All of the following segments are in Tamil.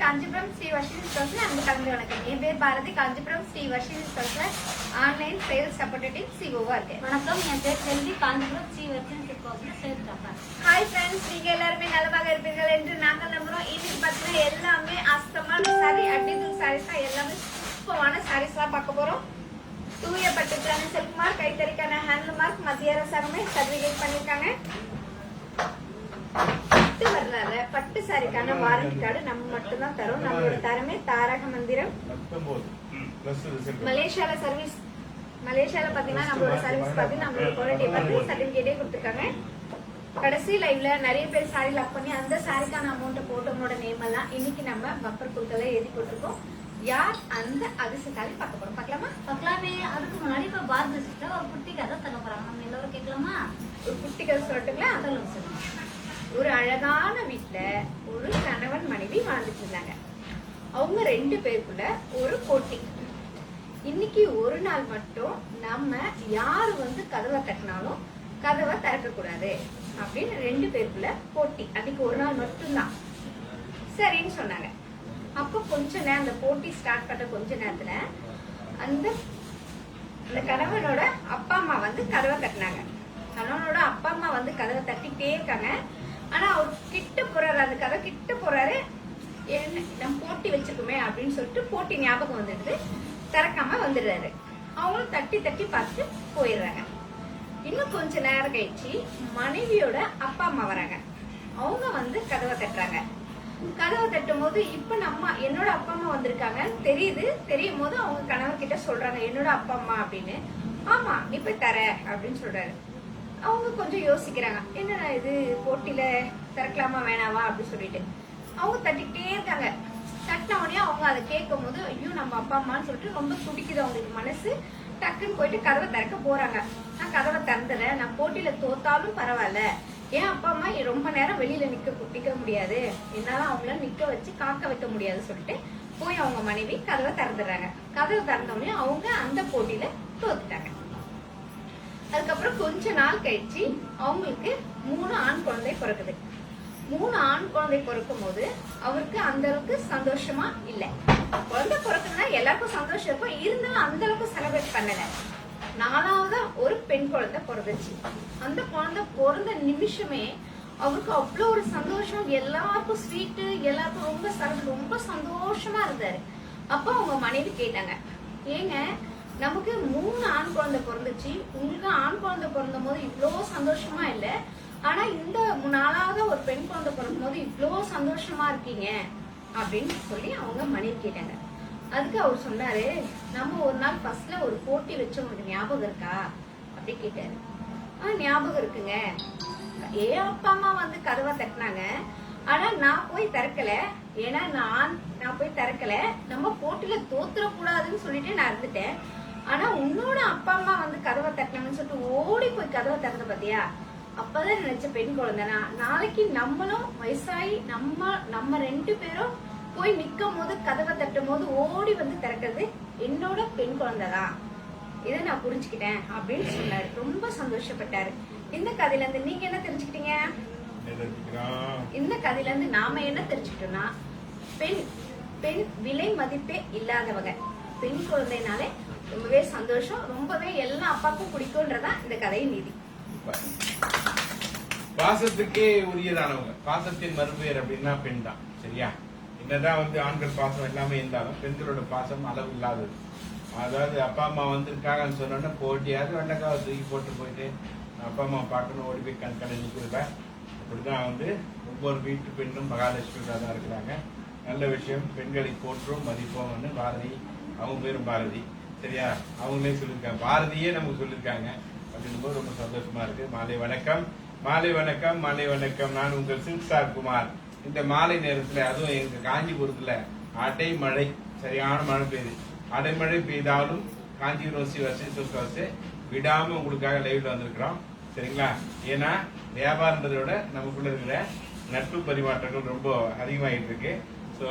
காஞ்சிபுரம் ஸ்ரீ வர்ஷினி ஸ்டோர்ஸ்ல அங்க கலந்து வணக்கம். என் பேர் பாரதி. காஞ்சிபுரம் ஸ்ரீ வர்ஷினி ஸ்டோர்ஸ்ல ஆன்லைன் சேல்ஸ் சப்போர்ட்டிவ் சிஓவா இருக்கேன். வணக்கம், என் பேர் செல்வி. காஞ்சிபுரம் ஸ்ரீ வர்ஷினி ஸ்டோர்ஸ்ல சேல்ஸ் சப்போர்ட். ஹாய் ஃப்ரெண்ட்ஸ், நீங்க எல்லாருமே நலமாக இருப்பீர்கள் என்று நாங்கள் நம்புறோம். இன்னைக்கு பார்த்தீங்கன்னா எல்லாமே அஸ்தமான சாரி, அட்டிதூள் சாரீஸ் தான். எல்லாமே சூப்பரான சாரீஸ் தான் பார்க்க போறோம். தூய பட்டுக்கான சில்க் மார்க், கைத்தறிக்கான ஹேண்ட்லூம் மார்க், மத்திய அரசாங்கமே சர்டிபிகேட் பண்ணிருக்காங்க. பட்டு சாரிக்கான வாரண்டி கார்டு நம்ம மட்டும் தான் தரோம். நம்மளோட தரமே தாரக மந்திரம். மலேசியால சர்வீஸ், மலேசியால பாத்தீங்கன்னா நம்மளோட சர்வீஸ் பாத்தீங்கன்னா நம்மளோட குவாலிட்டி பார்த்து சர்டிபிகேட்டே கொடுத்துருக்காங்க. கடைசி லைவ்ல நிறைய பேர் சாரி லாக் பண்ணி அந்த சாரிக்கான அமௌண்ட் போட்டவங்களோட நேம் எல்லாம் இன்னைக்கு நம்ம பம்பர் குழுக்களை எழுதி போட்டிருக்கோம். யார் அந்த அதிர்ஷ்டசாலி பார்க்க போறோம், பார்க்கலாமா? பார்க்கலாமே. அதுக்கு முன்னாடி இப்ப பாரதி சிஸ்டர் ஒரு குட்டி கதை தர போறாங்க. நம்ம எல்லாரும் கேட்கலாமா? ஒரு குட்டி கதை சொல்லட்டுங்களா? சொல்லுங்க. ஒரு அழகான வீட்டுல ஒரு கணவன் மனைவி வாழ்ந்துட்டு இருந்தாங்க. அவங்க 2 பேருக்குள்ள ஒரு போட்டி. இன்னைக்கு ஒரு நாள் மட்டும் நம்ம யாரு கதவை தட்டினாலும் கதவை திறக்க கூடாது அப்படின்னு 2 பேருக்குள்ள போட்டி. அன்னைக்கு ஒரு நாள் மட்டும்தான். சரின்னு சொன்னாங்க. அப்ப கொஞ்ச நேரம் அந்த போட்டி ஸ்டார்ட் பண்ண கொஞ்ச நேரத்துல அந்த கணவனோட அப்பா அம்மா கதவை தட்டினாங்க. கணவனோட அப்பா அம்மா கதவை தட்டிக்கிட்டே இருக்காங்க. ஆனா அவர் கிட்ட போறாரு, அந்த கதை கிட்ட போறாரு. என்ன நம்ம போட்டி வச்சிருக்கோமே அப்படின்னு சொல்லிட்டு போட்டி ஞாபகம் வந்துடுது. திறக்காம வந்துடுறாரு. அவங்களும் தட்டி தட்டி பார்த்துட்டு போயிடுறாங்க. இன்னும் கொஞ்ச நேரம் கழிச்சு மனைவியோட அப்பா அம்மா வராங்க. அவங்க கதவை தட்டுறாங்க. கதவை தட்டும் போது இப்ப என்னோட அப்பா அம்மா வந்திருக்காங்கன்னு தெரியும் போது அவங்க கணவர் கிட்ட சொல்றாங்க, என்னோட அப்பா அம்மா அப்படின்னு. ஆமா, நீ போய் தர அப்படின்னு சொல்றாரு. அவங்க கொஞ்சம் யோசிக்கிறாங்க, என்னடா இது போட்டியில திறக்கலாமா வேணாவா அப்படின்னு சொல்லிட்டு அவங்க தட்டிக்கிட்டே இருக்காங்க. தட்டின உடனே அவங்க அதை கேட்கும் போது ஐயோ நம்ம அப்பா அம்மான்னு சொல்லிட்டு ரொம்ப துடிக்குது அவங்களுக்கு மனசு. டக்குன்னு போயிட்டு கதவை திறக்க போறாங்க. நான் கதவை திறந்துறேன், நான் போட்டியில தோத்தாலும் பரவாயில்ல, ஏன் அப்பா அம்மா ரொம்ப நேரம் வெளியில நிக்க முடியாது, என்னால அவங்கள நிக்க வச்சு காக்க வைக்க முடியாது சொல்லிட்டு போய் அவங்க மனைவி கதவை திறந்துடுறாங்க. கதவை திறந்த உடனே அவங்க அந்த போட்டியில தோத்துட்டாங்க. அதுக்கப்புறம் கொஞ்ச நாள் கழிச்சு அவங்களுக்கு 3 ஆண் குழந்தை பிறக்குது. 3 ஆண் குழந்தை பிறக்கும் போது அவருக்கு அந்த அளவுக்கு சந்தோஷமா இல்ல. குழந்தை பிறக்குதுன்னா எல்லாருக்கும் சந்தோஷம் இருக்கும், இருந்தாலும் அந்த அளவுக்கு செலிப்ரேட் பண்ணல. 4வது ஒரு பெண் குழந்தை பிறந்துச்சு. அந்த குழந்தை பிறந்த நிமிஷமே அவருக்கு அவ்வளவு ஒரு சந்தோஷம். எல்லாருக்கும் ஸ்வீட்டு, எல்லாருக்கும் ரொம்ப சந்தோஷமா இருந்தாரு. அப்ப அவங்க மனைவி கேட்டாங்க, ஏங்க நமக்கு 3 ஆண் குழந்தை பிறந்துச்சு, உங்களுக்கு ஆண் குழந்தை பிறந்த போது இவ்வளவு சந்தோஷமா இல்ல, ஆனா இந்த 4வது ஒரு பெண் குழந்தை பிறக்கும் போது இவ்வளவு சந்தோஷமா இருக்கீங்க அப்படின்னு சொல்லி அவங்க மனைவி கேட்டாங்க. அதுக்கு அவர் சொன்னாரு, நம்ம ஒரு நாள் ஃபர்ஸ்ட்ல ஒரு போட்டி வச்சு உங்களுக்கு ஞாபகம் இருக்கா அப்படி கேட்டாரு. ஞாபகம் இருக்குங்க, ஏன் அப்பா அம்மா கதவை தட்டினாங்க, ஆனா நான் போய் திறக்கல. ஏன்னா நான் போய் திறக்கல, நம்ம போட்டியில தோத்துற கூடாதுன்னு சொல்லிட்டு நான் இருந்துட்டேன். ஆனா உன்னோட அப்பா அம்மா கதவை தட்டினாங்கன்னு சொல்லிட்டு ஓடி போய் கதவை திறந்த பாத்தியா, அப்பதான் நினைச்ச பெண் குழந்தைனா நாளைக்கு நம்மளும் வயசாயி நம்ம 2 பேரும் போய் நிக்கும் போது கதவை தட்டும் போது ஓடி திறக்கிறது என்னோட பெண் குழந்தைதான். இதை நான் புரிஞ்சுக்கிட்டேன் அப்படின்னு சொன்னாரு. ரொம்ப சந்தோஷப்பட்டாரு. இந்த கதையில இருந்து நீங்க என்ன தெரிஞ்சுக்கிட்டீங்க? இந்த கதையில இருந்து நாம என்ன தெரிஞ்சுக்கிட்டோம்னா, பெண் விலை மதிப்பே இல்லாதவங்க. பெண் குழந்தைனாலே ரொம்பவே சந்தோஷம், ரொம்பவே எல்லா அப்பாவுக்கும் பிடிக்கும்ன்றதா இந்த கதையின் நீதி. பாசத்துக்கே உரியதானவங்க. பாசத்தின் மறுபெயர் அப்படின்னா பெண் தான். சரியா? என்னதான் ஆண்கள் பாசம் எல்லாமே இருந்தாலும் பெண்களோட பாசம் அளவு இல்லாதது. அதாவது அப்பா அம்மா வந்திருக்காங்கன்னு சொன்னோன்னா போட்டியாவது வெண்டைக்காவை தூக்கி போட்டு போயிட்டு அப்பா அம்மா பார்க்கணும் ஓடி போய் கண்கடை நிற்கிறத. அப்படிதான் ஒவ்வொரு வீட்டு பெண்ணும் மகாலட்சுமியாக தான் இருக்கிறாங்க. நல்ல விஷயம். பெண்களை போற்றும் மதிப்போம் பாரதி, அவங்க பேரும் பாரதி. சரியா? அவங்களே சொல்லியிருக்காங்க, பாரதியே நமக்கு சொல்லியிருக்காங்க. அப்படின்னும்போது ரொம்ப சந்தோஷமா இருக்கு. மாலை வணக்கம், மாலை வணக்கம், மாலை வணக்கம். நான் உங்கள் சில்க் ஸ்டார் குமார். இந்த மாலை நேரத்துல, அதுவும் எங்க காஞ்சிபுரத்துல அடைமழை, சரியான மழை பெய்யுது. அடைமழை பெய்தாலும் காஞ்சிபுரம் ஸ்ரீ வர்ஷினி விடாம உங்களுக்காக லைவ்ல வந்திருக்கிறோம். சரிங்களா? ஏன்னா வியாபாரன்றதை விட நமக்குள்ள இருக்கிற நட்பு பரிமாற்றங்கள் ரொம்ப அதிகமாகிட்டு இருக்கு. ஸோ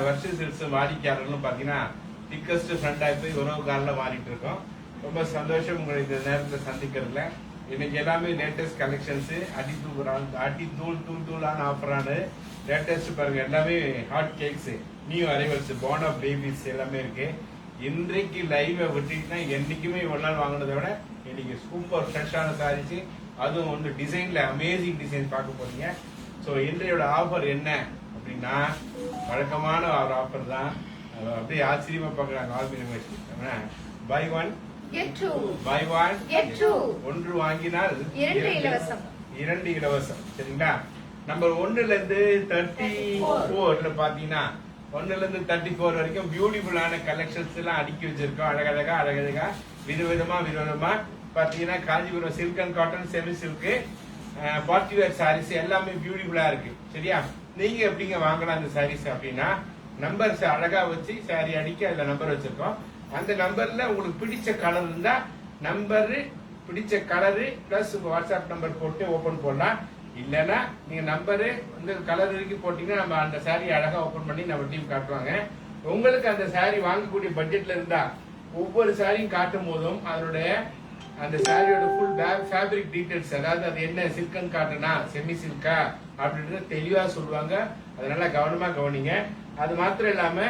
வர்ஷினி சில்க்ஸ் வாடிக்கையாளர்களும் பாத்தீங்கன்னா திக்கஸ்ட் ஃப்ரெண்டா போய் உறவுக்காரில் மாறிட்டு இருக்கோம். ரொம்ப சந்தோஷம் உங்களை இந்த நேரத்தில் சந்திக்கிறதுல. இன்னைக்கு எல்லாமே லேட்டஸ்ட் கலெக்ஷன்ஸ் அடி தூளான ஆஃபரான லேட்டஸ்ட் பாருங்க எல்லாமே hot cakes new arrivals born of babies எல்லாமே இருக்கு. இன்றைக்கு லைவை விட்டுட்டுனா என்னைக்குமே ஒரு நாள் வாங்கினதை விட இன்னைக்கு சூப்பர் ஃப்ரெஷ்ஷான சாரீஸ், அதுவும் வந்து டிசைன்ல அமேசிங் டிசைன் பார்க்க போறீங்க. ஸோ இன்றையோட ஆஃபர் என்ன அப்படின்னா வழக்கமான ஒரு ஆஃபர் தான். அப்படியே ஆச்சரியமா பாக்குறாங்க ஆல்பி. பை ஒன் பை ஒன் ஒன்று வாங்கினால் 2 இலவசம். 2 இலவசம். சரிங்களா? நம்பர் 1ல இருந்து 34 பாத்தீங்கன்னா 1ல இருந்து 34 வரைக்கும் பியூட்டிஃபுல்லான கலெக்ஷன்ஸ் எல்லாம் அடுக்கி வச்சிருக்கோம். அழகழகா விதவிதமா பாத்தீங்கன்னா Kanchipuram silk and cotton, semi silk, party wear sarees எல்லாமே பியூட்டிஃபுல்லா இருக்கு. சரியா? நீங்க எப்படிங்க வாங்கலாம் இந்த சாரீஸ் அப்படின்னா நம்பர்ஸ் அழகா வச்சு சாரி அடிக்க அதுல நம்பர் வச்சிருக்கோம். அந்த நம்பர்ல உங்களுக்கு பிடிச்ச கலர் இருந்தா நம்பரு, பிடிச்ச கலரு பிளஸ் வாட்ஸ்அப் நம்பர் போட்டு ஓபன் பண்ணலாம். இல்லைன்னா நீங்க நம்பரு வந்து கலர் வரைக்கும் போட்டீங்கன்னா நம்ம அந்த சாரி அழகா ஓபன் பண்ணி நம்ம டீம் காட்டுவாங்க. உங்களுக்கு அந்த சாரி வாங்கக்கூடிய பட்ஜெட்ல இருந்தா ஒவ்வொரு சாரியும் காட்டும் போதும் அதனுடைய அந்த சாரியோட ஃபுல் ஃபேப்ரிக் டீடைல்ஸ், அதாவது அது என்ன சில்க் அண்ட் காட்டனா செமி சில்கா அப்படின்றத தெளிவா சொல்லுவாங்க. அதனால கவனமா கவனிங்க. அது மாத்திரம் இல்லாம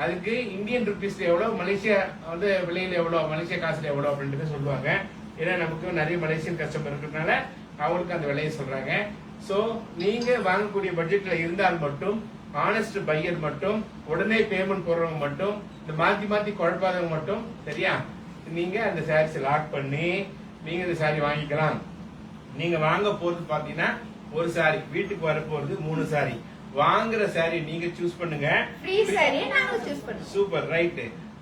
அதுக்கு இந்தியன் ருபீஸ்ல எவ்வளவு, மலேசியா வந்து விலையில எவ்வளவு, மலேசியா காசுல எவ்வளவு அப்படின்றத சொல்லுவாங்க. ஏன்னா நமக்கு நிறைய மலேசியன் கஸ்டமர் இருக்கிறதுனால அவங்களுக்கு அந்த விலையை சொல்றாங்க. சோ நீங்க வாங்கக்கூடிய பட்ஜெட்ல இருந்தால் மட்டும், ஆனஸ்ட் பையர் மட்டும், உடனே பேமெண்ட் போடுறவங்க மட்டும், இந்த மாத்தி குழப்பாதவங்க மட்டும், சரியா, நீங்க அந்த சாரீஸ் லாக் பண்ணி நீங்க இந்த சாரி வாங்கிக்கலாம். நீங்க வாங்க போறது பாத்தீங்கன்னா ஒரு சாரி, வீட்டுக்கு வர போறது 3 சாரி. வாங்குற சாரி நீங்க சூஸ் பண்ணுங்க, ஃப்ரீ சாரி நாங்க சூஸ் பண்ணுவோம். Super, right.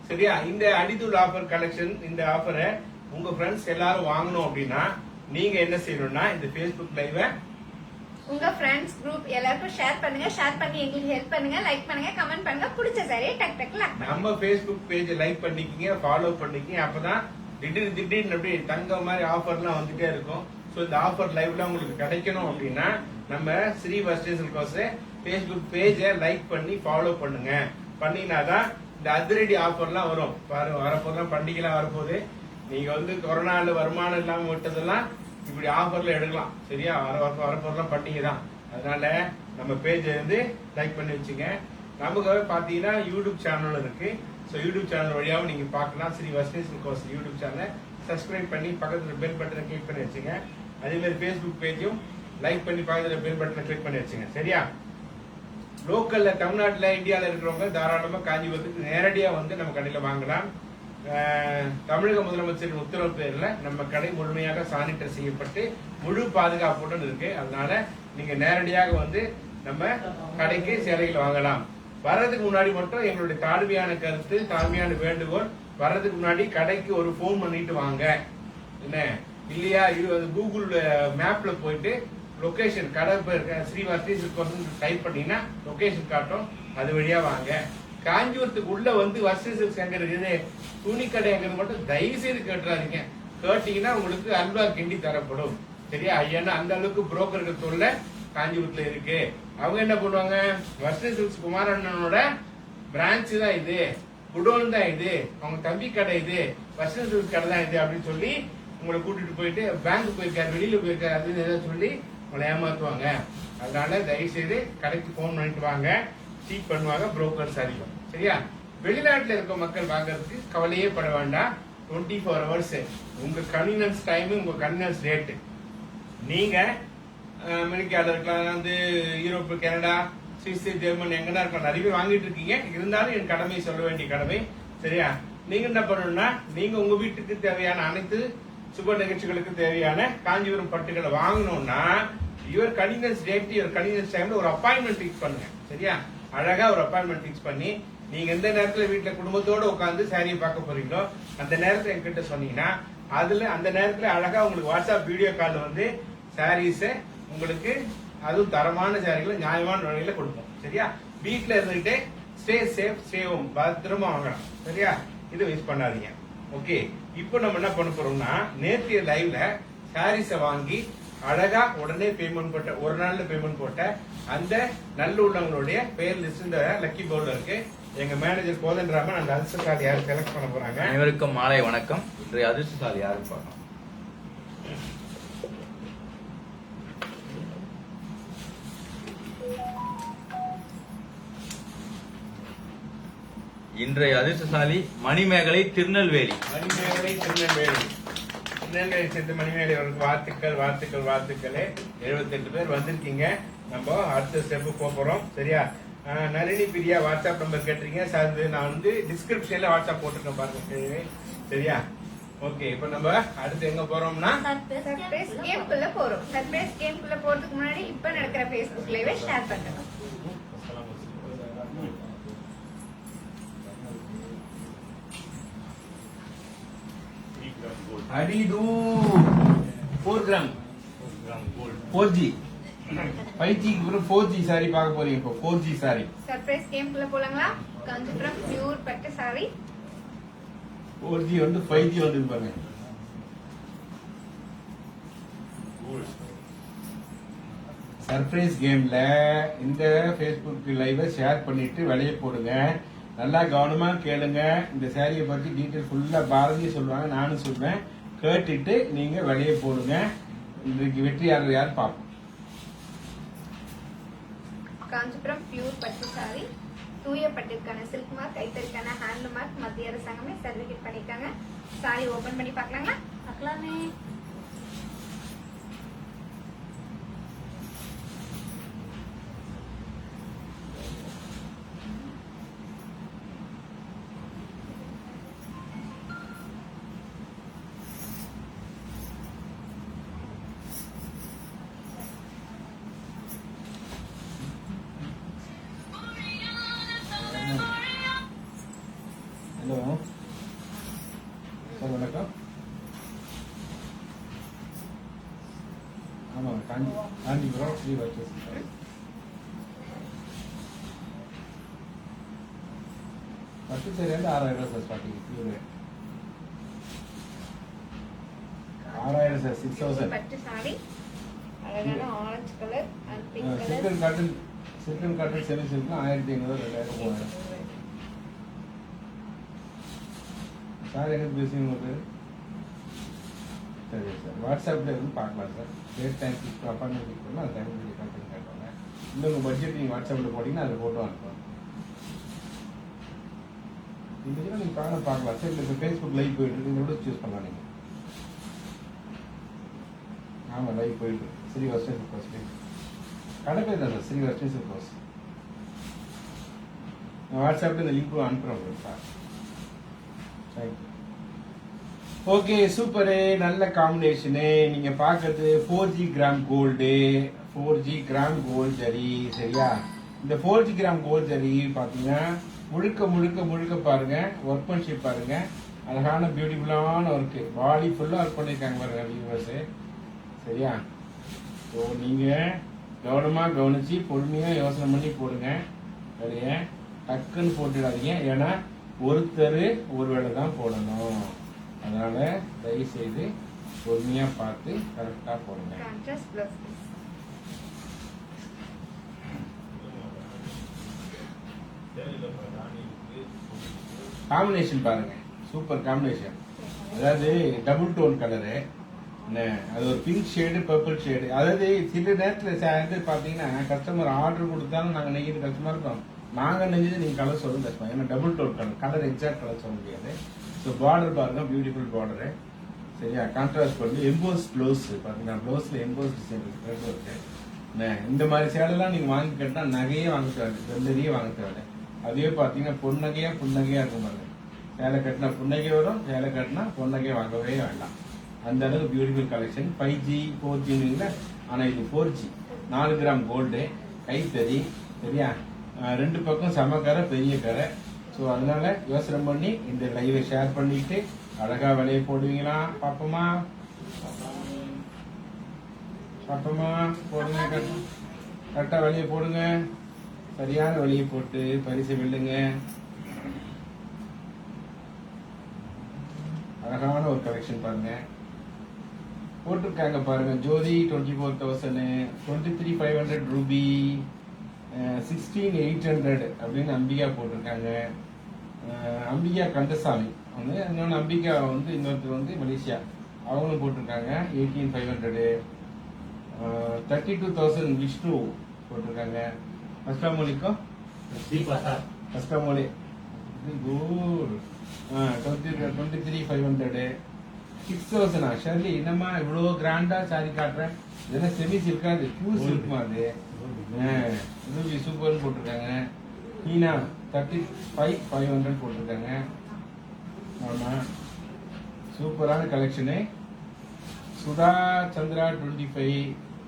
சரியா? இந்த அடிதூள் ஆஃபர் கலெக்ஷன், இந்த ஆஃபரை உங்க ஃப்ரெண்ட்ஸ் எல்லாரும் வாங்கணும் அப்படின்னா நீங்க என்ன செய்யணும்னா இந்த Facebook லைவ உங்க ஃப்ரெண்ட்ஸ் குரூப் எல்லாருக்கும் ஷேர் பண்ணுங்க. ஷேர் பண்ணி எங்களுக்கு ஹெல்ப் பண்ணுங்க. லைக் பண்ணுங்க, கமெண்ட் பண்ணுங்க. பிடிச்ச சாரியை டக் லாக் பண்ணுங்க. நம்ம Facebook பேஜ் லைக் பண்ணிக்கிங்க, ஃபாலோ பண்ணிக்கிங்க. அப்பதான் திடீர்னு அப்படியே தங்க மாதிரி ஆஃபர்லாம் வந்துட்டே இருக்கும். ஸோ இந்த ஆஃபர் லைவ்ல உங்களுக்கு கிடைக்கணும் அப்படின்னா நம்ம ஸ்ரீ வஸ்டேஷன் கோர்ஸ் Facebook பேஜை லைக் பண்ணி ஃபாலோ பண்ணுங்க. பண்ணினாதான் இந்த அதிரடி ஆஃபர்லாம் வரும். வரப்போதான் பண்டிகைலாம் வரப்போகுது. நீங்க வந்து கொரோனால வருமானம் இல்லாம விட்டதெல்லாம் இப்படி ஆஃபர்ல எடுக்கலாம். சரியா? வரப்போறலாம் பண்டிகை தான். அதனால நம்ம பேஜை வந்து லைக் பண்ணி வச்சுங்க. நமக்கு பாத்தீங்கன்னா யூடியூப் சேனல் இருக்கு. ஸோ யூடியூப் சேனல் வழியாகவும் நீங்க பார்க்கலாம். ஸ்ரீ வஸ்டேஷன் கோர்ஸ் யூடியூப் சேனலை சப்ஸ்கிரைப் பண்ணி பக்கத்துல பெல் பட்டனை கிளிக் பண்ணி வச்சுங்க. அதே மாதிரி Facebook பேஜும் லைக் பண்ணி பக்கத்துல பெல் பட்டனை கிளிக் பண்ணி வச்சுங்க. சரியா? லோக்கல்ல தமிழ்நாட்டுல இந்தியால இருக்கிறவங்க தாராளமா காஞ்சிபுரத்துக்கு நேரடியா வந்து நம்ம கடையில வாங்கலாம். தமிழக முதலமைச்சரின் உத்தரவு பேர்ல நம்ம கடை முழுமையாக சானிட்டர் செய்யப்பட்டு முழு பாதுகாப்புடன் இருக்கு. அதனால நீங்க நேரடியாக வந்து நம்ம கடைக்கு சேலைகள் வாங்கலாம். வர்றதுக்கு முன்னாடி மட்டும் எங்களுடைய தாழ்மையான கருத்து, தாழ்மையான வேண்டுகோள், வர்றதுக்கு முன்னாடி கடைக்கு ஒரு போன் பண்ணிட்டு வாங்க. என்ன இல்லையா? இது கூகுள் மேப்ல போயிட்டு லொகேஷன் கடை ஸ்ரீவாஸ்தேஷன் டைப் பண்ணீங்கன்னா லொகேஷன் காட்டும். அது வழியா வாங்க. காஞ்சிபுரத்துக்கு உள்ள வந்து வஸ்திர எங்க இருக்குது, துணி கடை எங்கிறது மட்டும் தயவு செய்து கேட்டுறாதீங்க. கேட்டீங்கன்னா உங்களுக்கு அல்வா கிண்டி தரப்படும். சரியா? ஐயா அந்த அளவுக்கு புரோக்கர்கள் தொல்லை காஞ்சிபுரத்துல இருக்கு. அவங்க என்ன பண்ணுவாங்க, வஸ்திர குமாரண்ணனோட பிரான்ச் தான் இது, குடோன் தான் இது, அவங்க தம்பி கடை இது, வஸ்திர கடை தான் இது அப்படின்னு சொல்லி உங்களை கூட்டிட்டு போயிட்டு பேங்க் போயிருக்காரு, வெளியில போயிருக்காரு அப்படின்னு ஏதாவது சொல்லி உங்களை ஏமாத்துவாங்க. அதனால தயவு செய்து கடைக்கு போன் பண்ணிட்டு வாங்க. சீட் பண்ணுவாங்க புரோக்கர்ஸ் அதிகம். சரியா? வெளிநாட்டுல இருக்க மக்கள் வாங்குறதுக்கு கவலையே பட வேண்டாம். 24 hours உங்க கன்வீனியன்ஸ் டைம், உங்க கன்வீனியன்ஸ் ரேட். நீங்க அமெரிக்கால இருக்கலாம், வந்து யூரோப், கனடா, சுவிஸ், ஜெர்மன் எங்கன்னா இருக்கலாம், நிறைய பேர் வாங்கிட்டு இருக்கீங்க. இருந்தாலும் என் கடமை சொல்ல வேண்டிய கடமை. சரியா? நீங்க என்ன பண்ணணும்னா நீங்க உங்க வீட்டுக்கு தேவையான அனைத்து சுப நிகழ்ச்சிகளுக்கு தேவையான காஞ்சிபுரம் பட்டுகளை வாங்கணும்னா your convenience date, your convenience டைம்ல ஒரு அப்பாயின்மெண்ட் ஃபிக்ஸ் பண்ணுங்க. சரியா? அழகா ஒரு அப்பாயின்மெண்ட் ஃபிக்ஸ் பண்ணி நீங்க எந்த நேரத்துல வீட்டுல குடும்பத்தோட உட்காந்து சாரியை பார்க்க போறீங்களோ அந்த நேரத்துல என்கிட்ட சொன்னீங்கன்னா அதுல அந்த நேரத்துல அழகா உங்களுக்கு வாட்ஸ்அப் வீடியோ கால் வந்து சாரீஸ உங்களுக்கு, அதுவும் தரமான சாரிகளை நியாயமான விலையில கொடுப்போம். சரியா? வீட்டுல இருந்துகிட்டே ஸ்டே சேஃப், ஸ்டே ஹோம், பத்திரமா வாங்கலாம். சரியா? இது மிஸ் பண்ணாதீங்க. ஓகே, இப்போ நம்ம என்ன பண்ண போறோம்னா நேற்றைய லைவ்ல சாரீஸ வாங்கி அழகா உடனே பேமெண்ட் போட்ட, ஒரு நாள்ல பேமெண்ட் போட்ட அந்த நல்ல உள்ளவங்களுடைய பேர் லிஸ்ட் இந்த லக்கி பவுல்ல இருக்கு. எங்க மேனேஜர் கோதண்டராமன் அந்த அதிர்ஷ்டசாலி யாரு செலக்ட் பண்ண போறாங்க. அனைவருக்கும் மாலை வணக்கம். இன்றைய அதிர்ஷ்டசாலி யாருன்னு பார்க்கலாம். இன்றைய அதிர்ஷ்டசாலி மணிமேகலை திருநெல்வேலி. மணிமேகலை திருநெல்வேலி. திருநெல்வேலி சேர்த்து மணிமேகலை அவருக்கு வாழ்த்துக்கள் வாழ்த்துக்கள் வாழ்த்துக்களே. 78 பேர் வந்திருக்கீங்க. நம்ம அடுத்த ஸ்டெப்பு போறோம். சரியா? நளினி பிரியா வாட்ஸ்அப் நம்பர் கேட்டிருக்கீங்க சார். நான் வந்து டிஸ்கிரிப்ஷன்ல வாட்ஸ்அப் போட்டிருக்கேன் பாருங்க. சரியா? ஓகே, இப்ப நம்ம அடுத்து எங்க போறோம்னா சர்ப்ரைஸ் கேம்குள்ள போறோம். சர்ப்ரைஸ் கேம்குள்ள போறதுக்கு முன்னாடி இப்ப நடக்கிற Facebook லைவ் ஷேர் பண்ணணும். அடிடு 4 கிராம் 4G 5G க்கு 4G சாரி பார்க்க போறீங்க. இப்போ 4G சாரி சர்ப்ரைஸ் கேம்குள்ள போலாங்களா? காஞ்சிபுரம் பியூர் பட்டு சாரி 4G வந்து 5G வந்து பாருங்க. சர்ப்ரைஸ் கேம்ல இந்த Facebook லைவ் ஷேர் பண்ணிட்டு வெளியே போடுங்க. நல்லா கவனமா கேளுங்க. இந்த சாரியை பத்தி டீட்டெயில் ஃபுல்லா பாரதி சொல்லுவாங்க, நானும் சொல்வேன். கேட்டுட்டு நீங்க வெளியே போடுங்க. இன்றைக்கு வெற்றியாளர் யார் பார்ப்போம். காஞ்சிபுரம் பியூர் பட்டு சாரி தூய பட்டிற்கான சில்க் மார்க், கைத்தறிக்கான ஹேண்ட் மார்க் மத்திய அரசாங்கமே சர்டிபிகேட் பண்ணிருக்காங்க. சாரி ஓபன் பண்ணி பார்க்கலாங்களா? பார்க்கலாமே. ஹலோ சார், வணக்கம். ஆமாம், காஞ்சிபுரம் ஸ்ரீ வர்ச்சஸ் பட்டு சேரியாண்டு 6000 சார் ஸ்டார்டிங். Pure 6000 sir. 6000 பட்டு சாரி அழகான orange colour and pink colour. Silken cotton semi silk 1500 2000 3000. Sir எங்க பேசுங்க உங்களுக்கு? சரி சார், வாட்ஸ்அப்ல இருந்து பார்க்கலாம் sir. Date time fix appointment fix பண்ணால் அந்த டைம் நீங்கள் கான்டாக்ட் கேட்பாங்க. இல்லை உங்கள் பட்ஜெட் நீங்கள் வாட்ஸ்அப்பில் போட்டிங்கன்னா அதில் ஃபோட்டோ அனுப்புவோம். இதுக்கு நீங்கள் பார்க்கலாம் சார். இல்லை இப்போ ஃபேஸ்புக் லைவ் போயிட்டு இருக்கு, இதோட சூஸ் பண்ணலாம் நீங்கள். ஆமாம், லைவ் போயிட்டு ஸ்ரீ வர்ஷன் கோர்ஸ் கடை பேர் தான் சார், ஸ்ரீ வர்ஷன் கோர்ஸ். நான் வாட்ஸ்அப்பில் இந்த லிங்க் அனுப்புகிறேன் உங்களுக்கு சார். Okay, super. நல்ல காம்பினேஷனு. நீங்க பாக்குறது 4G gram gold, 4G gram gold zari. சரியா? இந்த 4G கிராம் கோல்டு ஜரி பாத்தீங்கன்னா முழுக்க முழுக்க முழுக்க பாருங்க, ஒர்க்மன்ஷிப் பாருங்க. அழகான பியூட்டிஃபுல்லான ஒர்க்கு. பாடி ஃபுல்லா ஒர்க் பண்ணிருக்காங்க பாருங்க வியூவர்ஸ். சரியா? ஸோ நீங்க கவனமா கவனிச்சு பொறுமையா யோசனை பண்ணி போடுங்க. சரியா? டக்குன்னு போட்டுடாதீங்க. ஏன்னா ஒருத்தர் ஒரு வேளை தான் போடணும். அதனால தயவு செய்து பொறுமையா பார்த்து கரெக்டா போடுங்க. காம்பினேஷன் பாருங்க, சூப்பர் காம்பினேஷன். அதாவது டபுள் டோன் கலரு, அது ஒரு பிங்க் ஷேடு பர்பிள் ஷேடு. அதாவது சில நேரத்தில் பாத்தீங்கன்னா கஸ்டமர் ஆர்டர் கொடுத்தாலும் நாங்க நெய்கிற கஷ்டமா இருக்கோம். நாங்க நெஞ்சது நீங்க கலர் சொல்ல கஷ்டம். ஏன்னா double tone colour exact colour சொல்ல முடியாது. ஸோ பார்டர் பாருங்க, பியூட்டிஃபுல் பார்டரு. சரியா? கான்ட்ராஸ்ட் பண்ணி எம்போஸ் ப்ளவுஸ் பாத்தீங்கன்னா, ப்ளவுஸ்ல எம்போஸ் டிசைன் இருக்கு. இந்த மாதிரி சேலெல்லாம் நீங்க வாங்கி கட்டினா நகையே வாங்க தேவை, ஜுவல்லரியே வாங்க தேவை. அதே பாத்தீங்கன்னா பொன்னகையா புன்னகையா இருக்கும் பாருங்க. சேலை கட்டினா புன்னகை வரும், சேலை கட்டினா பொன்னகையை வாங்கவே வேண்டாம். அந்த அளவுக்கு பியூட்டிஃபுல் கலெக்ஷன். 5G 4G ஆனா இது 4G 4 கிராம் கோல்டு கைத்தறி. சரியா? ரெண்டு பக்கம் சமக்கரை பெரிய கரை. ஸோ அதனால யோசனை பண்ணி இந்த லைவை ஷேர் பண்ணிட்டு அழகா விலையை போடுவீங்களா? பாப்போமா பாப்போமா? போடுங்க, கரெக்டா விலையை போடுங்க. சரியான விலையை போட்டு பரிசு வெல்லுங்க. அழகான ஒரு கலெக்ஷன் பாருங்க போட்டிருக்காங்க பாருங்க. ஜோதி 24,000, 23,500 ரூபி, 16,800 அப்படின்னு அம்பிகா போட்டிருக்காங்க. அம்பிகா கந்தசாமி வந்து, இன்னொன்று அம்பிகா வந்து இன்னொருத்தர் வந்து மலேசியா, அவங்களும் போட்டிருக்காங்க 18,500. 32,000 விஷ்ணு போட்டிருக்காங்க. அஸ்லாம் வலைக்கும். குட் 23,500 6,000 ஷர்லி என்னம்மா இவ்வளோ கிராண்டா சாரி காட்டுறேன் இதெல்லாம் செமி சில்கா அது பியூர் சில்க்மா அது ரூபி சூப்பர்னு போட்டிருக்காங்க ஹீனா 35,500 போட்டிருக்காங்க ஆமா சூப்பரான கலெக்ஷனு சுதா சந்திரா 25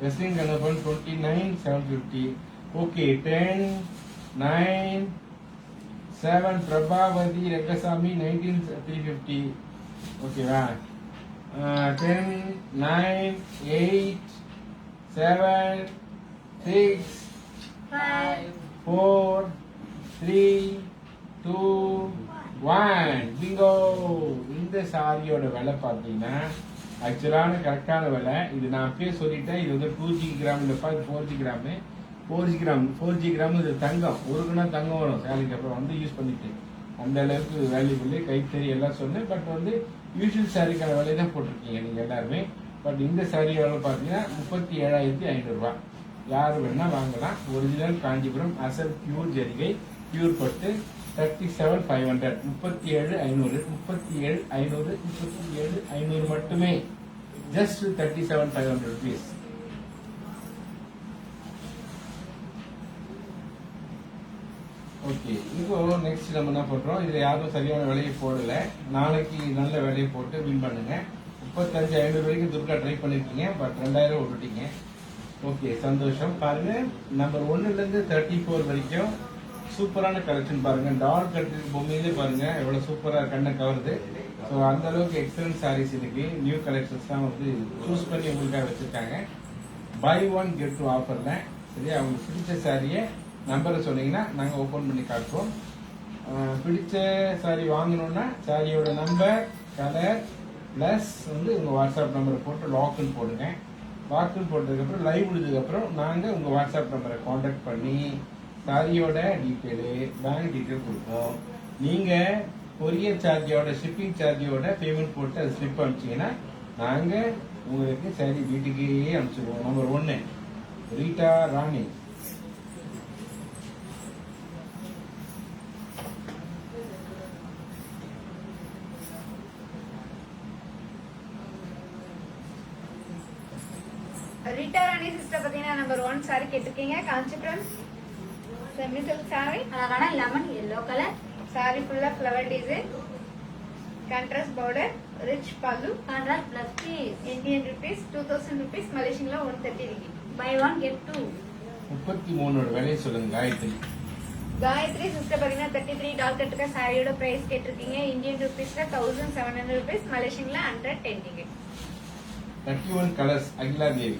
வெஸ்லின் கணபன் 29,750 ஓகே 10 9 7 பிரபாவதி ரங்கசாமி 19,350 ஓகேவா 10 9 8 7 6 5 4 3 2 1 பிங்கோ இந்த சாரியோட விலை பார்த்தீங்கன்னா ஆக்சுவலான கரெக்டான விலை இது நான் அப்பயே சொல்லிட்டேன் இது வந்து 2G கிராம் இல்லப்பா இது 4G கிராமு 4G கிராம் இது தங்கம் ஒரு கிராம் தங்கம் வரும் சேலைக்கு அப்புறம் வந்து யூஸ் பண்ணிட்டு அந்த அளவுக்கு வேல்யூபிள் கைத்தறி எல்லாம் சொன்னேன் பட் வந்து யூஷுவல் சாரிக்கான விலை தான் போட்டிருக்கீங்க நீங்க எல்லாருமே பட் இந்த சாரி எவ்வளவு பார்த்தீங்கன்னா 37,500 ரூபாய் யாரு வேணா வாங்கலாம் ஒரிஜினல் காஞ்சிபுரம் அசல் பியூர் ஜரிகை பியூர் பட்டு 37,500 37,500 37,500 37,500 மட்டுமே ஜஸ்ட் 37,500 rupees. ஓகே இப்போ நெக்ஸ்ட் நம்ம என்ன பண்றோம் இதுல யாரும் சரியான விலையை போடல நாளைக்கு நல்ல விலையை போட்டு வின் பண்ணுங்க 35,500 வரைக்கும் துர்கா ட்ரை பண்ணிருக்கீங்க பட் 2,000 விட்டுட்டீங்க ஓகே சந்தோஷம் பாருங்க நம்பர் 1ல இருந்து 34 வரைக்கும் சூப்பரான கலெக்ஷன் பாருங்க டால் கட்டு பொம்மையிலே பாருங்க எவ்வளவு சூப்பரா கண்ணை கவருது ஸோ அந்த அளவுக்கு எக்ஸலன்ட் சாரீஸ் இருக்கு நியூ கலெக்ஷன்ஸ் தான் வந்து சூஸ் பண்ணி உங்களுக்காக வச்சிருக்காங்க பை ஒன் கெட் டூ ஆஃபர்ல சரியா அவங்களுக்கு பிடிச்ச சாரியை நம்பரை சொன்னீங்கன்னா நாங்க ஓபன் பண்ணி காட்டுவோம் பிடிச்ச சாரி வாங்கணும்னா சாரியோட நம்பர் கலர் பிளஸ் வந்து உங்க வாட்ஸ்அப் நம்பரை போட்டு லாக்னு போடுங்க லாக்னு போட்டதுக்கு அப்புறம் லைவ் முடிஞ்சதுக்கு அப்புறம் நாங்க உங்க வாட்ஸ்அப் நம்பரை காண்டாக்ட் பண்ணி சாரியோட டீட்டெயிலு பேங்க் டீட்டெயில் கொடுப்போம் நீங்க கொரியர் சார்ஜோட ஷிப்பிங் சார்ஜோட பேமெண்ட் போட்டு அது ஸ்லிப் அனுப்பிச்சீங்கன்னா நாங்க உங்களுக்கு சாரி வீட்டுக்கே அனுப்பிச்சிடுவோம் நம்பர் 1 ரீட்டா ராணி ரீட்டா ராணி சிஸ்டர் பாத்தீங்கன்னா நம்பர் 1 சாரி கேட்டிருக்கீங்க காஞ்சிபுரம் செமி சில்க் சாரி அழகான லெமன் எல்லோ கலர் சாரி ஃபுல்லா flower design contrast border rich pallu contrast plus piece Indian rupees 2,000 rupees மலேசியன்ல 130 ringgit by one get two 33 விலையை சொல்லுங்க காயத்ரி காயத்ரி சிஸ்டர் பாத்தீங்கன்னா 33 டால் கட்டுக்க சாரியோட பிரைஸ் கேட்டிருக்கீங்க இந்தியன் ருபீஸ்ல 1,700 ருபீஸ் மலேசியன்ல 110 ringgit 31 கலர்ஸ் அகிலா தேவி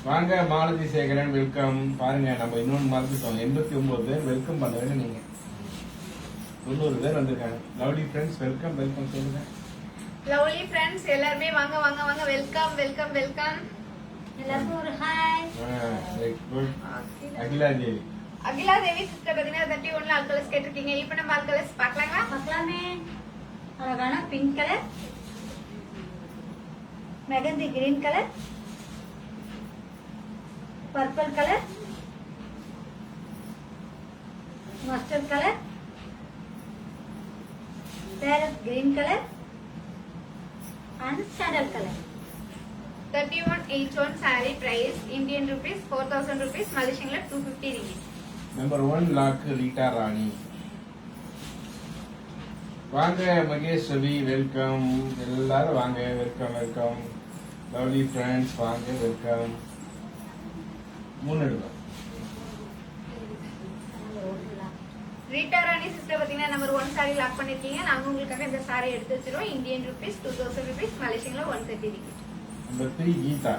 வாங்க மாலதி சேகரன் வெல்கம் பாருங்க நம்ம இன்னொன்று மறந்துட்டோம் 89 பேர் வெல்கம் பண்ண வேண்டும் நீங்க 90 பேர் வந்திருக்காங்க லவ்லி ஃப்ரெண்ட்ஸ் வெல்கம் வெல்கம் சொல்லுங்க லவ்லி ஃப்ரெண்ட்ஸ் எல்லாருமே வாங்க வாங்க வாங்க வெல்கம் வெல்கம் வெல்கம் எல்லாருக்கும் ஒரு ஹாய் குட் அகிலா தேவி அகிலா தேவி சிஸ்டர் பாத்தீங்கன்னா 31 ஆல் கலர்ஸ் கேட்டிருக்கீங்க இப்போ நம்ம ஆல் கலர்ஸ் பார்க்கலாங்களா பார்க்கலாமே அழகான pink colour mehendi green colour purple colour mustard colour parrot green colour and sandal colour 31 each one saree price Indian rupees 4,000 rupees Malaysian 250 ringgit number 1 lock Rita Rani வாங்க மகேஷ் ரவி வெல்கம் எல்லாரும் வாங்க வெல்கம் வெல்கம் லவ்லி ஃப்ரெண்ட்ஸ் வாங்க வெல்கம் 3 எடுக்கலாம் ரீட்டா ராணி சிஸ்டர் பாத்தீங்கன்னா நம்பர் 1 saree லாக் பண்ணிருக்கீங்க நாங்க உங்களுக்காக இந்த saree எடுத்து வச்சிரோம் Indian rupees 2,000 rupees Malaysian 130 ringgit number 3 Geetha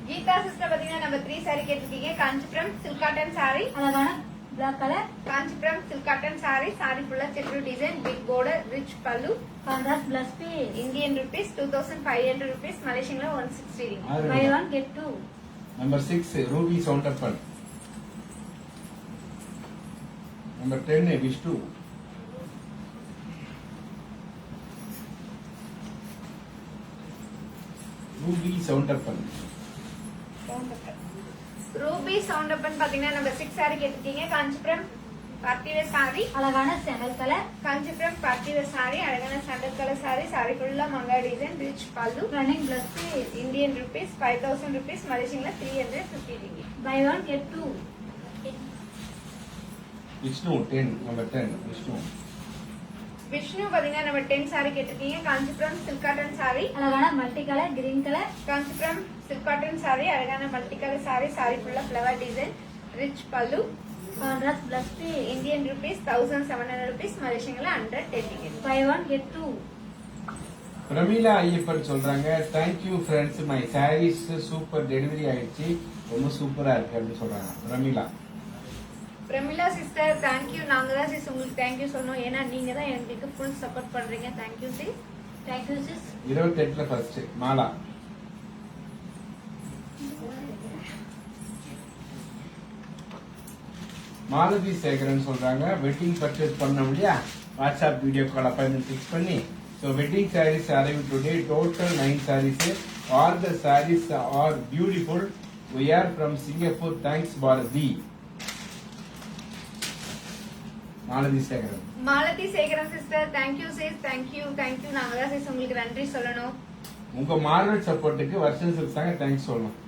Geetha sister பாத்தீங்கன்னா நம்பர் 3 saree கேட்டிருக்கீங்க காஞ்சிபுரம் சில்க் காட்டன் saree அழகான black colour Kanchipuram silk cotton saree saree ஃபுல்லா checked design big border rich pallu contrast plus piece Indian rupees 2,500 rupees Malaysian 160 ringgit by one get two number 6 Ruby Soundappan number 10 Vishnu Ruby Soundappan. Ruby Soundappan பாத்தீங்கன்னா நம்பர் 6 சாரி கேட்டிருக்கீங்க. காஞ்சிபுரம் பார்ட்டிவேர் சாரி, அழகான sandal colour. Kanchipuram partywear sorry, அழகான சாண்டல் கலர் சாரி, சாரி ஃபுல்லா மங்கா design, rich pallu, running plus piece. Indian rupees 5000 rupees, மலேசியன்ல 350 ringgit. By one get two. Vishnu 10 number 10 Vishnu. Vishnu பாத்தீங்கன்னா நம்பர் 10 சாரி கேட்டிருக்கீங்க. காஞ்சிபுரம் சில்க் காட்டன் சாரி, அழகான multi colour green colour. Kanchipuram silk cotton sorry, அழகான மல்டி கலர் சாரி, சாரி ஃபுல்லா flower design, rich pallu, contrast plus piece. Indian rupees 1700 rupees, மலேசியன்ல 110 ringgit. By one get two. Premila Ayyappan சொல்றாங்க thank you friends, my saris super delivery ஆயிடுச்சு, ரொம்ப சூப்பரா இருக்கு அப்படின்னு சொல்றாங்க பிரமீளா. Pramila sister thank you. நாங்க தான் சிஸ் உங்களுக்கு தேங்க்யூ சொல்லணும். ஏன்னா நீங்க தான் எங்களுக்கு ஃபுல் சப்போர்ட் பண்றீங்க. Thank you sis. Thank you sis. 28ல ஃபர்ஸ்ட் மாலா. மாலதி சேகரன் சொல்றாங்க வெட்டிங் பர்ச்சேஸ் பண்ணோம் இல்லையா, WhatsApp video call appointment fix பண்ணி. So wedding saris arrived today, total 9 sarees. All the sarees are beautiful. We are from Singapore. Thanks Bharati. Malathi Sekaran. Malathi Sekaran sister thank you sis. Thank you thank you. நாங்க தான் சிஸ் உங்களுக்கு நன்றி சொல்லணும். உங்க மார்வெல் சப்போர்ட்டுக்கு வருஷம் சிறுசாங்க தேங்க்ஸ் சொல்லணும்.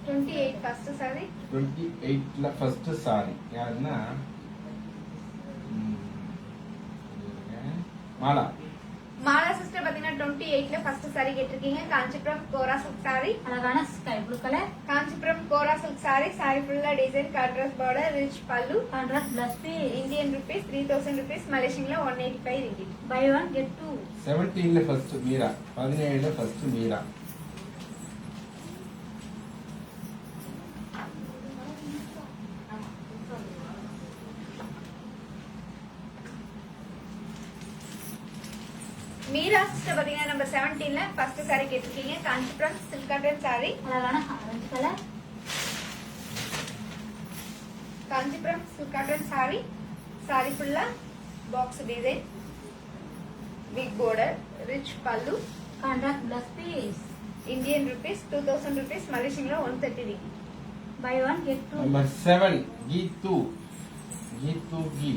28 ஃபர்ஸ்ட் சாரி, 28ல ஃபர்ஸ்ட் சாரி யாருன்னா மாலா. மாலா சிஸ்டர் பாத்தீங்கன்னா 28ல ஃபர்ஸ்ட் சாரி கேட்டிருக்கீங்க. காஞ்சிபுரம் கோரா சில்க் சாரி, அழகான sky blue colour. Kanchipuram Kora silk sorry, sorry ஃபுல்லா design, contrast border, rich pallu, contrast plus piece. Indian rupees 3000 rupees, மலேசியன்ல 185 ringgit. By one get two. 17ல ஃபர்ஸ்ட் மீரா, 17ல ஃபர்ஸ்ட் மீரா. மீரா சிஸ்டர் பாத்தீங்கன்னா நம்பர் 17ல ஃபர்ஸ்ட் சாரி கேட்டிருக்கீங்க. காஞ்சிபுரம் சில்க் காட்டன் சாரி, அழகான orange colour. Kanchipuram silk cotton sorry, sorry ஃபுல்லா box design, big border, rich pallu, contrast plus piece. Indian rupees 2000 rupees, மலேசியன்ல 130 ringgit. By one get two. Number 7 Geethu. Geethu கீ.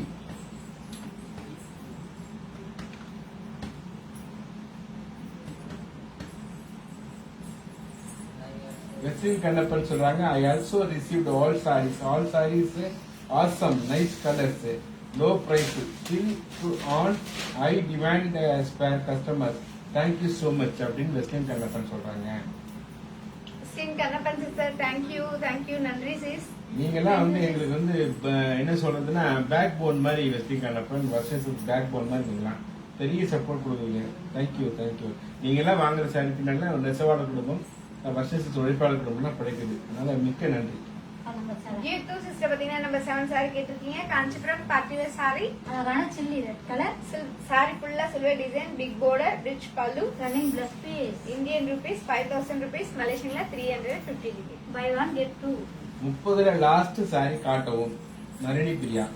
வெஸ்டின் கண்ணப்பன் சொல்றாங்க I also received all sarees. All sarees awesome, nice colours, low price, still to on I demand spare customers, thank you so much அப்படின்னு வெஸ்டின் கண்ணப்பன் சொல்றாங்க. ஸ்கின் கண்ணப்பன் சிஸ்டர் தேங்க்யூ தேங்க்யூ. நன்றி சிஸ். நீங்கெல்லாம் வந்து எங்களுக்கு வந்து என்ன சொல்றதுன்னா பேக் போன் மாதிரி வெஸ்டின் கண்ணப்பன், வருஷத்துக்கு பேக் போன் மாதிரி நீங்களாம் பெரிய சப்போர்ட் கொடுக்குறீங்க. Thank you thank you. நீங்கெல்லாம் வாங்குற சாரி பின்னால நெசவாளர் குடும்பம், வருஷத்துக்கு உழைப்பாளர் குடும்பம்லாம் படைக்குது. அதனால மிக்க நன்றி. நம்பர் 7. கீர்த்து சிஸ்டர் பாத்தீங்கன்னா நம்பர் 7 சாரி கேட்டிருக்கீங்க. காஞ்சிபுரம் பார்ட்டிவேர் சாரி, அழகான சில்லி ரெட் கலர். சாரி ஃபுல்லா silver design, big border, rich pallu, running plus piece. Indian rupees 5000 rupees, மலேசியன்ல 350 ringgit. By one get two. 30ல லாஸ்ட் சாரி காட்டவும் நளினி பிரியா.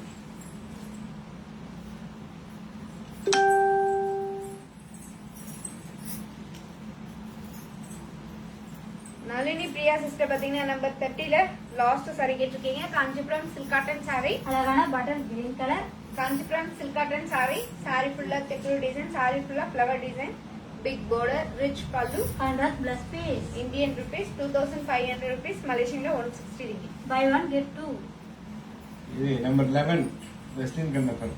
நளினி பிரியா சிஸ்டர் பாத்தீங்கன்னா நம்பர் 30ல லாஸ்ட் சாரி கேட்டிருக்கீங்க. காஞ்சிபுரம் சில்க் காட்டன் சாரி, அழகான butter green colour. Kanchipuram silk cotton sorry, sorry ஃபுல்லா தெக்குரு டிசைன், சாரி ஃபுல்லா flower design, big border, rich pallu, contrast plus piece. Indian rupees 2500 rupees, மலேசியன்ல 160 ringgit. By one get two. இது நம்பர் 11 வெஸ்டின் கண்ணப்பன்.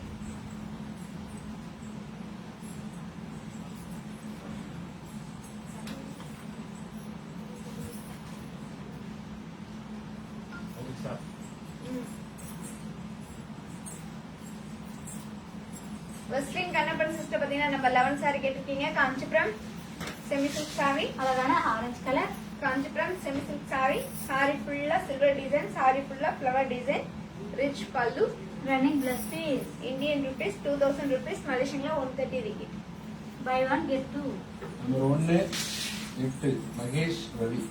வெஸ்லின் கண்ணப்பன் சிஸ்டர் பாத்தீங்கன்னா நம்பர் 11 சாரி கேட்டிருக்கீங்க. காஞ்சிபுரம் செமி சில்க் சாரி, அழகான orange colour. Kanchipuram semi silk sorry, sorry ஃபுல்லா சில்வர் டிசைன், சாரி ஃபுல்லா flower design, rich pallu, running plus piece. Indian rupees 2000 rupees, மலேசியன்ல 130 ringgit. By one get two. Number 1 8 Mahesh Ravi.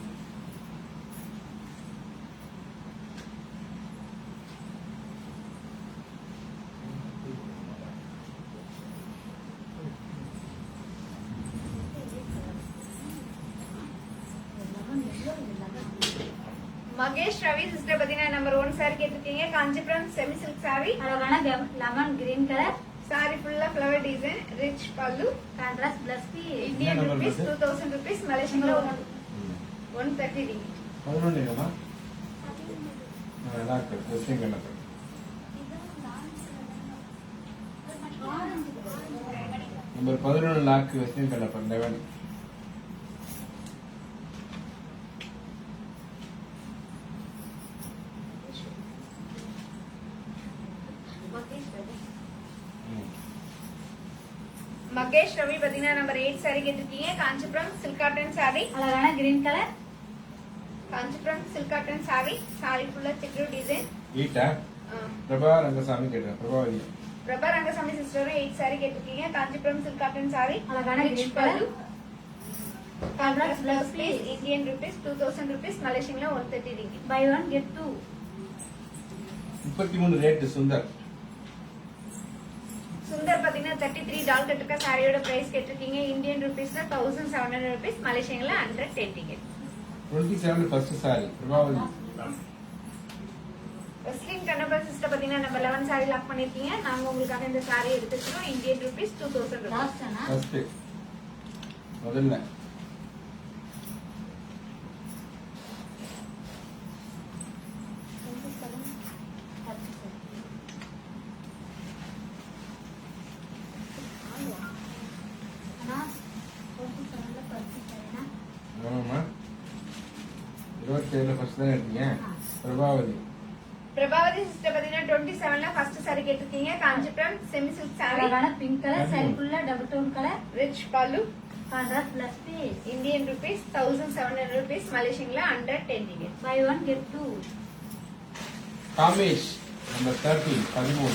Mahesh Ravi sister பாத்தீங்கன்னா நம்பர் 1 சாரி கேட்டிருக்கீங்க. காஞ்சிபுரம் செமி சில்க் சாரி, அழகான லெமன் கிரீன் கலர், சாரி ஃபுல்லா flower design, rich pallu, contrast blouse Indian rupees 2000 rupees, மலேசியன்ல 130 ringgit. 11 இல்லமா நல்லா இருக்கு western colour. Number 11 lock western colour 11. Mahesh Ravi பாத்தீங்கன்னா நம்பர் 8 சாரி கேட்டிருக்கீங்க. காஞ்சிபுரம் சில்க் காட்டன் சாரி, அழகான green colour, Kanchipuram silk cotton sorry, sorry ஃபுல்லா செக்குடு டிசைன். ஈட்டா பிரபா ரங்கசாமி கேட்டேன். பிரபாவதி பிரபா ரங்கசாமி சிஸ்டரும் 8 சாரி கேட்டிருக்கீங்க. காஞ்சிபுரம் சில்க் காட்டன் சாரி, அழகான rich green pallu, color. Contrast blouse piece, Indian rupees 2000 rupees, மலேசியன்ல 130 ringgit. By 1 get 2. 33 rate Sundar. Sundar பாத்தீங்கன்னா 33 டால் கட்டுக்க சாரியோட பிரைஸ் கேட்டிருக்கீங்க. இந்தியன் ரூபீஸ்ல 1700 ரூபீஸ், மலேசியன்ல 110 ringgit. 27 first saree Prabhavathi. Weslin Kannappar sister பாத்தீங்கன்னா நம்பர் 11 சாரி லாக் பண்ணிருக்கீங்க. நாங்க உங்களுக்காக இந்த சாரி எடுத்துக்கிறோம். Indian rupees 2000 rupees. லாஸ்ட் அண்ணா. ஃபர்ஸ்ட் முதல்ல அண்ணா 47ல பர்ச்சேஸ் பண்ணா. ஆமாம்மா 27 ஃபர்ஸ்ட் தான் எடுத்தீங்க. பிரபாவதி பிரபாவதி சிஸ்டர் பாத்தீங்கன்னா 27ல ஃபர்ஸ்ட் சாரி கேட்டிருக்கீங்க. காஞ்சிபுரம் செமி சில்க் சாரி, அழகான பிங்க் கலர், சாரி ஃபுல்லா double tone colour, rich pallu, contrast plus piece. Indian rupees 1700 rupees, மலேசியன்ல 110 ringgit. By 1 get 2. Kamesh number 13.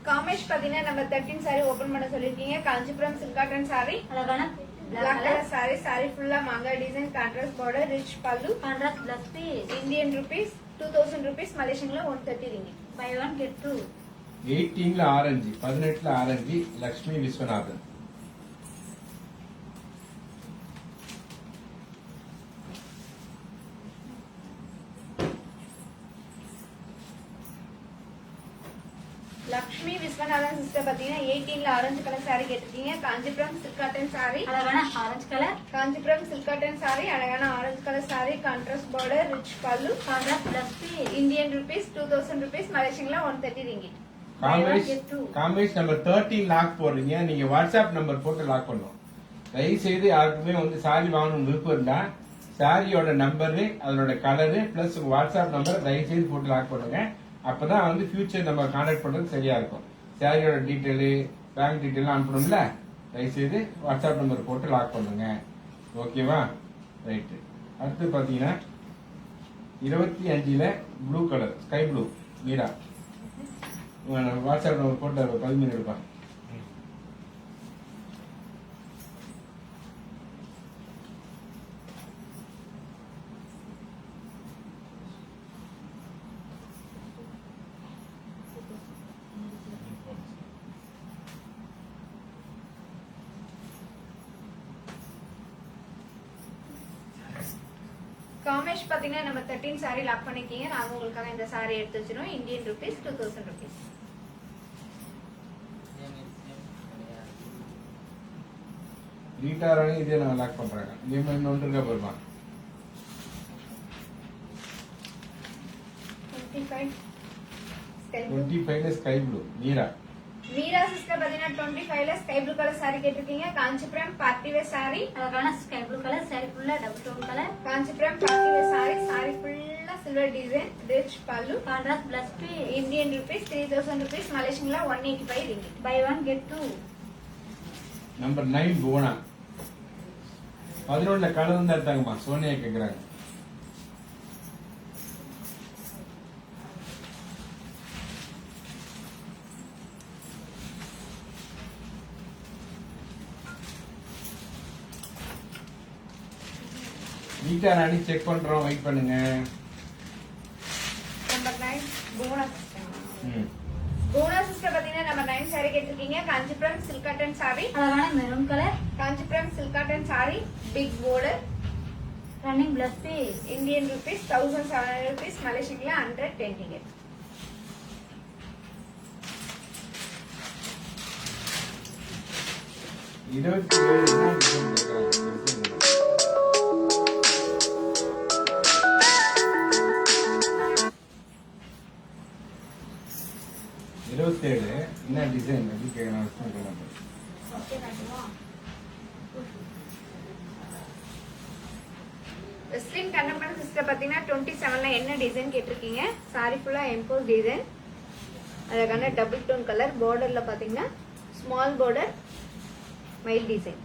Kamesh பாத்தீங்கன்னா நம்பர் 13 சாரி ஓபன் பண்ண சொல்லிருக்கீங்க. காஞ்சிபுரம் சில்க் காட்டன் சாரி, அழகான black black colour color, saree, sorry ஃபுல்லா மாங்கா design, contrast border, rich pallu, contrast plus piece. Indian rupees 2000 rupees, மலேசியன்ல 130 ringgit. By 1 get 2. 18ல ஆரஞ்சு, 18ல ஆரஞ்சு லக்ஷ்மி விஸ்வநாதன். லக்ஷ்மி விஸ்வநாதன் சிஸ்டர் பாத்தீங்கன்னா 18ல ஆரஞ்சு கலர் சாரி கேட்டிருக்கீங்க. காஞ்சிபுரம் சில்க் காட்டன் சாரி, அழகான orange colour, Kanchipuram silk cotton sorry, அழகான orange colour saree, contrast border, rich pallu, contrast plus piece. Indian rupees 2000 rupees, மலேசியன்ல 130 ringgit. காமேஷ் நம்பர் 13 லாக் போடுறீங்க. நீங்க வாட்ஸ்அப் நம்பர் போட்டு லாக் பண்ணும். தயவு செய்து யாருக்குமே வந்து சாரி வாங்கணும் விருப்பம் இருந்தா சாரியோட நம்பரு, அதனோட கலரு பிளஸ் வாட்ஸ்அப் நம்பர் தயவு செய்து போட்டு லாக் பண்ணுங்க. அப்பதான் வந்து ஃபியூச்சர் நம்ம கான்டாக்ட் பண்றது சரியா இருக்கும். சாரியோட டீட்டெயிலு, பேங்க் டீட்டெயில் அனுப்பணும்ல, தயவு செய்து வாட்ஸ்அப் நம்பர் போட்டு லாக் பண்ணுங்க. ஓகேவா? ரைட்டு. அடுத்து பாத்தீங்கன்னா 25ல blue colour sky blue Meera. WhatsApp number போட்டு 13 எடுப்பா. காமேஷ் பாத்தீங்கன்னா நம்ம 13 சாரி லாக் பண்ணிருக்கீங்க. நாங்க உங்களுக்காக இந்த சாரி எடுத்து வச்சிரோம். Indian rupees 2000 rupees. ரீட்டாரானே இதே நான் லாக் பண்றாங்க. இதே மாதிரி இன்னொன்று இருக்கா பாருமா. 25ல sky blue Meera. Meera sister பாத்தீங்கன்னா 25ல ஸ்கை ப்ளூ கலர் சாரி கேட்டிருக்கீங்க. காஞ்சிபுரம் பார்ட்டி வேர் சாரி, அழகான ஸ்கை ப்ளூ கலர், சாரி ஃபுல்லா double tone colour, Kanchipuram party wear saree, sorry ஃபுல்லா silver design, rich pallu, contrast plus piece. Indian rupees 3000 rupees, மலேசியன்ல 185 ringgit. By 1 get 2. Number 9 Bhuvana. 11ல கலர் தான் எடுத்தாங்கம்மா. சோனியா கேக்குறாங்க. நீட்டா ராணி செக் பண்றோம், வெயிட் பண்ணுங்க. Number 9 Bhuvana sister. போனா சிஸ்டர் பாத்தீங்கன்னா நம்ம 9 saree கேட்டிருக்கீங்க. Kanchipuram silk cotton saree. அழகான maroon colour. Kanchipuram silk cotton saree. Big border. Running plus piece. Indian rupees 1700 rupees. மலேசியன்ல 110 ringgit. இருபத்தேழு என்ன டிசைன் எப்படி கேட்கலாம்? வெஸ்லின் கண்ணப்பன் சிஸ்டர் பாத்தீங்கன்னா 27ல என்ன டிசைன் கேட்டிருக்கீங்க? saree ஃபுல்லா எம்போஸ் டிசைன். அதுக்கான டபுள் டோன் கலர். பார்டர்ல பாத்தீங்கன்னா ஸ்மால் பார்டர் மைல் டிசைன்.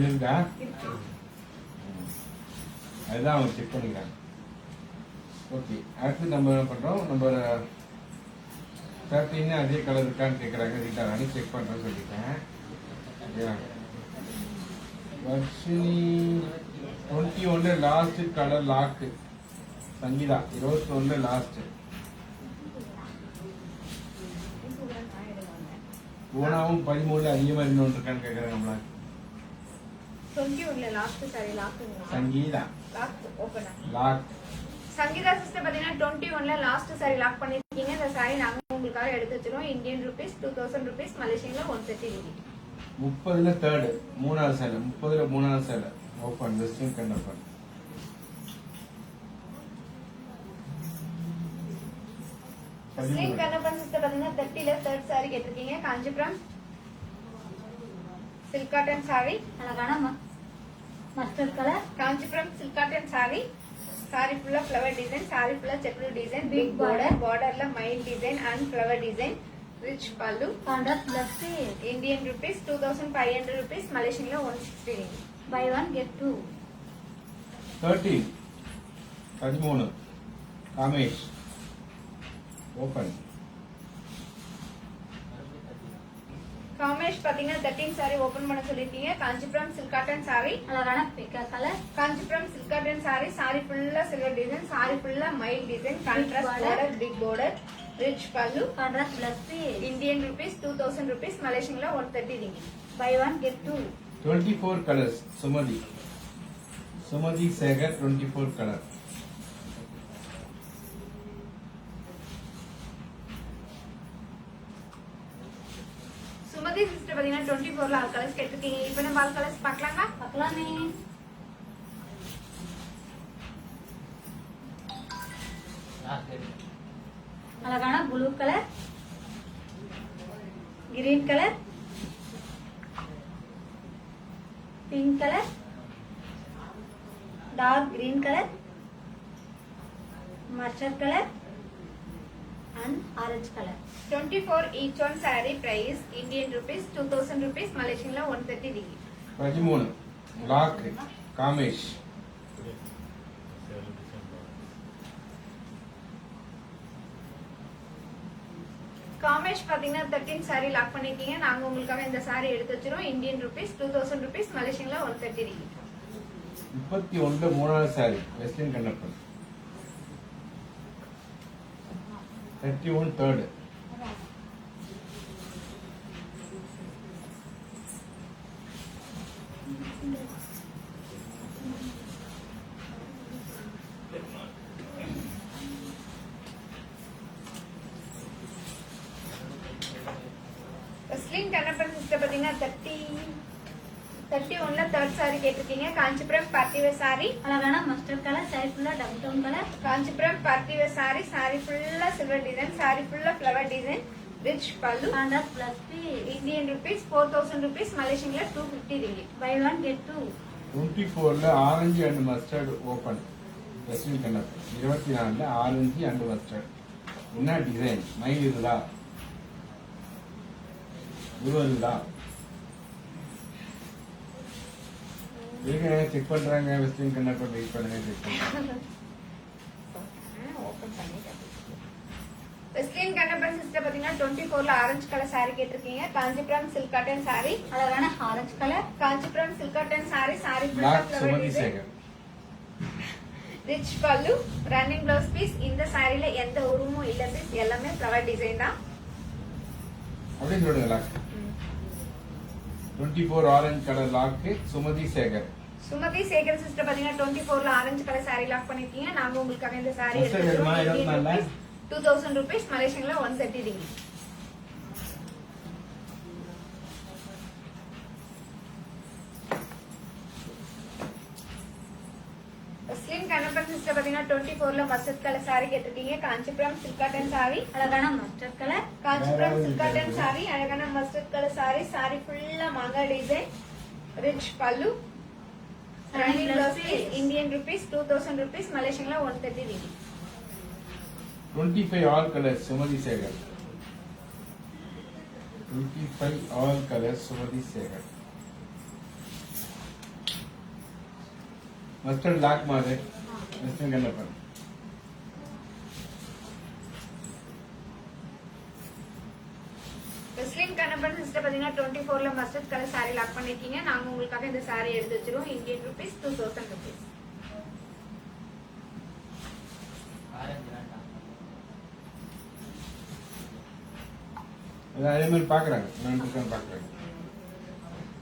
இருக்கா? அதுதான் அவங்க செக் பண்ணிக்கிறாங்க. ஓகே, அடுத்து நம்ம என்ன பண்றோம்? நம்ம 13 அதே கலர் இருக்கான்னு கேட்கறாங்க. ரிட்டர்ன் அனி செக் பண்றேன்னு சொல்லிட்டேன். Varshini 21 last colour lock. Sangeetha 21 last. போனாவும் 13 அதிகமா இன்னொன்று இருக்கான்னு கேட்கறாங்க நம்மள. 21ல last saree lock. Sangeetha lock open lock. Sangeetha sister பாத்தீங்கன்னா 21ல லாஸ்ட் saree லாக் பண்ணிருக்கீங்க. இந்த saree நாங்க உங்களுக்காக எடுத்து வச்சிரோம். Indian rupees 2000 rupees. மலேசியன்ல 130 ringgit. 30ல தேர்ட் மூணாவது சேலை. 30ல மூணாவது சேலை open. Western Kannappan. Weslin Kannappan sister பாத்தீங்கன்னா 30ல தேர்ட் saree கேட்டிருக்கீங்க. Kanchipuram silk cotton saree. அழகான mustard colour. Kanchipuram silk cotton saree. saree ஃபுல்லா ஃப்ளவர் டிசைன். saree ஃபுல்லா checked design. Big big border. borderல மைல் design and flower design. Rich pallu. Contrast plus piece. Indian rupees 2500 rupees. மலேசியன்ல 160 ringgit. By one get two. 13 Kamesh open. Kamesh பாத்தீங்கன்னா 13 saree ஓபன் பண்ண சொல்லிருக்கீங்க. Kanchipuram silk cotton saree. அழகான பிக்கா colour. Kanchipuram silk cotton saree. saree ஃபுல்லா சில்வர் டிசைன். saree ஃபுல்லா மைல் design. Contrast border. border. Big border. Rich pallu. Contrast plus piece. Indian rupees 2000 rupees. மலேசியன்ல 130 ringgit. By one get two. 24 colours. Sumathi Sekar 24 colour. Sumathi sister பாத்தீங்கன்னா 24ல ஆல் கலர்ஸ் கேட்டிருக்கீங்க. இப்போ நம்ம ஆல் கலர்ஸ் பார்க்கலாமா? பார்க்கலாமே. அழகான blue colour, green colour, pink colour, dark green colour, mustard colour and orange colour. 24 each one saree price Indian rupees 2000 rupees. மலேசியன்ல 130 ringgit. 13 லாக் காமேஷ். காமேஷ் பாத்தீங்கன்னா 13 saree லாக் பண்ணிருக்கீங்க. நாங்க உங்களுக்காக இந்த saree எடுத்து வச்சிரோம். Indian rupees 2000 rupees. மலேசியன்ல 130 ringgit. 31 மூணாவது சாரி வெஸ்லின் கண்ணப்பன். 31 தேர்ட். வெஸ்லின் கண்ணப்பன் சிஸ்டர் பாத்தீங்கன்னா 31ல தேர்ட் saree கேட்டிருக்கீங்க. Kanchipuram party wear saree. அழகான மஸ்டர்ட் கலர், saree ஃபுல்லா double tone colour. Kanchipuram party wear saree. saree ஃபுல்லா சில்வர் டிசைன். saree ஃபுல்லா flower design. Rich pallu. Contrast plus piece. Indian rupees 4000 rupees. மலேசியன்ல 250 ringgit. By one get two. 24ல orange and mustard open வெஸ்லின் Kannappan. 24ல ஆரஞ்சு அண்ட் மஸ்டர்ட். என்ன டிசைன்? மயில் இருக்குதா? இருக்குதா? செக் பண்றாங்க. வெஸ்லின் கண்ணப்பன் வெயிட் பண்ணுங்க. செக் பண்றாங்க. வெஸ்லின் கண்ணப்பன் சிஸ்டர் சிஸ்டர் பாத்தீங்கன்னா 24ல ஆரஞ்சு கலர் saree கேட்டிருக்கீங்க. Kanchipuram silk cotton saree. அழகான orange colour. Kanchipuram silk cotton saree full Black of flower Sumathi design. Sekar. Rich pallu, running blouse piece. இந்த சாரில எந்த உருவமும் இல்ல பீஸ், எல்லாமே ஃப்ளவர் டிசைன் தான். அப்படின்னு சொல்லுங்க lock. 24 orange colour lock Sumathi Sekar. Sumathi Sekar sister பாத்தீங்கன்னா 24ல ஆரஞ்சு கலர் saree லாக் பண்ணிருக்கீங்க. நாங்க உங்களுக்காக இந்த saree First வேணுமா? 24 2000 rupees, மலேசியன்ல 130 ringgit. ஸ்லிம் கனப்பன் சிஸ்டர் பாத்தீங்கன்னா 24ல மஸ்டர்ட் கலர் saree கேட்டிருக்கீங்க. Kanchipuram silk cotton saree. அழகான mustard colour. Kanchipuram silk cotton saree, அழகான மஸ்டர்ட் கலர் saree ஃபுல்லா மாங்காய் design. Rich pallu, running blouse piece. Indian rupees 2000 rupees, மலேசியன்ல 130 ringgit. 25 all colors Sumathi Sekar. 25 all colors Sumathi Sekar. Mustard lock மாதிரி mustard Kannappan. Slim Kannappan sister பாத்தீங்கன்னா 24ல மஸ்டர்ட் கலர் saree லாக் பண்ணிருக்கீங்க. நாங்க உங்களுக்காக இந்த saree எடுத்து வச்சிருவோம். Indian rupees 2000 rupees. அதே மாதிரி பாக்குறாங்க, நான் பாக்குறாங்க.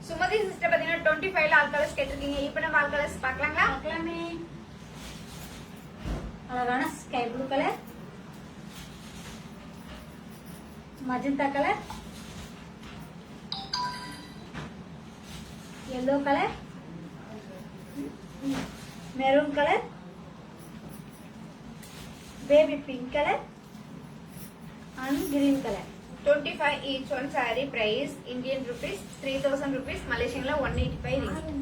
சுமதி சிஸ்டர் பாத்தீங்கன்னா 25ல ஆல் கலர்ஸ் கேட்டிருக்கீங்க. இப்போ நம்ம ஆல் கலர்ஸ் பார்க்கலாங்களா? பார்க்கலாமே. அழகான sky blue colour, magenta colour, yellow colour, maroon colour, baby pink colour and green colour. 25 each one saree price Indian rupees 3000 rupees, மலேசியன்ல 185 ringgit.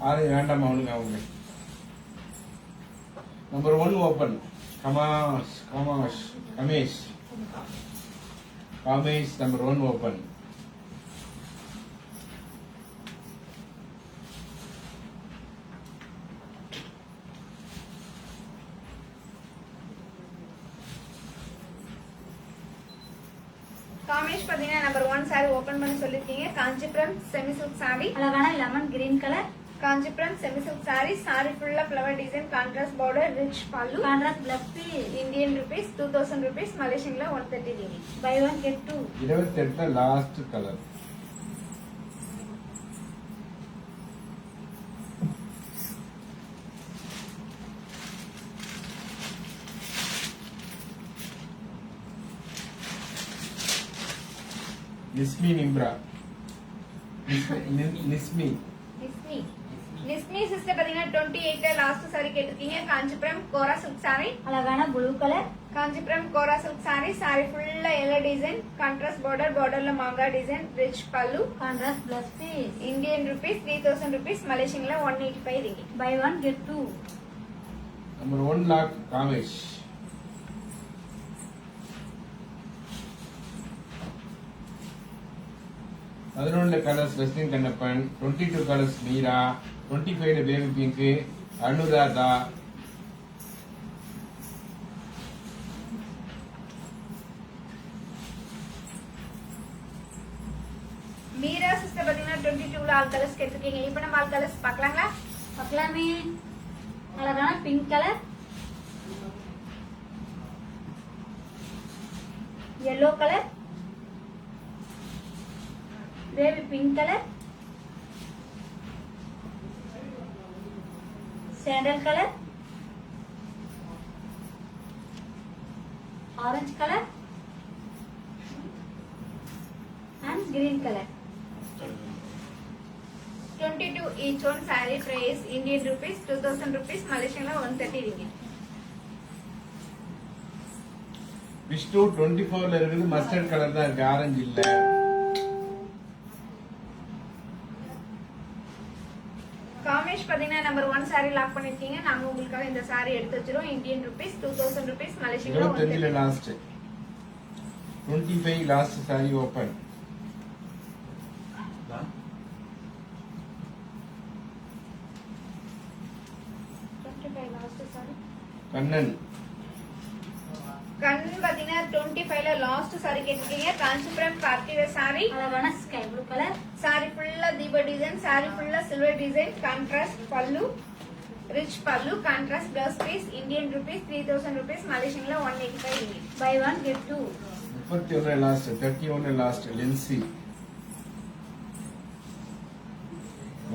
ஆறு வேண்டாம் அவனுங்க அவங்க. Number 1 open. Kamesh number 1 open. Kamesh பாத்தீங்கன்னா நம்பர் 1 saree ஓபன் பண்ணி சொல்லிருக்கீங்க. Kanchipuram semi silk saree. அழகான lemon green colour. Kanchipuram semi silk saree ஃபுல்லா flower design, contrast border, rich pallu. Contrast plus piece. Indian rupees 2000 rupees, மலேசியன்ல 130 ringgit. By one get two. 28ல last colour. Nismi Nimra. Nismi Nismi sister பாத்தீங்கன்னா 28ல லாஸ்ட் saree கேட்டிருக்கீங்க. Kanchipuram Kora silk saree. அழகான blue colour. Kanchipuram Kora silk saree ஃபுல்லா எல்லோ டிசைன், கான்ட்ராஸ்ட் பார்டர்ல மாங்காய் design, rich pallu. Contrast plus piece. Indian rupees 3000 rupees, மலேசியன்ல 185 ringgit. By one get two. Number 1 lock Kamesh. பதினொன்று colours Westin Kannappan, 22 colours Meera, 25 baby pink, Anuradha. Meera sister பாத்தீங்கன்னா 22ல ஆல் கலர்ஸ் கேட்டிருக்கீங்க. இப்போ நம்ம ஆல் கலர்ஸ் பார்க்கலாங்களா? பார்க்கலாமே. அழகான pink colour, yellow colour, baby pink colour, sandal colour, orange colour and green colour. 22 each one saree price Indian rupees 2000 rupees, மலேசியன்ல 130 ringgit. விஷ்ணு 24ல இருக்குது, மஸ்டர்ட் கலர் தான் இருக்கு, ஆரஞ்சு இல்ல. காமேஷ் பாத்தீங்கன்னா நம்பர் 1 saree லாக் பண்ணிருக்கீங்க. நாங்க உங்களுக்காக இந்த saree எடுத்து வச்சிரோம். இந்தியன் ருபீஸ் 2000 rupees, மலேசியன்ல 25ல 130. Last. 25 last saree open. last saree. Kannan. கண் பாத்தீங்கன்னா 25ல லாஸ்ட் சாரி கேட்டிருக்கீங்க. Kanchipuram party wear sorry. அழகான ஸ்கை ப்ளூ கலர். சாரி ஃபுல்லா தீப டிசைன், சாரி ஃபுல்லா silver design, contrast pallu, rich pallu, contrast blouse piece. Indian rupees 3000 rupees, மலேசியன்ல 185 ringgit. By 1 get 2. 31 last, 31 last. Lincy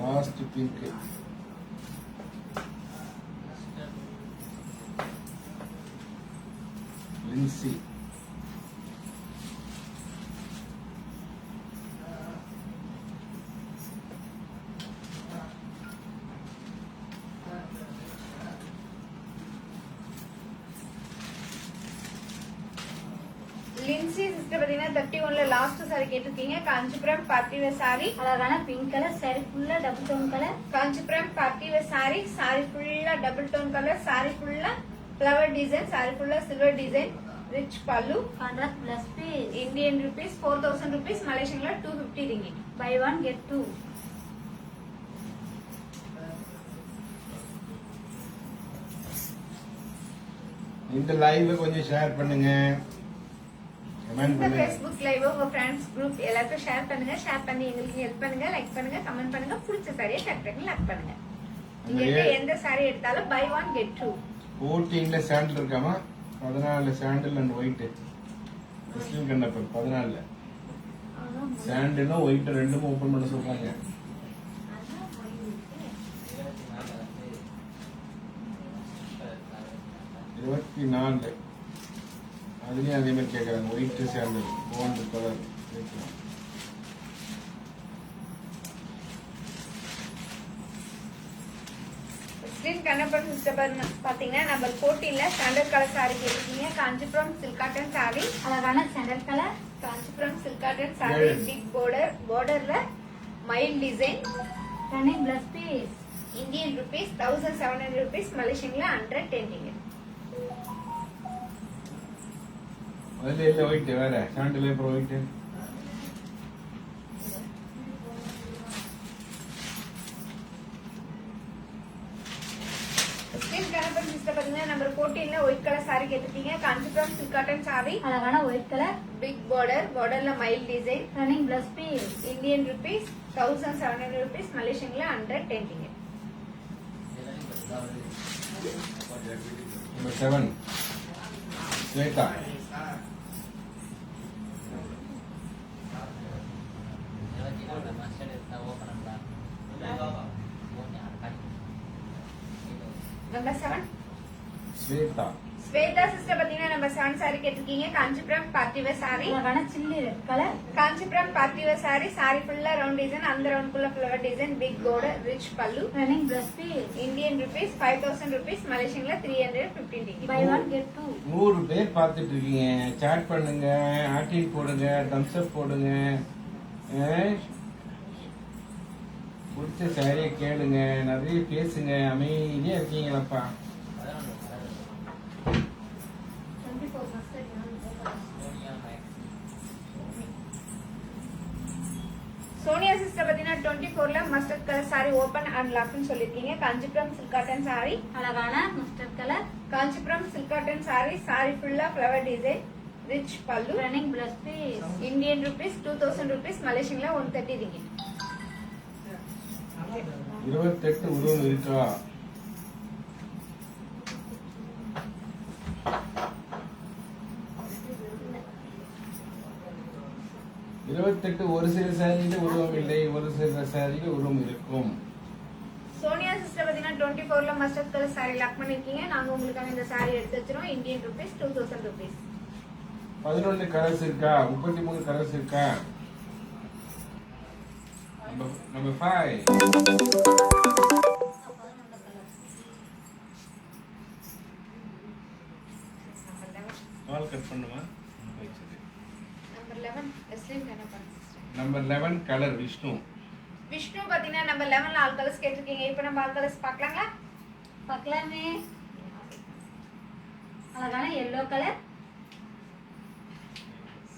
last pink. Lincy Lincy sister பாத்தீங்கன்னா 31ல லாஸ்ட் சாரி கேட்டிருக்கீங்க. Kanchipuram party wear sorry. அழகான பிங்க் கலர். சாரி ஃபுல்லா double tone colour. Kanchipuram party wear saree. Sorry ஃபுல்லா டபுள் டோன் கலர். சாரி ஃபுல்லா ஃப்ளவர் டிசைன். சாரி ஃபுல்லா silver design. Rich pallu. Contrast plus piece. Indian rupees 4000 rupees, மலேசியன்ல 250 ringgit. By 1 get 2. இந்த லைவ் கொஞ்சம் ஷேர் பண்ணுங்க, கமெண்ட் இந்த பண்ணுங்க. Facebook லைவ் உங்க ஃப்ரெண்ட்ஸ் குரூப் எல்லாருக்கும் ஷேர் பண்ணுங்க. ஷேர் பண்ணி எங்களுக்கு ஹெல்ப் பண்ணுங்க. லைக் பண்ணுங்க, கமெண்ட் பண்ணுங்க. பிடிச்ச சாரியை டக் டக்னு லைக் பண்ணுங்க. நீங்க எங்க எந்த சாரி எடுத்தாலும் பை 1 கெட் 2. 14ல சாண்டில் இருக்காமா, 14 sandal and white. Christine Kannappan 14ல சாண்டிலும் ஒயிட் ரெண்டும் ஓபன் பண்ண சொல்றாங்க. 24 அதுலயும் அதே மாதிரி கேட்கறாங்க. ஒயிட் சாண்டில் கோல்டு கலர் கேட்கலாம். கிறிஸ்டின் கண்ணப்பன் சிஸ்டர் பாத்தீங்கன்னா நம்பர் 14ல ஸ்டாண்டர்ட் கலர் சாரி கேட்டிருக்கீங்க. Kanchipuram silk cotton sorry. அழகான sandal colour. Kanchipuram silk cotton saree. Big பார்டர்ல மைல் design. Running plus piece. Indian rupees 1700 rupees, மலேசியன்ல 110 ringgit. அதுல இல்ல ஒயிட் வேற சாண்டில் அப்புறம் ஒயிட். கிறிஸ்டின் கண்ணப்பன் சிஸ்டர் பாத்தீங்கன்னா நம்பர் 14ல ஒயிட் கலர் சாரி கேட்டிருக்கீங்க. Kanchipuram silk cotton sorry. அழகான ஒயிட் கலர். பிக் பார்டர்ல மைல் design. Running plus piece. Indian rupees 1700 rupees, மலேசியன்ல 110 ringgit. Number 7 Swetha. Number 7 Swetha. Swetha sister பாத்தீங்கன்னா நம்பர் 7 சாரி கேட்டிருக்கீங்க. Kanchipuram party wear sorry. அழகான chilli red colour. Kanchipuram party wear saree. Sorry ஃபுல்லா ரவுண்ட் டிசைன், அந்த ரவுண்ட்குள்ள flower design, big border, rich pallu. Running plus piece. Indian rupees 5000 rupees, மலேசியன்ல 315 ringgit. By 1 get 2. 100 பேர் பார்த்துட்டு இருக்கீங்க. சாட் பண்ணுங்க, ஆர்டின் போடுங்க, தம்ஸ் அப் போடுங்க. பிடிச்ச சாரியை கேளுங்க, நிறைய பேசுங்க. அமைதியா இருக்கீங்களப்பா. சோனியா சிஸ்டர் பாத்தீங்கன்னா 24ல mustard colour sari open and லாக்னு சொல்லிருக்கீங்க. Kanchipuram silk cotton sorry. அழகான mustard colour. Kanchipuram silk cotton sorry. Sorry ஃபுல்லா flower design, rich pallu. Running plus piece. Indian rupees 2000 rupees, மலேசியன்ல 130 ringgit. 28 உருவம் இருக்கா? ஒரு சில சாரியில உருவம் இல்லை, ஒரு சில சாரியில உருவம் இருக்கும். சோனியா சிஸ்டர் பாத்தீங்கன்னா 24ல மஸ்டர்ட் கலர் சாரி லாக் பண்ணிருக்கீங்க. நாங்க உங்களுக்கான இந்த சாரி எடுத்து வச்சிரோம். Indian rupees 2000 rupees. 11 கலர்ஸ் இருக்கா? 33 கலர்ஸ் இருக்கா? நம்பர் 5 கால் கட் பண்ணுமா? Number 11 Eslin Kannappan sister. Number 11 colour Vishnu. Vishnu பாத்தீங்கன்னா நம்பர் 11ல ஆல் கலர்ஸ் கேட்டிருக்கீங்க. இப்போ நம்ம ஆல் கலர்ஸ் பார்க்கலாங்களா? பார்க்கலாமே. அழகான yellow colour,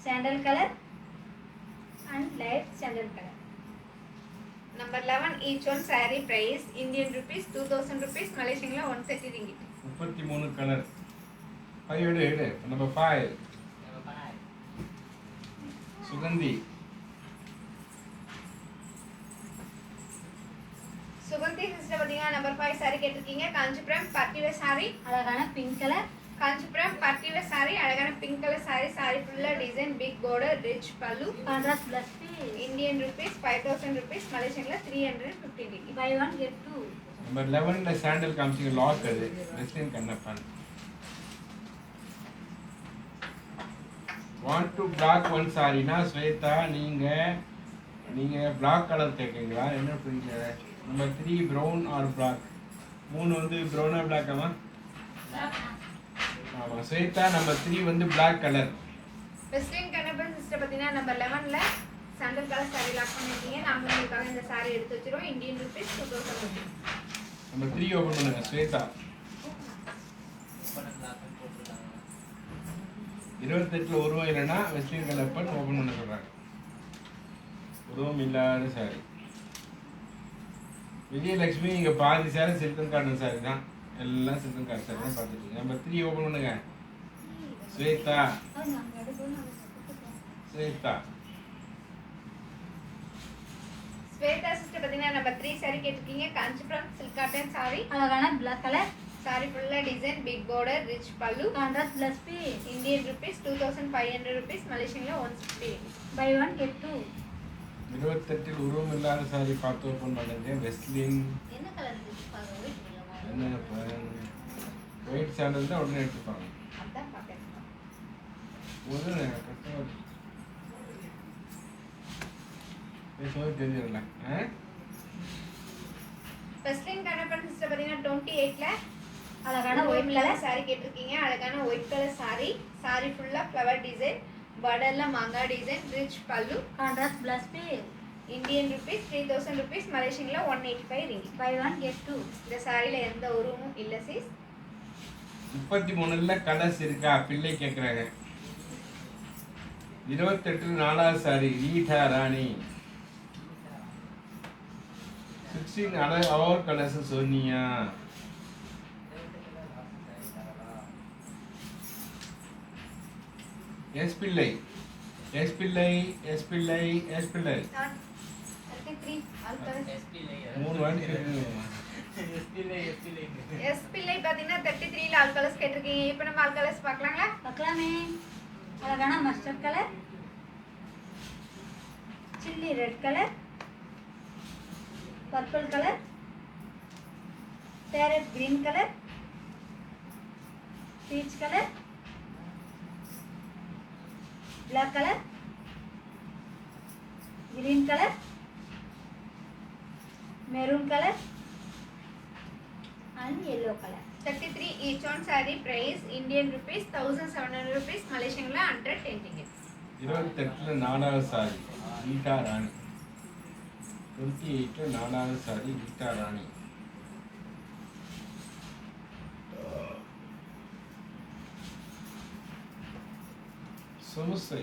sandal colour and light sandal color. Number 11 each one saree price Indian rupees 2000 rupees, Malaysian la 130 ringgit. 33 colour. 5 எடு. நம்பர் 5. சுகந்தி. சுகந்தி சிஸ்டர் பாத்தீங்கன்னா நம்பர் 5 சாரி கேட்டிருக்கீங்க. காஞ்சிபுரம் பார்ட்டி வேர் சாரி, அழகான pink colour. Kanchipuram party wear sorry, அழகான பிங்க் கலர் சாரி. சாரி ஃபுல்லா design, big border, rich pallu. Contrast plus piece. Indian rupees 5000 rupees, மலேசியன்ல 350. Buy 1 get 2. நம்பர் 11ல சாண்டல் காமிச்சிங்க, லாக் அது. Weslin Kannappan. Want to black one சாரினா Shweta, நீங்க பிளாக் கலர் கேட்குறீங்களா? என்ன புரியல. Number 3 brown or black. 3 வந்து brown or black ஆமா? ஆமா ஸ்வேதா. நம்பர் 3 வந்து black colour. Weslin Kannappan sister பாத்தீங்கன்னா நம்பர் 11ல சாண்டல் கலர் சாரி லாக் பண்ணிருக்கீங்க. நாங்க உங்களுக்காக இந்த சாரி எடுத்து வச்சிரோம். Indian rupees 2000 rupees. Number 3 open பண்ணுங்க ஸ்வேதா. 28ல உருவம் இல்லைன்னா வெஸ்லின் கண்ணப்பன் ஓபன் பண்ண சொல்றாங்க. உருவம் இல்லாத சாரி. விஜயலட்சுமி இங்க பாதி சாரி சில்கன் காட்டன் சாரி தான். எல்லாம் சில்கன் காட்டன் சாரி தான் பார்த்துட்டு. நம்பர் 3 ஓபன் பண்ணுங்க ஸ்வேதா. ஸ்வேதா ஸ்வேதா சிஸ்டர் பாத்தீங்கன்னா நம்பர் 3 சாரி கேட்டிருக்கீங்க. காஞ்சிபுரம் சில்க் காட்டன் சாரி, அழகான பிளாக் கலர். சாரி ஃபுல்லா design, big border, rich pallu. Contrast plus piece. Indian rupees 2500 rupees, மலேசியன்ல 150. Buy 1 get 2. 28ல் உருவம் இல்லாத சாரி பார்த்து ஓப்பன் பண்ணுங்க. வெஸ்லின் என்ன கலர் இருக்கு பாருங்க. என்ன ஒயிட் சாண்டல் தான் உடனே எடுத்துப்பாங்க. அதான் பாக்கேன். உடனே கஸ்டமர் பேசும்போது தெரிஞ்சிடல. வெஸ்லின் கண்ணப்பன் சிஸ்டர் பாத்தீங்கன்னா 28ல அழகான ஒயிட் கலர். சாரி கேட்டிருக்கீங்க. அழகான ஒயிட் கலர் சாரி. சாரி ஃபுல்லா ஃப்ளவர் டிசைன், பார்டர்ல மாங்காய் design, rich pallu. Contrast plus piece. Indian rupees 3000 rupees, மலேசியன்ல 185 ringgit. By 1 get 2. இந்த சாரில எந்த உருவமும் இல்ல சீஸ். 33ல கலர்ஸ் இருக்கா பிள்ளை கேட்குறாங்க. 28 4வது சாரி ரீட்டா ராணி. 16 அவர் கலர்ஸ் சோனியா. எஸ் பிள்ளை. 33 ஆல்கலர். 3 வாட்டி எஸ் பிள்ளை பாத்தீங்கன்னா 33ல ஆல் கலர்ஸ் கேட்டிருக்கீங்க. இப்போ நம்ம ஆல் கலர்ஸ் பார்க்கலாங்களா? பார்க்கலாமே. அழகான mustard colour, chilli red colour, purple colour, parrot green colour, peach colour, black colour, green colour, maroon colour and yellow colour. 33 each on saree price Indian rupees 1700 rupees, மலேசியன்ல 110 ringgit. 28ல 4வது சாரி ரீட்டா ராணி. 28ல 4வது சாரி ரீட்டா ராணி. சோசை.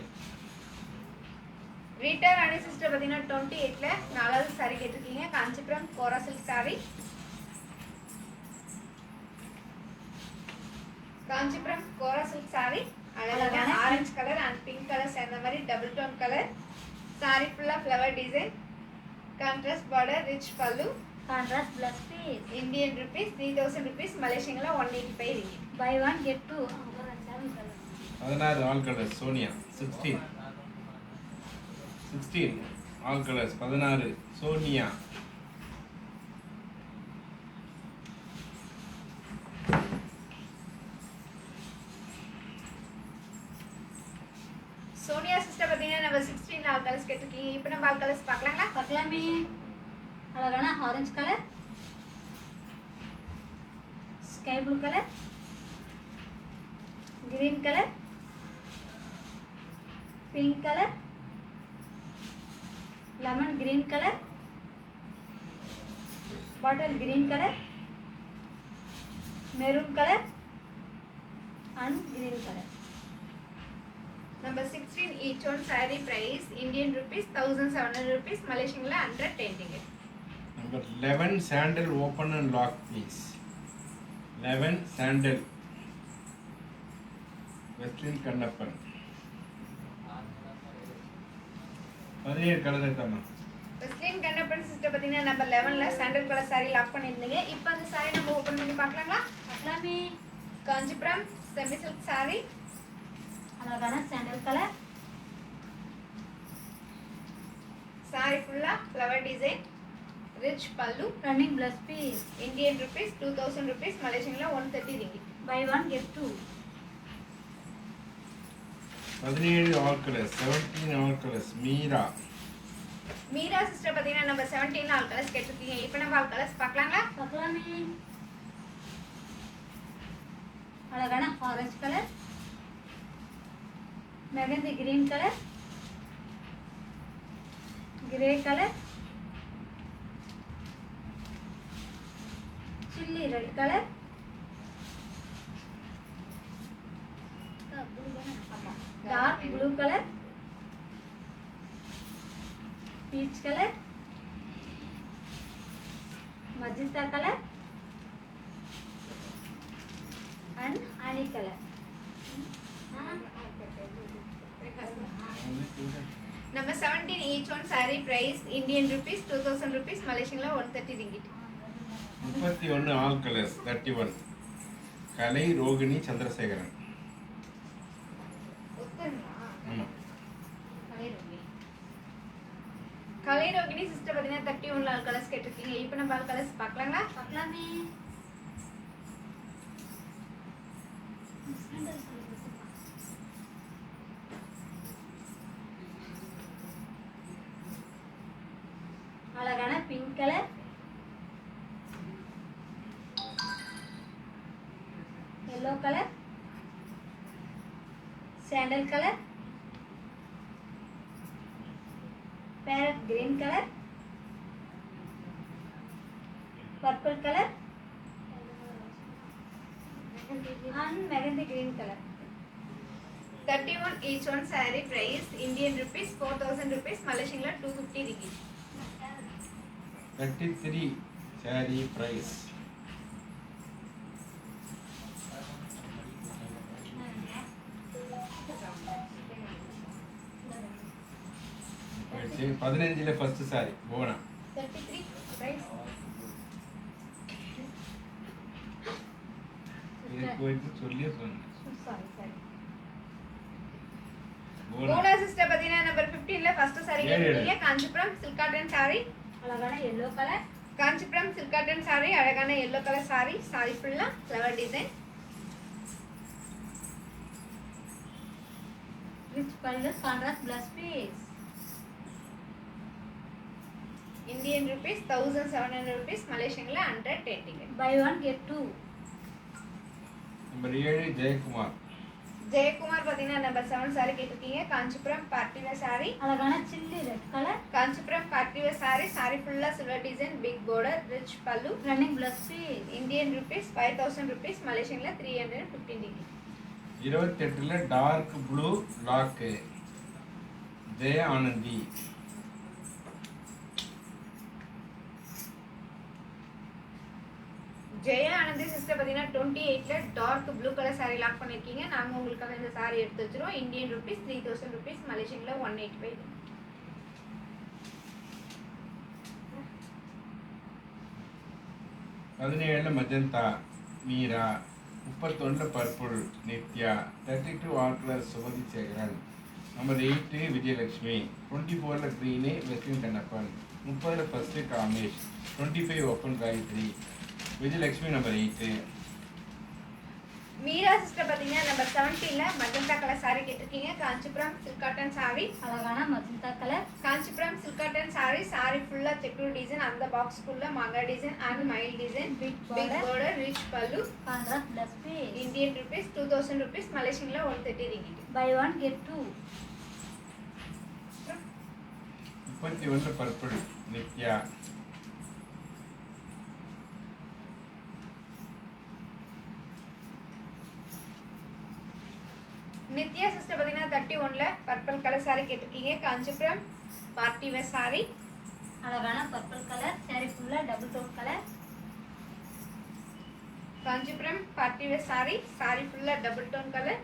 ரீட்டா ராணி சிஸ்டர் பாத்தீங்கன்னா 28ல 4வது saree கேட்டிருக்கீங்க. Kanchipuram Kora silk saree. Kanchipuram Kora silk saree. அழகான orange colour and pink colour சேர்ந்த மாதிரி டபுள் டோன் கலர். saree ஃபுல்லா flower design, contrast border, rich pallu. Contrast plus piece. Indian rupees 3000 rupees, மலேசியன்ல 185 ringgit. By 1 get 2. 16 all colours Sonia. 16 all colours 16 Sonia. Sonia sister பாத்தீங்கன்னா நம்ம 16ல ஆல் கலர்ஸ் கேட்டிருக்கீங்க. இப்போ நம்ம ஆல் கலர்ஸ் பார்க்கலாங்களா? பார்க்கலாமே. அழகான orange colour, sky blue colour, green colour, pink colour, lemon green colour, bottle green colour, maroon colour and green colour. Number 16 each on saree price Indian rupees 1700 rupees, மலேசியன்ல 110 ringgit. Number 11 sandal open and lock please. 11 sandal Weslin Kannappan 17 colour எடுத்தாமா வெஸ்லின் கண்ணப்பன் சிஸ்டர் பார்த்தீங்கன்னா நம்பர் 11ல சாண்டல் கலர் saree லாக் பண்ணியிருந்தீங்க. இப்போ அந்த saree நம்ம ஓப்பன் பண்ணி பார்க்கலாங்களா? பார்க்கலாமே. Kanchipuram semi silk saree. அழகான சாண்டல் கலர். saree ஃபுல்லா flower design, rich pallu, running plus piece. Indian rupees 2000 rupees, மலேசியன்ல 130 ringgit. By 1 get 2. 17 all colours 17 all colours Meera Meera sister பார்த்தீங்கன்னா நம்பர் 17 ஆல் கலர்ஸ் கேட்டிருக்கீங்க. இப்போ நம்ம ஆல் கலர்ஸ் பார்க்கலாங்களா? பார்க்கலாமே. அழகான orange colour, mehendi green colour, grey colour, chilli red colour, dark blue colour, peach colour, magenta colour and honey color. Number 17 each one saree price Indian rupees 2000 rupees, Malaysian 130 ringgit. 31 all colours 31 கலை ரோகிணி சந்திரசேகரன் ஆமா கலை ரோகிணி சிஸ்டர் பார்த்தீங்கன்னா 31 ஆல் கலர்ஸ் கேட்டிருக்கீங்க. இப்போ நம்ம ஆல் கலர்ஸ் பார்க்கலாங்களா? பார்க்கலாமே. அழகான pink colour, yellow colour, sandal colour, parrot green colour, purple colour and mehndi green colour. 31 each one saree price Indian rupees 4000 rupees, Malaysian 250 ringgit. 33 sorry price போயிடுச்சு 15ல ஃபர்ஸ்ட் சாரி போனா 33 price. இது போயிட்டு சொல்லி சொன்னேன் Sorry. போனா போனா சிஸ்டர் பார்த்தீங்கன்னா நம்பர் 15ல ஃபர்ஸ்ட் saree கேட்டிருக்கீங்க. Kanchipuram silk cotton saree. அழகான yellow colour, Kanchipuram silk cotton saree, அழகான yellow கலர் saree. saree ஃபுல்லா flower design, rich pallu, contrast plus piece. Indian rupees 1700 rupees, Malaysian 110 ringgit. By 1 get 2. Number 7 Jayakumar Jayakumar பார்த்தீங்கன்னா நம்பர் 7 saree கேட்டிருக்கீங்க. Kanchipuram party wear saree. அழகான chilli red colour, Kanchipuram party wear saree. saree ஃபுல்லா silver design, big border, rich pallu. Running plus piece. Indian rupees 5000 rupees, Malaysian 315 ringgit. 28ல dark blue lock Jaya Anandhi Jaya Anandhi sister பார்த்தீங்கன்னா 28ல dark blue colour saree lock பண்ணிருக்கீங்க. நாங்க உங்களுக்காக இந்த saree எடுத்து வச்சிரோம். Indian rupees 3000 rupees, Malaysian 185. 17ல மஜந்தா மீரா 31ல purple Nithya 32 all colours Sumathi Sekaran number 8 Vijayalakshmi 24ல கிரீனு வெஸ்லின் கண்ணப்பன் 30ல first Kamesh 25 open Gayathri Vijayalakshmi number 8 Meera sister பார்த்தீங்கன்னா நம்பர் 17ல மஜந்தா கலர் saree கேட்டிருக்கீங்க. Kanchipuram silk cotton saree. அழகான magenta colour, Kanchipuram silk cotton saree. saree ஃபுல்லா செக்குடு டிசைன், அந்த பாக்ஸ் ஃபுல்லா மாங்கா டிசைன் அண்ட் மயில் design, Big big border. border, rich pallu. Contrast plus piece. Indian rupees 2000 rupees, Malaysian 130 ringgit. By 1 get 2. 31ல பர்பிள் நித்யா நித்யா சிஸ்டர் பார்த்தீங்கன்னா 31ல பர்பிள் கலர் saree கேட்டிருக்கீங்க. Kanchipuram party wear saree. அழகான பர்பிள் கலர், saree ஃபுல்லா double tone colour. Kanchipuram party wear saree. Sorry ஃபுல்லா டபுள் டோன் கலர்.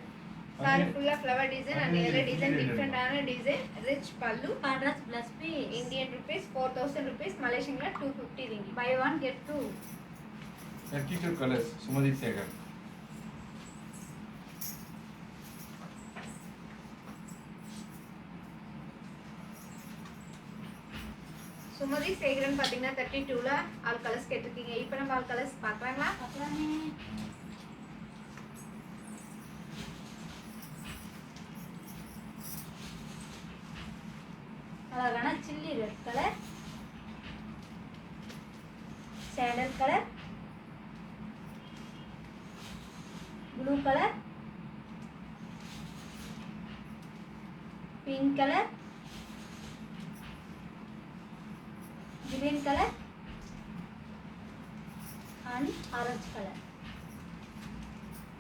சாரி ஃபுல்லா ஃப்ளவர் டிசைன் அண்ட் எல்லா டிசைன் டிஃபரெண்டான design. Rich pallu. Contrast plus piece. Indian rupees 4000 rupees. மலேசியன்ல 250 ringgit. By one get two. 32 colors. Sumathi Sekar. Sumathi Sekaran பாத்தீங்கன்னா 32ல ஆல் கலர்ஸ் கேட்டிருக்கீங்க. இப்போ நம்ம ஆல் கலர்ஸ் பார்க்கலாங்களா? பார்க்கலாமே. அழகான chilli red colour, saddle colour, blue colour, pink colour, green color and orange color.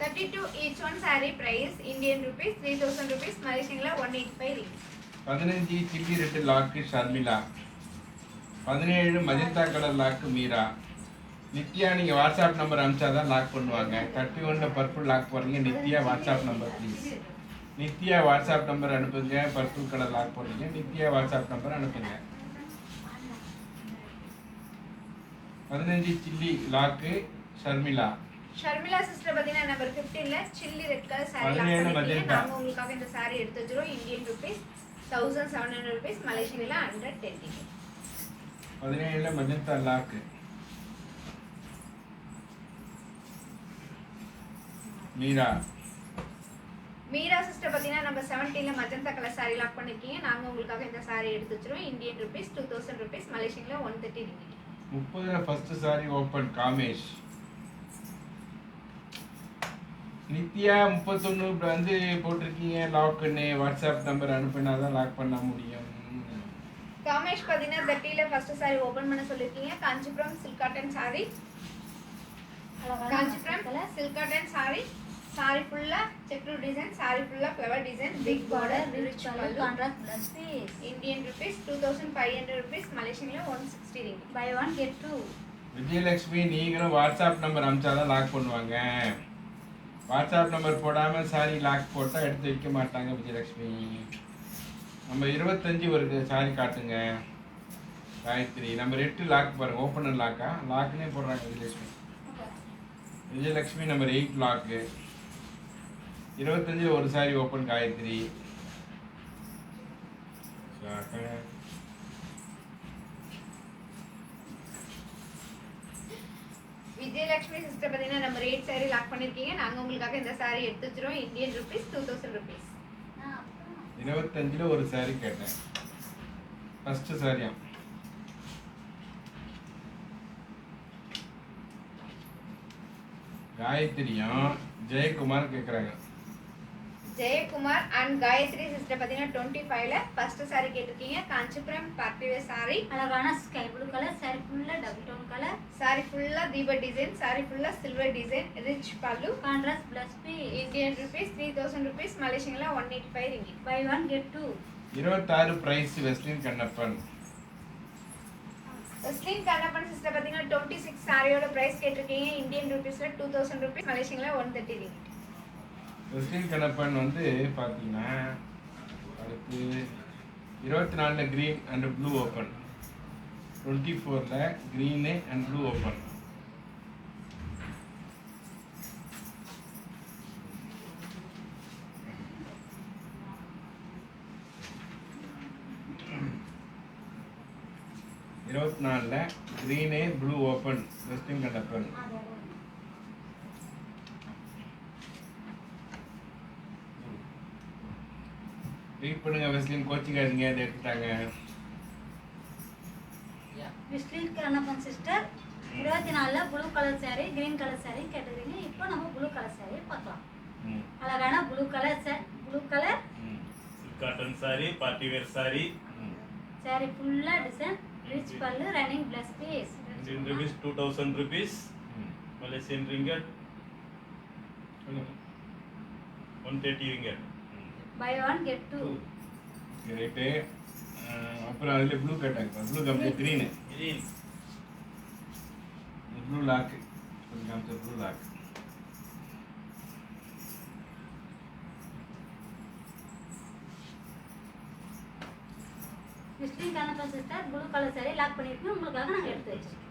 32 each one saree price Indian rupees 3000 rupees. மலேசியன்ல 185 ringgit. 15 chilli red lock Sharmila. 17 magenta colour lock Meera. Nithya நீங்க வாட்ஸ்அப் நம்பர் அனுப்பிச்சாதான் லாக் பண்ணுவாங்க. 31 பர்பிள் லாக் போறீங்க. Nithya WhatsApp number please. Nithya WhatsApp number அனுப்புங்க. பர்பிள் கலர் லாக் போறீங்க. நித்யா வாட்ஸ்அப் நம்பர் அனுப்புங்க. 15 chilli lock Sharmila. Sharmila sister பாத்தீங்கன்னா நம்பர் 15ல chilli red colour saree 17 lock magenta. நாங்க உங்களுக்காக இந்த saree எடுத்து வச்சிரோம். Indian rupees 1700 rupees. மலேசியன்ல 110 ringgit. 17 magenta lock Meera. Meera sister பாத்தீங்கன்னா நம்பர் 17ல மஜந்தா கலர் saree லாக் பண்ணிருக்கீங்க. நாங்க உங்களுக்காக இந்த saree எடுத்து வச்சிரோம். Indian rupees 2000 rupees. மலேசியன்ல 130 ringgit. 30 first sorry open Kamesh. Nithya 31 வந்து போட்டிருக்கீங்க லாக்னு. வாட்ஸ்அப் நம்பர் அனுப்பினாதான் லாக் பண்ண முடியும். காமேஷ் பாத்தீங்கன்னா 30ல ஃபர்ஸ்ட் saree ஓபன் பண்ண சொல்லிருக்கீங்க. Kanchipuram silk cotton saree. Kanchipuram silk cotton saree. saree ஃபுல்லா செக்டு டிசைன். saree ஃபுல்லா flower design. Big border rich pallu. Contrast plus piece. Indian rupees 2500 rupees. மலேசியன்ல 160 ringgit. By one get two. Vijayalakshmi நீங்களும் வாட்ஸ்அப் நம்பர் அனுப்பிச்சாதான் லாக் பண்ணுவாங்க. வாட்ஸ்அப் நம்பர் போடாம சாரி லாக் போட்டா எடுத்து வைக்க மாட்டாங்க விஜயலட்சுமி. நம்ம 25 ஒரு சாரி காட்டுங்க. காயத்ரி நம்பர் 8 லாக் பாருங்க. ஓப்பனர் லாக்கா லாக்னே போடுறாங்க விஜயலட்சுமி. Vijayalakshmi number 8 lock. 25 ஒரு சாரி ஓப்பன் காயத்ரி. விஜயலட்சுமி சிஸ்டர் பாத்தீங்கன்னா நம்பர் 8 saree லாக் பண்ணிருக்கீங்க. நாங்க உங்களுக்காக இந்த saree எடுத்து வச்சிரோம். Indian rupees 2000 rupees. 25 ஒரு சாரி கேட்டேன். ஃபர்ஸ்ட் சாரியா காயத்ரியும் ஜெயக்குமார் கேக்குறாங்க. ஜெயக்குமார் அண்ட் காயத்ரி சிஸ்டர் பாத்தீங்கன்னா 25ல ஃபர்ஸ்ட் saree கேட்டிருக்கீங்க. Kanchipuram party wear saree. அழகான ஸ்கை ப்ளூ கலர். saree ஃபுல்லா டபுள் டோன் கலர். saree ஃபுல்லா தீப டிசைன். saree ஃபுல்லா silver design. Rich pallu. Contrast plus piece. Indian rupees 3000 rupees. மலேசியன்ல 185 ringgit. By one get two. 26 price Weslin Kannappan. ஸ்லிம் கண்ணப்பன் சிஸ்டர் பாத்தீங்கன்னா 26 சாரியோட பிரைஸ் கேட்டிருக்கீங்க. இந்தியன் rupeesல 2000 rupees. மலேசியன்ல 130 ringgit. வெஸ்லின் கண்ணப்பன் வந்து பாத்தீங்கன்னா அடுத்து 24ல green and blue open. 24ல green and blue open. இருபத்தி நாலுல கிரீனே blue open Westin Kandappan. Wait பண்ணுங்க வெஸ்லின் கோச்சிங்காதீங்க அதை எடுத்துட்டாங்க. விஸ்லின் கண்ணப்பன் சிஸ்டர் 24ல blue colour saree green colour saree கேட்டிருக்கீங்க. இப்போ நம்ம ப்ளூ கலர் saree பார்க்கலாம். அழகான blue colour cotton sari party wear sari. saree ஃபுல்லா design. Rich pallu running plus piece. Indian rupees 2000 rupees. Malaysian ringgit 130 ringgit. By one get two. Right. அப்புறம் அதுல ப்ளூ கேட்டாங்க. Blue company green. Green. Blue lock comes the blue lock. Mislin Kannappan sister blue colour saree lock பண்ணிருக்கோம் உங்களுக்காக நாங்க எடுத்து வச்சிருக்கோம்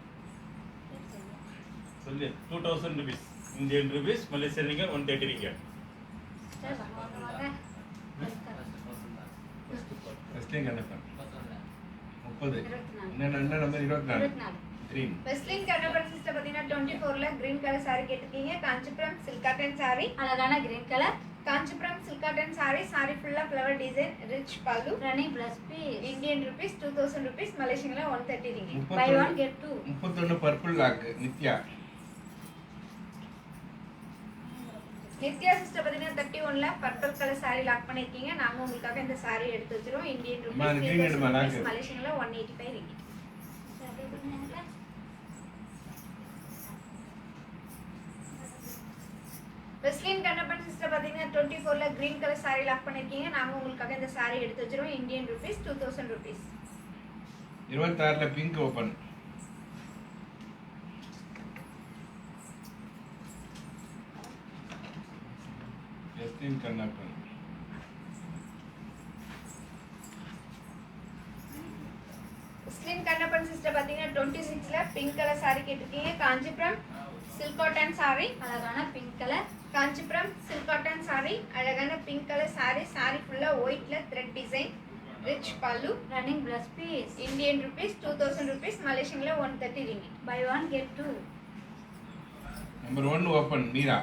சொல்லு 2000 rupees. Indian rupees, Malaysian ringgit 130 ringgit. Sister வாங்க வாங்க Wrestling கண்ணப்பன் 30. 24 என்ன நம்பர் 24? 24 Green. வெஸ்லின் கண்ணப்பன் சிஸ்டர் பாத்தீங்கன்னா 24ல கிரீன் கலர் saree கேட்டிருக்கீங்க. Kanchipuram silk cotton saree. அழகான green colour Kanchipuram silk cotton saree. saree ஃபுல்லா flower design, rich pallu. Running plus piece Indian rupees 2000 rupees, மலேசியன்ல 130 ringgit. By 1 get 2 31 purple lock Nithya. Nithya sister பாத்தீங்கன்னா 31ல பர்பிள் கலர் saree லாக் பண்ணிருக்கீங்க. நாங்க உங்களுக்காக இந்த saree எடுத்து வச்சிரோம். இந்தியன் அம்மா, அந்த green எடுமா, rupees, lock. மலேசியன்ல 185 ringgit. வெஸ்லின் கண்ணப்பன் சிஸ்டர் பாத்தீங்கன்னா 24ல கிரீன் கலர் saree லாக் பண்ணிருக்கீங்க. நாங்க உங்களுக்காக இந்த saree எடுத்து வச்சிரோம். Indian rupees 2000 rupees. 26ல pink open. Wrestling Kannappan. Weslin Kannappan sister பாத்தீங்கன்னா 26ல பிங்க் கலர் saree கேட்டிருக்கீங்க. Kanchipuram silk cotton saree. அழகான pink colour Kanchipuram silk cotton saree. அழகான பிங்க் கலர் saree. saree ஃபுல்லா ஒயிட்ல thread design, rich pallu. Running plus piece Indian rupees 2000 rupees, மலேசியன்ல 130 ringgit. By 1 get 2 number 1 open Meera.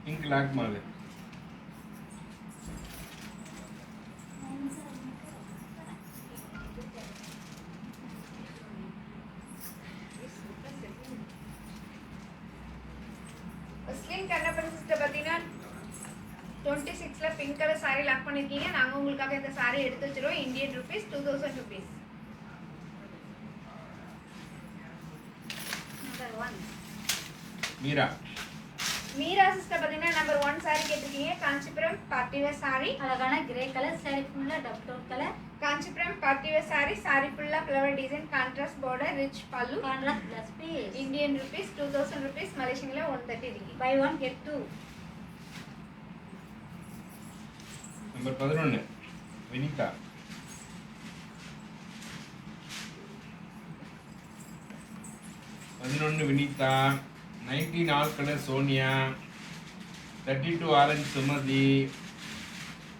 Pink lock Malu. Weslin Kannappan sister பாத்தீங்கன்னா 26ல பிங்க் கலர் saree லாக் பண்ணிருக்கீங்க. நாங்க உங்களுக்காக இந்த saree எடுத்து வச்சிரோம். Indian rupees 2000 rupees. Number 1 Meera. Meera sister பாத்தீங்கன்னா நம்பர் 1 saree கேட்டிருக்கீங்க. Kanchipuram party wear saree. அழகான கிரே கலர் saree ஃபுல்லா double tone colour Kanchipuram party wear saree. saree ஃபுல்லா flower design, contrast border, rich pallu. Contrast plus piece Indian rupees 2000 rupees, மலேசியன்ல 130 ringgit. By 1 get 2 number 11 Vinitha. Vinitha. 19 all colour Sonia. 32 orange Sumathi.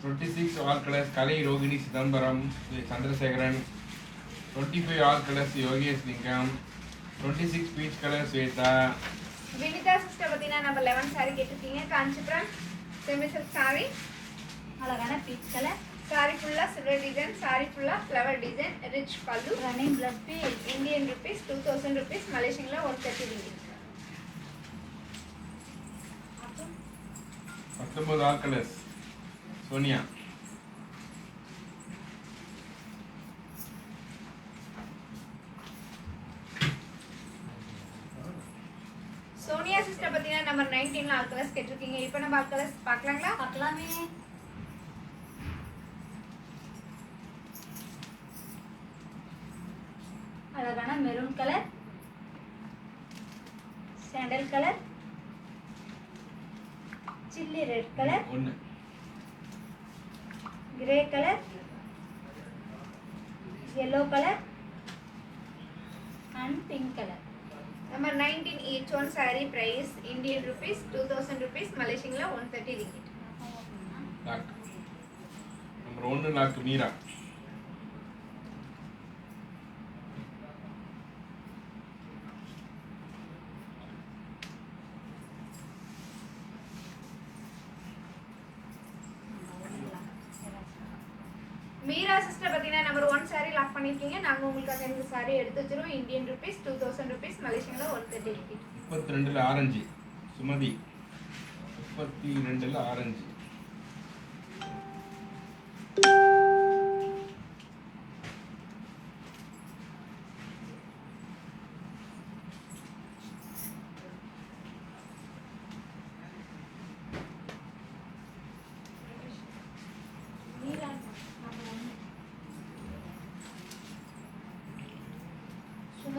26 all colours Kalai Rohini Chidambaram Chandrasekaran. 25 all colours Yogesh Lingam. 26 peach colour Swetha. Vinitha sister பாத்தீங்கன்னா நம்பர் 11 saree கேட்டிருக்கீங்க. Kanchipuram semi silk saree. அழகான பீச் கலர் saree ஃபுல்லா சில்வர் டிசைன், saree ஃபுல்லா flower design, rich pallu. Running plus piece Indian rupees 2000 rupees, மலேசியன்ல 130 ringgit. 19 all colours Sonia. Sonia sister பாத்தீங்கன்னா நம்பர் 19ல ஆல் கலர்ஸ் கேட்டிருக்கீங்க. இப்போ நம்ம ஆல் கலர்ஸ் பார்க்கலாங்களா? பார்க்கலாமே அழகான maroon colour, sandal colour, chilli red colour, 1 grey colour, yellow colour and pink colour. Number 19 each one saree price Indian rupees 2000 rupees, மலேசியன்ல 130 ringgit. Lock. Number 1 lock Meera. Meera sister பாத்தீங்கன்னா நம்பர் 1 saree லாக் பண்ணிருக்கீங்க. நாங்க உங்களுக்காக இந்த saree எடுத்து வச்சிரோம். Indian rupees 2000 rupees, மலேசியன்ல 130 ringgit. 32ல ஆரஞ்சு சுமதி. 32ல ஆரஞ்சு. மீரா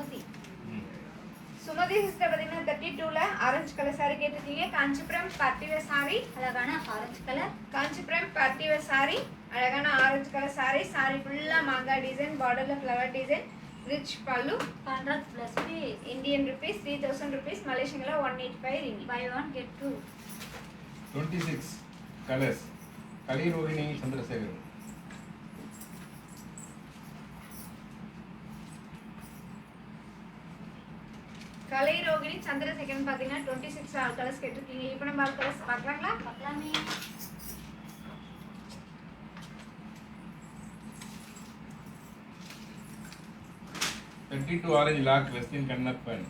சுமதி. சுமதி சிஸ்டர் பார்த்தீங்கன்னா 32ல ஆரஞ்சு கலர் சாரி கேட்டிருக்கீங்க. காஞ்சிபுரம் பார்ட்டிவேர் சாரி, அழகான orange colour. Kanchipuram partywear sorry, அழகான ஆரஞ்சு கலர் சாரி. சாரி ஃபுல்லா மாங்காய் டிசைன், பார்டர்ல flower design, rich pallu. Contrast plus piece. Indian rupees 3000 rupees, மலேசியன்ல 185 ringgit. By one get two. 26 colours. Kalirohini Chandrasekaran. Kalai Rohini Chandrasekaran பார்த்தீங்கன்னா 26 ஆல் கலர்ஸ் கேட்டிருக்கீங்க. இப்போ நம்ம ஆல் கலர்ஸ் பார்க்கலாங்களா? பார்க்கலாமே. Orange lock Westin Kannappan.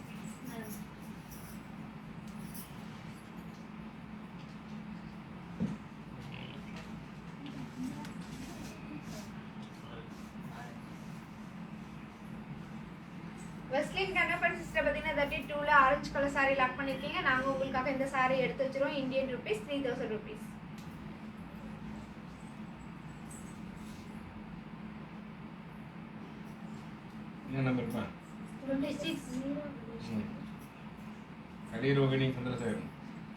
Weslin Kannappan sister பார்த்தீங்கன்னா 32ல ஆரஞ்சு கலர் சாரி லாக் பண்ணிருக்கீங்க. நாங்க உங்களுக்காக இந்த சாரி எடுத்து வச்சிரோம். Indian rupees 3000 rupees. என்ன நம்பர்மா? 26. கலிரோகிணி சந்திரசேகரன்.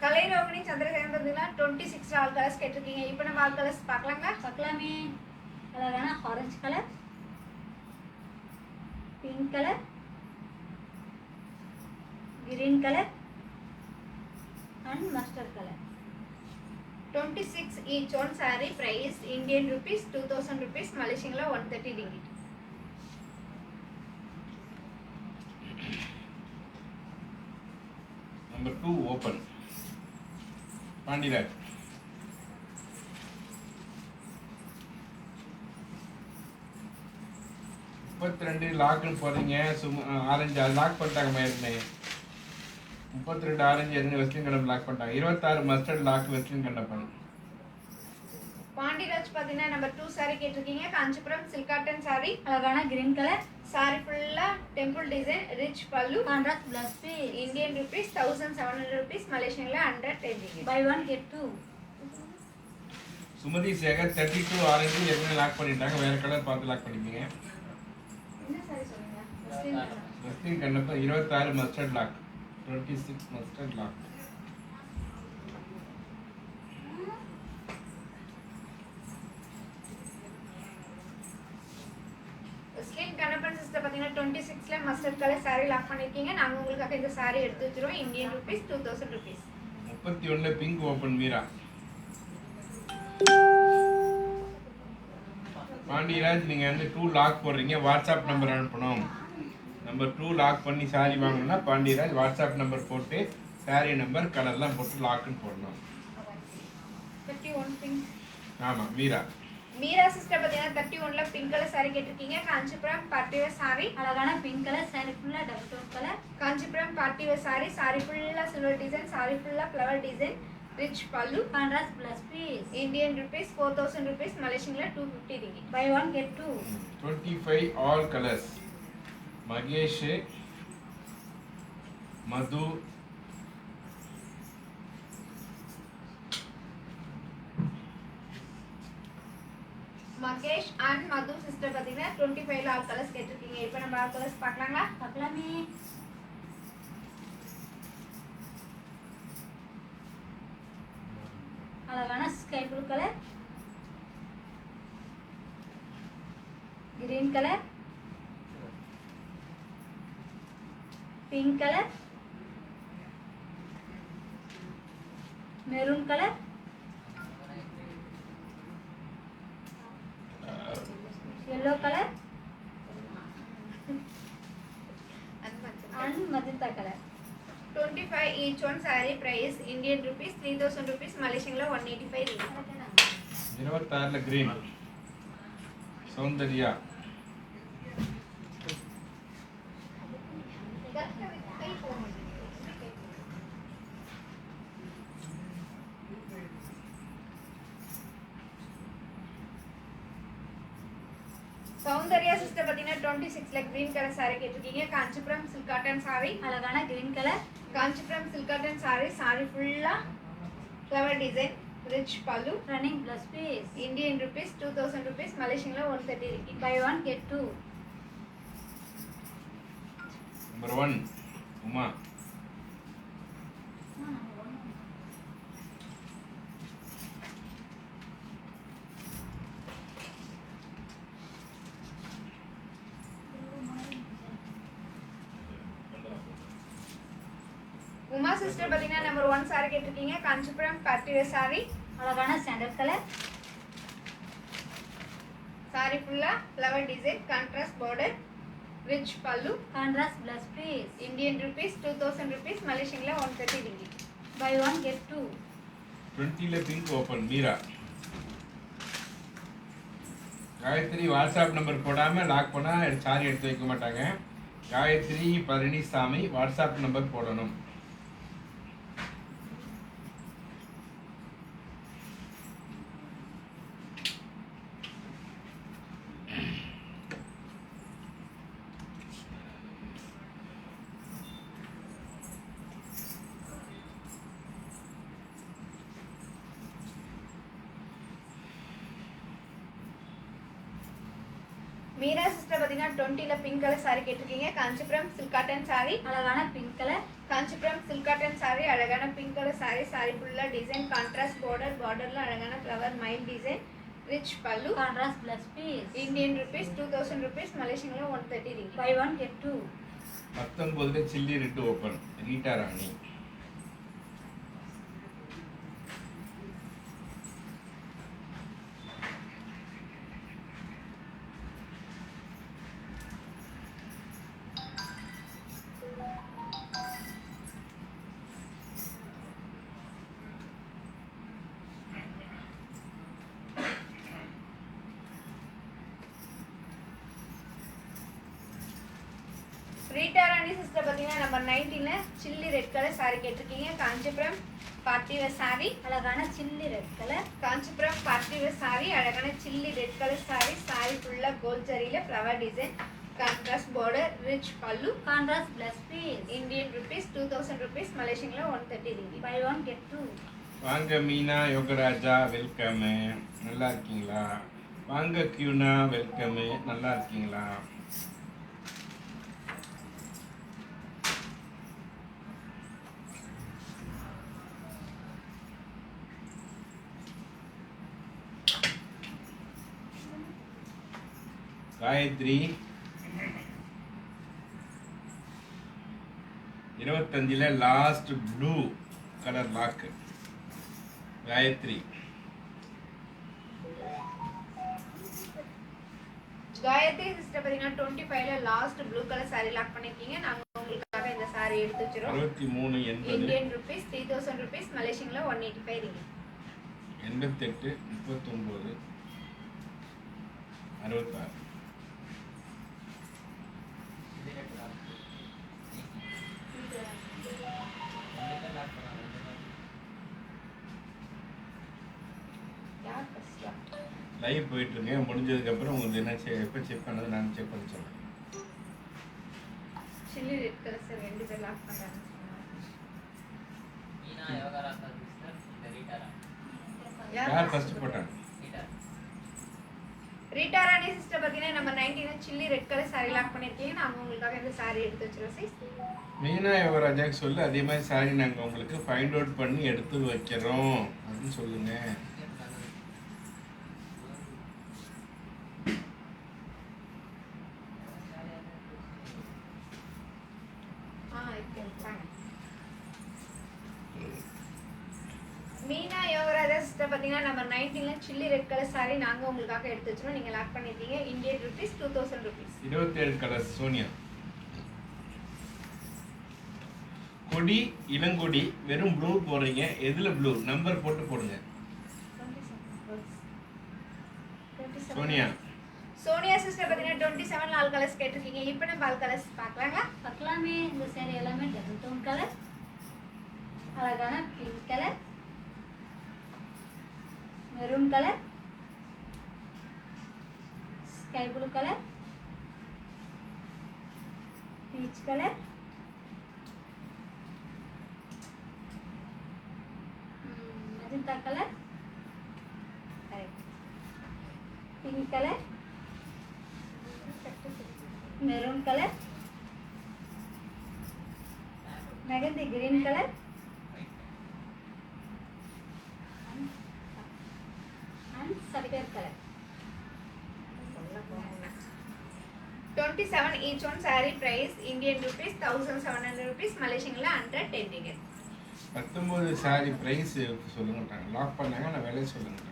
கலை ரோகிணி சந்திரசேகரன் பார்த்தீங்கன்னா 26 ஆல் கலர்ஸ் கேட்டிருக்கீங்க. இப்போ நம்ம ஆல் கலர்ஸ் பார்க்கலாங்களா? பார்க்கலாமே. அழகான orange colour, pink colour, green colour and mustard colour. 26 each one saree price Indian rupees 2000 rupees, Malaysian 130 ringgit. Number 2 open. Pandiraj. முப்பத்தி லாக்னு போறீங்க. ஆரஞ்சு அது லாக் பண்ணிட்டாங்க. ஏற்கனவே 32 ஆரஞ்சு ஏற்கனவே வெஸ்லின் கண்டம் லாக் பண்ணிட்டாங்க. 26 மஸ்டர்ட் லாக் வெஸ்லின் கண்டப்பன். பாண்டிராஜ் பாத்தீங்கன்னா நம்பர் 2 saree கேட்டிருக்கீங்க. காஞ்சிபுரம் சில்க் காட்டன் saree, அழகான கிரீன் கலர், saree ஃபுல்லா temple design, rich pallu, contrast plus piece. Indian rupees 1700 rupees, மலேசியன்ல 110 ringgit. By one get two. Sumathi Sekar 32 orange ஏற்கனவே லாக் பண்ணிட்டாங்க. வேற கலர் பார்த்து லாக் பண்ணிக்கீங்க. என்ன saree சொல்லுங்க? வெஸ்லின் Kandappan 26 mustard lock, 26 mustard lock. Slim Kannappan sister பாத்தீங்கன்னா 26ல மஸ்டர்ட் கலர் saree லாக் பண்ணிருக்கீங்க. நாங்க உங்களுக்காக இந்த saree எடுத்து வச்சிரோம். Indian rupees 2000 rupees. 31ல பிங்க் ஓபன் மீரா. பாண்டியராஜ் நீங்க வந்து 2 லாக் போடுறீங்க. வாட்ஸ்அப் நம்பர் அனுப்பணும். நம்பர் 2 லாக் பண்ணி சாரி வாங்கணும்னா பாண்டியராஜ் வாட்ஸ்அப் நம்பர் போட்டு சாரி நம்பர் கலர்லாம் போட்டு லாக்னு போடணும். 31 பிங்க். ஆமா மீரா. மீரா சிஸ்டர் பாத்தீங்கன்னா 31ல பிங்க் கலர் saree கேட்டிருக்கீங்க. காஞ்சிபுரம் பார்ட்டிவேர் saree, அழகான பிங்க் கலர் சாரி ஃபுல்லா double tone colour. Kanchipuram party wear saree, saree ஃபுல்லா சில்வர் டிசைன், saree ஃபுல்லா flower design, rich pallu, contrast plus piece. Indian rupees 4000 rupees, மலேசியன்ல 250 ringgit. By one get two. 25 all colours. Mahesh, Madhu, Mahesh and Madhu sister பாத்தீங்கன்னா 25ல ஆல் கலர்ஸ் கேட்டிருக்கீங்க. இப்போ நம்ம ஆல் கலர்ஸ் பார்க்கலாங்களா? பார்க்கலாமே. அழகான sky blue colour, green colour, pink colour, maroon colour, yellow colour and magenta colour. 25 each one saree price Indian rupees 3000 rupees, மலேசியன்ல 185 ringgit. 26ல கிரீன் சௌந்தர்யா. சௌந்தர்யா சிஸ்டர் பாத்தீங்கன்னா 26ல கிரீன் கலர் saree கேட்டிருக்கீங்க. காஞ்சிபுரம் சில்க் காட்டன் saree, அழகான green colour, Kanchipuram silk cotton saree, saree ஃபுல்லா flower design, rich pallu, running plus piece. Indian rupees 2000 rupees, மலேசியன்ல 130 ringgit. By one get two. Number 1 Uma. Uma sister பாத்தீங்கன்னா நம்பர் 1 சாரி கேட்டிருக்கீங்க. Kanchipuram party wear sorry. அழகான சாண்டல் கலர். சாரி ஃபுல்லா flower design, contrast border, rich pallu, contrast plus piece. Indian rupees 2000 rupees, மலேசியன்ல 130 ringgit. By 1 get 2. 20ல pink open Meera. Gayathri WhatsApp number போடாம லாக் பண்ணா சாரி எடுத்து வைக்க மாட்டாங்க. காயத்ரி பழனிசாமி வாட்ஸ்அப் நம்பர் போடணும். மீரா சிஸ்டர் பாத்தீங்கன்னா 20ல பிங்க் கலர் சாரி கேட்டிருக்கீங்க. Kanchipuram silk cotton sorry. அழகான pink colour. Kanchipuram silk cotton sorry. அழகான பிங்க் கலர் சாரி. சாரி ஃபுல்லா டிசைன், கான்ட்ராஸ்ட் பார்டர், பார்டர்ல அழகான ஃப்ளவர் மைல் design, rich pallu, contrast plus piece. Indian rupees 2000 rupees, மலேசியன்ல 130 ringgit. By 1 get 2. 19ல chilli red open Rita Rani. Rita Rani sister பாத்தீங்கன்னா நம்பர் 19ல சில்லி ரெட் கலர் சாரி கேட்டிருக்கீங்க. Kanchipuram party wear sorry. அழகான chilli red colour. Kanchipuram party wear sorry. அழகான chilli red colour sorry. Sorry ஃபுல்லா கோல்ட் ஜரியில flower design, contrast border, rich pallu, contrast plus piece. Indian rupees 2000 rupees, மலேசியன்ல 130 ringgit. By 1 get 2. வாங்க மீனா யோகராஜா வெல்கம். நல்லா இருக்கீங்களா? வாங்க கியூனா வெல்கம். நல்லா இருக்கீங்களா? காயத்ரி 25ல last blue colour lock. Gayathri Gayathri sister பாத்தீங்கன்னா 25ல last blue colour sorry lock பண்ணிருக்கீங்க. நாங்க உங்களுக்காக இந்த சாரி எடுத்து வச்சிரோம். 63 இந்தியன் ருபீஸ் 3000 rupees, மலேசியன்ல 185 ringgit. 88 39 66. யார் ஃபர்ஸ்ட்? லைவ் போயிட்டு இருங்க. முடிஞ்சதுக்கு அப்புறம் உங்களுக்கு என்ன எப்போ செக் பண்ணது நான் செக் பண்ணி சொல்றேன். சில்லி ரெட் கலர் சார் ரெண்டு பேர் லாக் பண்றாங்க. யார் ஃபர்ஸ்ட் போட்டாங்க? ரீட்டா ராணி சிஸ்டர் பாத்தீங்கன்னா நம்ம 19ல chilli red colour sorry lock பண்ணிருக்கீங்க. நாங்க உங்களுக்காக இந்த சாரி எடுத்து வச்சிரோம் sis. மீனா யுவராஜாக்கு சொல்லு, அதே மாதிரி சாரி நாங்கள் உங்களுக்கு ஃபைண்ட் அவுட் பண்ணி எடுத்து வைக்கிறோம் அப்படின்னு சொல்லுங்க. மீனா யோகராஜா சிஸ்டர் பாத்தீங்கன்னா நம்ம 19ல சில்லி ரெட் கலர் சாரி நாங்க உங்களுக்காக எடுத்து வச்சிரோம். நீங்க லாக் பண்ணிருக்கீங்க. Indian rupees 2000 rupees. 27 colour Sonia. கொடி இளங்கொடி வெறும் ப்ளூ போடுறீங்க. எதுல ப்ளூ நம்பர் போட்டு போடுங்க. சோனியா சோனியா சிஸ்டர் பாத்தீங்கன்னா 27 ஆல் கலர்ஸ் கேட்டிருக்கீங்க. இப்போ நம்ம ஆல் கலர்ஸ் பார்க்கலாங்களா? பார்க்கலாமே. இந்த சேரீ எல்லாமே டபுள் டோன் கலர். அழகான pink colour, maroon colour, sky blue colour, peach colour, magenta colour, pink colour, maroon colour, mehendi green colour and sapphire colour. 27 each one saree price Indian rupees 1700 rupees Malaysian la 110 ringgit. 19 saree price சொல்லுங்கட்டாங்க. லாக் பண்ணாங்க, நான் விலை சொல்லுங்கட்டாங்க.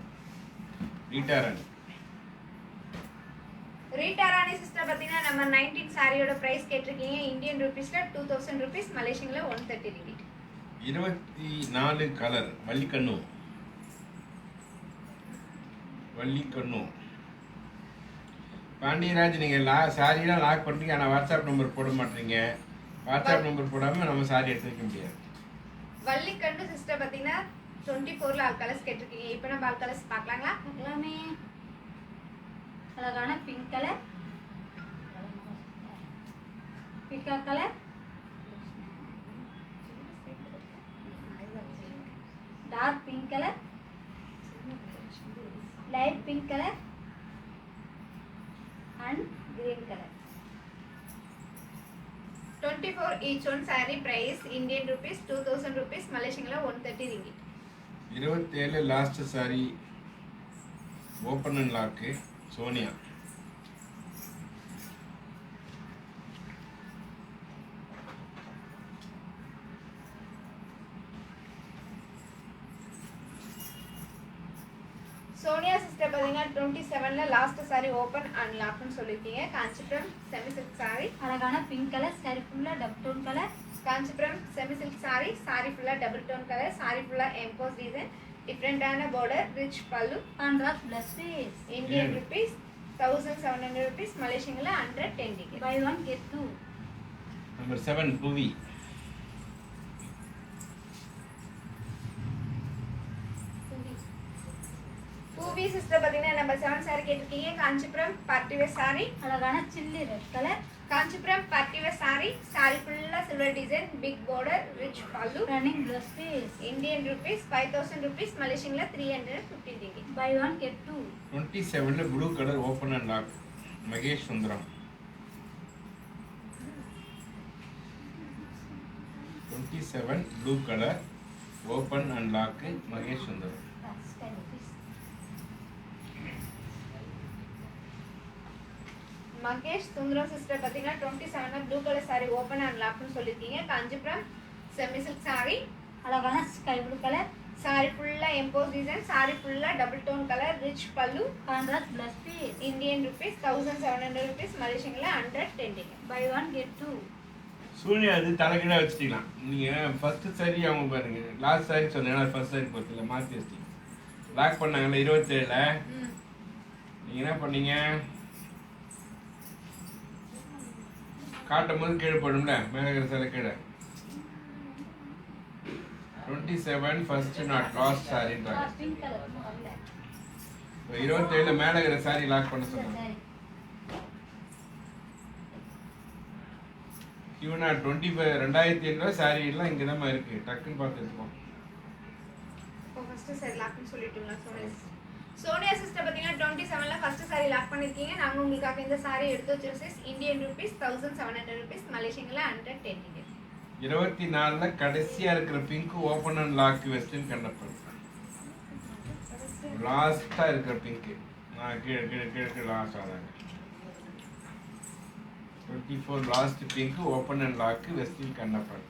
ரீட்டா ராணி சிஸ்டர் பார்த்தீங்கன்னா நம்ம 19 சாரியோட பிரைஸ் கேட்டிருக்கீங்க. இந்தியன் ருபீஸ்ல 2000 rupees மலேசியன்ல 130 ringgit. 24 கலர் வள்ளிக்கண்ணு பாண்டியராஜ், நீங்கள் சாரியெல்லாம் லாக் பண்ணுறீங்க, ஆனால் வாட்ஸ்அப் நம்பர் போட மாட்டீங்க. வாட்ஸ்அப் நம்பர் போடாமல் நம்ம சாரி எடுத்து வைக்க முடியாது. வள்ளிக்கண்டு சிஸ்டர் பார்த்தீங்கன்னா 24ல ஆல் கலர்ஸ் கேட்டிருக்கீங்க. இப்போ நம்ம ஆல் கலர்ஸ் பார்க்கலாங்களா? பார்க்கலாமே. அழகான பிங்க் கலர், பிக்கா colour, dark pink colour, light pink colour and green colour. 24 each one saree price Indian rupees 2000 rupees மலேசியன்ல 130 ringgit. 27 last saree open and lock Sonia. Sonia sister பார்த்தீங்கன்னா 27ல லாஸ்ட் சாரி ஓப்பன் அண்ட் லாக்னு சொல்லியிருக்கீங்க. காஞ்சிபுரம் செமி சில்க் சாரி, அழகான பிங்க் கலர், சாரி ஃபுல்லா double tone colour. Kanchipuram semi silk sorry, sorry ஃபுல்லா டபுள் டோன் கலர், சாரி ஃபுல்லா எம்போஸ் டிசைன், டிஃப்ரெண்டான border, rich pallu, contrast plus piece. Indian rupees 1700 rupees மலேசியன்ல 110 ringgit. By one get two. Number 7 Puvi. Poovi sister பார்த்தீங்கன்னா நம்பர் 7 சாரி கேட்டிருக்கீங்க. காஞ்சிபுரம் பார்ட்டி வேர் சாரி, அழகான chilli red colour, Kanchipuram party wear saree, sorry ஃபுல்லா silver design, big border, rich pallu, running plus piece. Indian rupees 5000 rupees மலேசியன்ல 350 ringgit. By one get two. 27ல blue colour open and lock Mahesh Sundaram. 27 blue colour open and lock Mahesh Sundaram. Mahesh Sundaram sister பார்த்தீங்கன்னா 27ல blue colour saree open and லாக்னு சொல்லியிருக்கீங்க. காஞ்சிபுரம் செமி சில்க் சாரி, அழகான ஸ்கை ப்ளூ கலர், சாரி ஃபுல்லா எம்போஸ் டிசைன், சாரி ஃபுல்லா double tone colour, rich pallu, contrast plus piece. Indian rupees 1700 rupees மலேசியன்ல 110 ringgit. By one get two. சூனியா அது தலைகீழா வச்சுக்கலாம். நீங்கள் ஃபர்ஸ்ட் சாரி அவங்க பாருங்க, லாஸ்ட் சாரி சொன்னேன், ஃபர்ஸ்ட் சாரி பார்த்துல மாற்றி வச்சிட்டீங்க. லாக் பண்ணாங்கல்ல 27ல, நீங்கள் என்ன பண்ணீங்க, காட்டும் போது கீழே போடும்ல, மேலே இருக்கிற சில கீழே. 27 ஃபர்ஸ்ட் நாட் லாஸ்ட் சாரின்றாங்க. பிங்க் கலர் வரல. 27ல மேலே இருக்கிற சாரி லாக் பண்ண சொன்னாங்க. சரி. இவனா 2007 சாரி எல்லாம் இங்கே தான் இருக்கு. டக்குன்னு பார்த்து எடுத்துக்கோம். இப்போ ஃபர்ஸ்ட் சாரி லாக்னு சொல்லிட்டீங்களா சோனியா? சோனியா சிஸ்டர் பார்த்தீங்கன்னா 27ல ஃபர்ஸ்ட் சாரி லாக் பண்ணிருக்கீங்க. நாங்கள் உங்களுக்காக இந்த சாரி எடுத்து வச்சிருக்கோம். இந்தியன் ருபீஸ் 1700 rupees மலேசியன்ல 110 ringgit. 24ல கடைசியா இருக்கிற பிங்க் ஓப்பன் அண்ட் லாக் வெஸ்டர்ன் கண்ணப்பன். லாஸ்டா இருக்கிற பிங்க் நான் கீழே கீழே கீழே கீழே லாஸ்ட் ஆதாங்க. 24 last pink open and lock வெஸ்டர்ன் கண்ணப்பன்.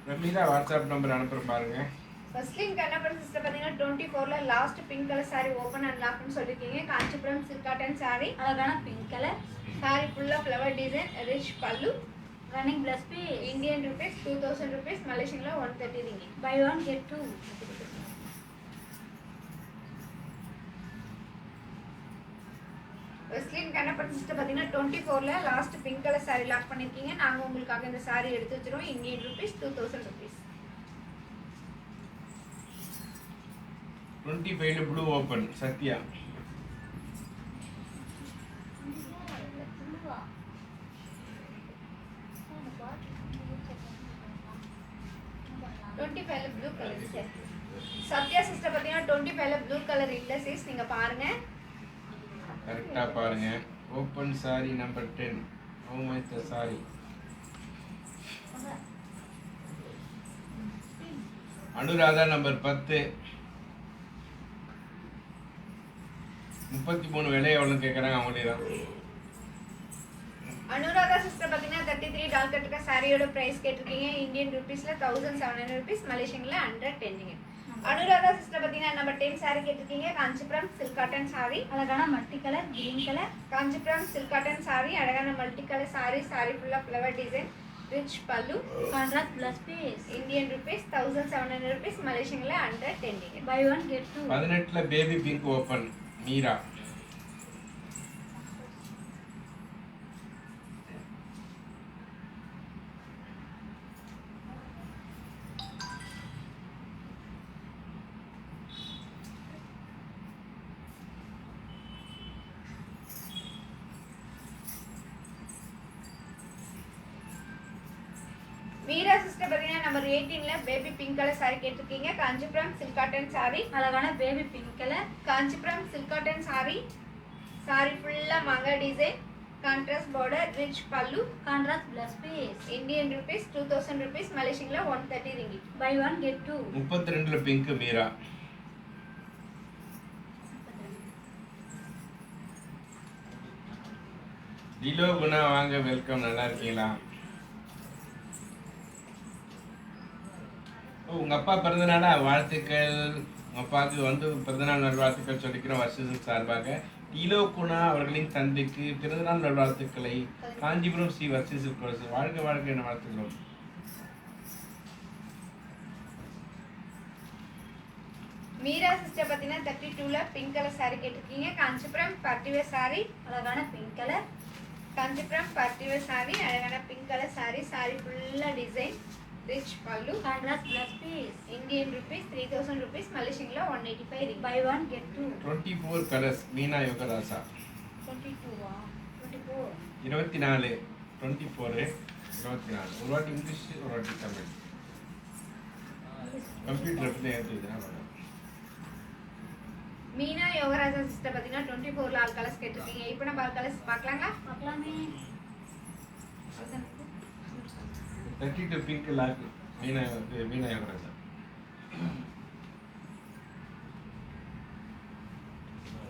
ரமீதா வாட்ஸ்அப் நம்பர் அனுப்புறேன் பாருங்க. ஃபர்ஸ்ட்லிங் கண்ணப்பன் சிஸ்டர் பார்த்தீங்கன்னா 24ல last pink colour saree open and லாக்னு சொல்லிருக்கீங்க. காஞ்சிபுரம் சில்க் காட்டன் சாரி, அழகான பிங்க் கலர், சாரி ஃபுல்லா flower design, rich pallu, running plus piece. Indian rupees 2000 rupees மலேசியன்ல 130 ringgit. By one get two. வெஸ்லின் கண்ணப்பன் சிஸ்டர் பார்த்தீங்கன்னா 24ல last pink colour sorry lock பண்ணிருக்கீங்க. நாங்கள் உங்களுக்காக இந்த சாரி எடுத்து வச்சிருவோம். Indian rupees 2000 rupees. 25ல blue open Sathya. Blue colour Sathya sister பார்த்தீங்கன்னா 25ல ப்ளூ கலர் இல்ல சைஸ் நீங்க பாருங்க. கரெக்டா பாருங்க. Open saree number 10. How much the saree? Anuradha number 10. 33 விலை எவ்வளவு கேக்குறாங்க அவங்களே தான். அனுராதா சிஸ்டர் பாத்தீங்கன்னா $33 கட்டுக்க சாரியோட பிரைஸ் கேட்டிருக்கீங்க. இந்தியன் ருபீஸ்ல 1700 rupees, மலேசியன்ல 110. அனுராதா சிஸ்டர் பாத்தீங்கன்னா நம்பர் 10 சாரி கேட்டிருக்கீங்க. காஞ்சிபுரம் சில்க் காட்டன் சாரி, அழகான multi colour green colour. Kanchipuram silk cotton sorry, அழகான மல்டி கலர் சாரி, சாரி ஃபுல்லா flower design, rich pallu, contrast plus piece. Indian rupees 1700 rupees, மலேசியன்ல 110. Buy one get two. 18ல baby pink open Meera. Meera sister பாத்தீங்கன்னா நம்பர் 18ல பேபி பிங்க் கலர் சாரி கேட்டிருக்கீங்க. காஞ்சிபுரம் சில்க் காட்டன் சாரி, அழகான baby pink colour. Kanchipuram silk cotton sorry, sorry ஃபுல்லா மங்கா design, contrast border, rich pallu, contrast plus piece. Indian rupees 2000 rupees, மலேசியன்ல 130 ringgit. By one get two. 32ல பிங்க் மீரா. டிலோ குணா வாங்க, வெல்கம். நல்லா இருக்கீங்களா? உங்க அப்பா பிறந்தநாளா? வாழ்த்துக்கள். உங்க அப்பாவுக்கு வந்து பிறந்தநாள் நல்வாழ்த்துக்கள் சொல்லிக்கிறோம் வருஷத்தின் சார்பாக. டிலோ குணா அவர்களின் தந்தைக்கு பிறந்தநாள் நல்வாழ்த்துக்களை காஞ்சிபுரம் ஸ்ரீ வர்ஷிசில் கோர்ஸ் வாழ்க வாழ்க என வாழ்த்துக்கிறோம். மீரா சிஸ்டர் பாத்தீங்கன்னா 32ல பிங்க் கலர் சாரி கேட்டிருக்கீங்க. காஞ்சிபுரம் பார்ட்டிவேர் சாரி, அழகான pink colour. Kanchipuram partywear sorry, அழகான பிங்க் கலர் சாரி, சாரி ஃபுல்லா design, rich pallu, contrast plus piece. Indian rupees 3000 rupees, மலேசியன்ல 185 ringgit. By one get two. 24 colours Meena Yogarasa. 22வா? 24. 24 24 24. ஒரு வாட்டி இங்கிலீஷ், ஒரு வாட்டி தமிழ். கம்ப்யூட்டர் பத்தி ஏற்றுதுன்னா மீனா யோகராஜா சிஸ்டர் பாத்தீங்கன்னா 24ல ஆல் கலர்ஸ் கேட்டிருக்கீங்க. இப்போ நம்ம ஆல் கலர்ஸ் பார்க்கலாங்களா? பார்க்கலாமே. 32 pink lock Meena Meena Yogaraja.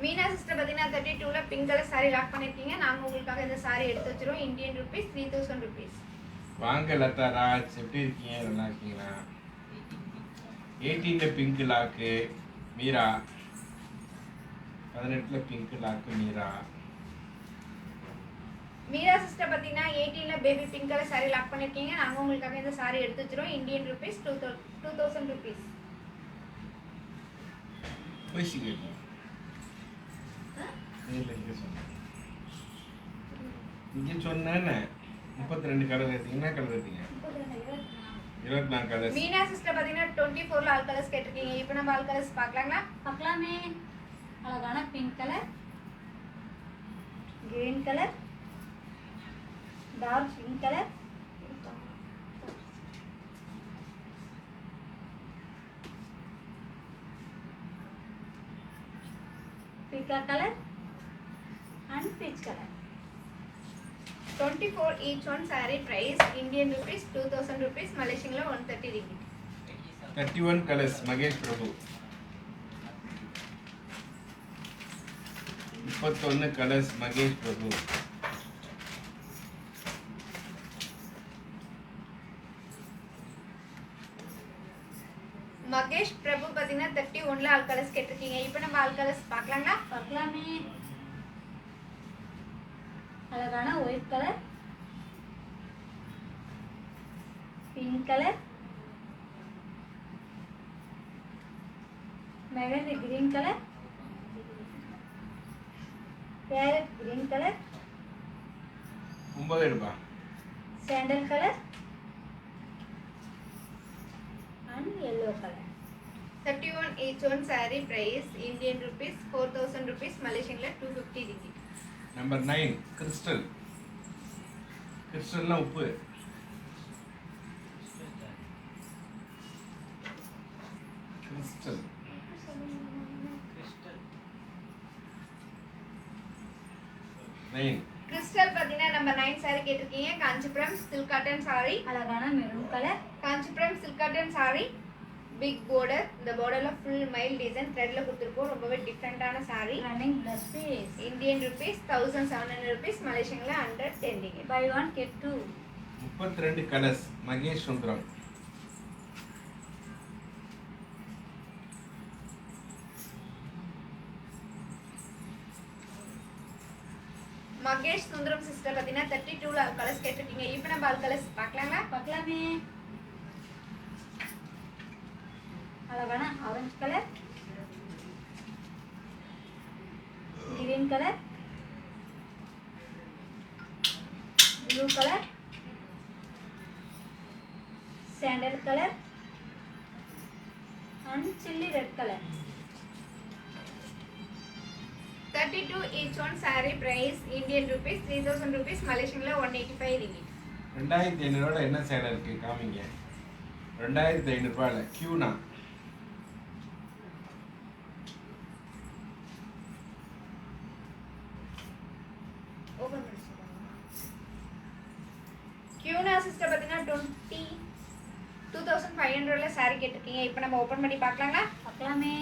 Meena sister பாத்தீங்கன்னா 32ல பிங்க் கலர் சாரி லாக் பண்ணிருக்கீங்க. நாங்க உங்களுக்காக இந்த சாரி எடுத்து வச்சிரோம். Indian rupees 3000 rupees. வாங்க லதா ராஜ், எப்படி இருக்கீங்க? நல்லா இருக்கீங்களா? 18ல பிங்க் லாக்கு மீரா. 18ல pink lock Meera. Meera sister பாத்தீங்கன்னா 18ல baby pink colour sorry lock பண்ணிருக்கீங்க. நாங்க உங்களுக்காக இந்த சாரி எடுத்து வச்சிரோம். Indian rupees 2000 rupees. போய் கேட்கும் இல்லை, இங்கே சொன்னேன். இங்கே சொன்னேன்னு 32 கலர் எடுத்தீங்க. என்ன கலர் எடுத்தீங்க? 24 கலர். மீனா சிஸ்டர் பாத்தீங்கன்னா 24ல ஆல் கலர்ஸ் கேட்டிருக்கீங்க. இப்போ நம்ம ஆல் கலர்ஸ் பார்க்கலாங்களா? பார்க்கலாமே. அழகான pink colour, green colour, dark pink colour, பிகா colour and peach colour. 24 each one saree price Indian rupees 2000 rupees, மலேசியன்ல 130 ringgit. 31 colours Mahesh Prabhu. 31 colours Mahesh Prabhu. Mahesh Prabhu பாத்தீங்கன்னா 31ல ஆல் கலர்ஸ் கேட்டிருக்கீங்க. இப்போ நம்ம ஆல் கலர்ஸ் பார்க்கலாங்களா? பார்க்கலாமே. அழகான white colour, pink colour, mehendi green colour, parrot green colour, 9 ரூபாய். Sandal colour and yellow colour. 31 each one saree price Indian rupees 4000 rupees, மலேசியன்ல 250 ringgit. நம்பர் 9 கிறிஸ்டல். கிறிஸ்டல்னா உப்பு. Crystal nine. கிறிஸ்டல் பாத்தீங்கன்னா நம்பர் 9 saree கேட்டிருக்கீங்க. Kanchipuram silk cotton saree. அழகான maroon colour. Kanchipuram silk cotton saree. Big border. இந்த borderல full mile design threadல கொடுத்திருக்கோம். ரொம்பவே டிஃபரண்டான saree. Running plus piece. Indian rupees 1700 rupees. மலேசியன்ல 110 ringgit. By 1 get 2. 32 colours Mahesh Sundaram. Mahesh Sundaram sister பாத்தீங்கன்னா 32 கலர்ஸ் கேட்டிருக்கீங்க. இப்போ நம்ம ஆல் கலர்ஸ் பார்க்கலாங்களா? பார்க்கலாமே. அழகான orange colour, green colour, blue colour, sandal colour and chilli red colour. 32 each one saree price Indian rupees 3000 rupees. மலேசியன்ல 185 ringgit. 2500 என்ன சேலை இருக்கு காமிங்க. 2500 ரூபாயில கியூனா. ஓபன் பண்ணி சொல்லுங்க. கியூனா சிஸ்டர் பாத்தீங்கன்னா 2500 ல saree கேட்டிருக்கீங்க. இப்போ நம்ம ஓபன் பண்ணி பார்க்கலாங்களா? பார்க்கலாமே.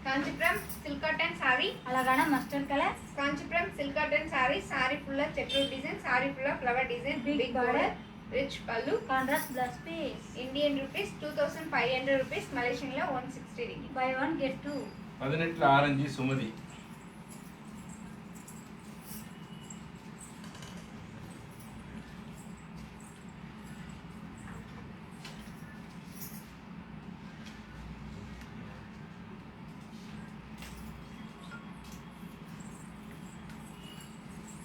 Kanchipuram silk cotton saree. அழகான mustard colour, Kanchipuram silk cotton saree. saree ஃபுல்லா செக்குடு டிசைன், saree ஃபுல்லா flower design, Big big border. border, rich pallu. Contrast plus piece. Indian rupees 2500 rupees. மலேசியன்ல 160 ringgit. By 1 get 2. 18 orange Sumathi.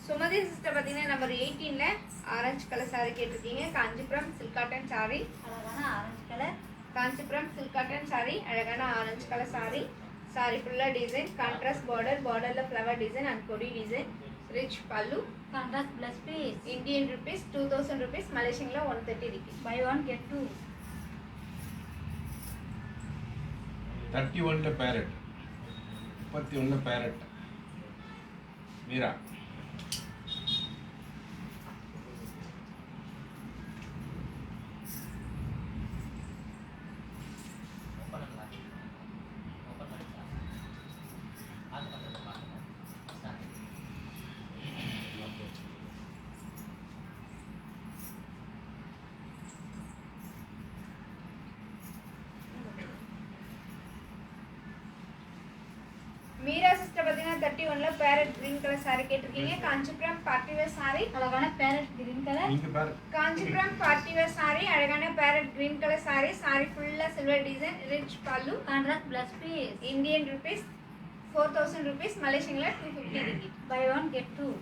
Sumathi sister பாத்தீங்கன்னா நம்பர் 18 ல ஆரஞ்சு கலர் saree கேட்டிருக்கீங்க. Kanchipuram silk cotton saree. அழகான orange colour, Kanchipuram silk cotton saree. அழகான ஆரஞ்சு கலர் saree. saree ஃபுல்லா டிசைன், கான்ட்ராஸ்ட் border, borderல ஃப்ளவர் டிசைன் அண்ட் கொடி design, rich pallu. Contrast plus piece. Indian rupees 2000 rupees. மலேசியன்ல 130 ringgit. By 1 get 2. 31ல பேரட். 31ல பேரட். மீரா. மீரா சிஸ்டர் பாத்தீங்கன்னா 31 ல பேரட் கிரீன் கலர் saree கேட்டிருக்கீங்க. Kanchipuram party wear saree. அழகான பேரட் கிரீன் கலர், நீங்க பாரு. Kanchipuram party wear saree. அழகான parrot green colour saree. saree ஃபுல்லா silver design, rich pallu. Contrast plus piece. Indian rupees 4000 rupees. மலேசியன்ல 250 ringgit. By 1 get 2.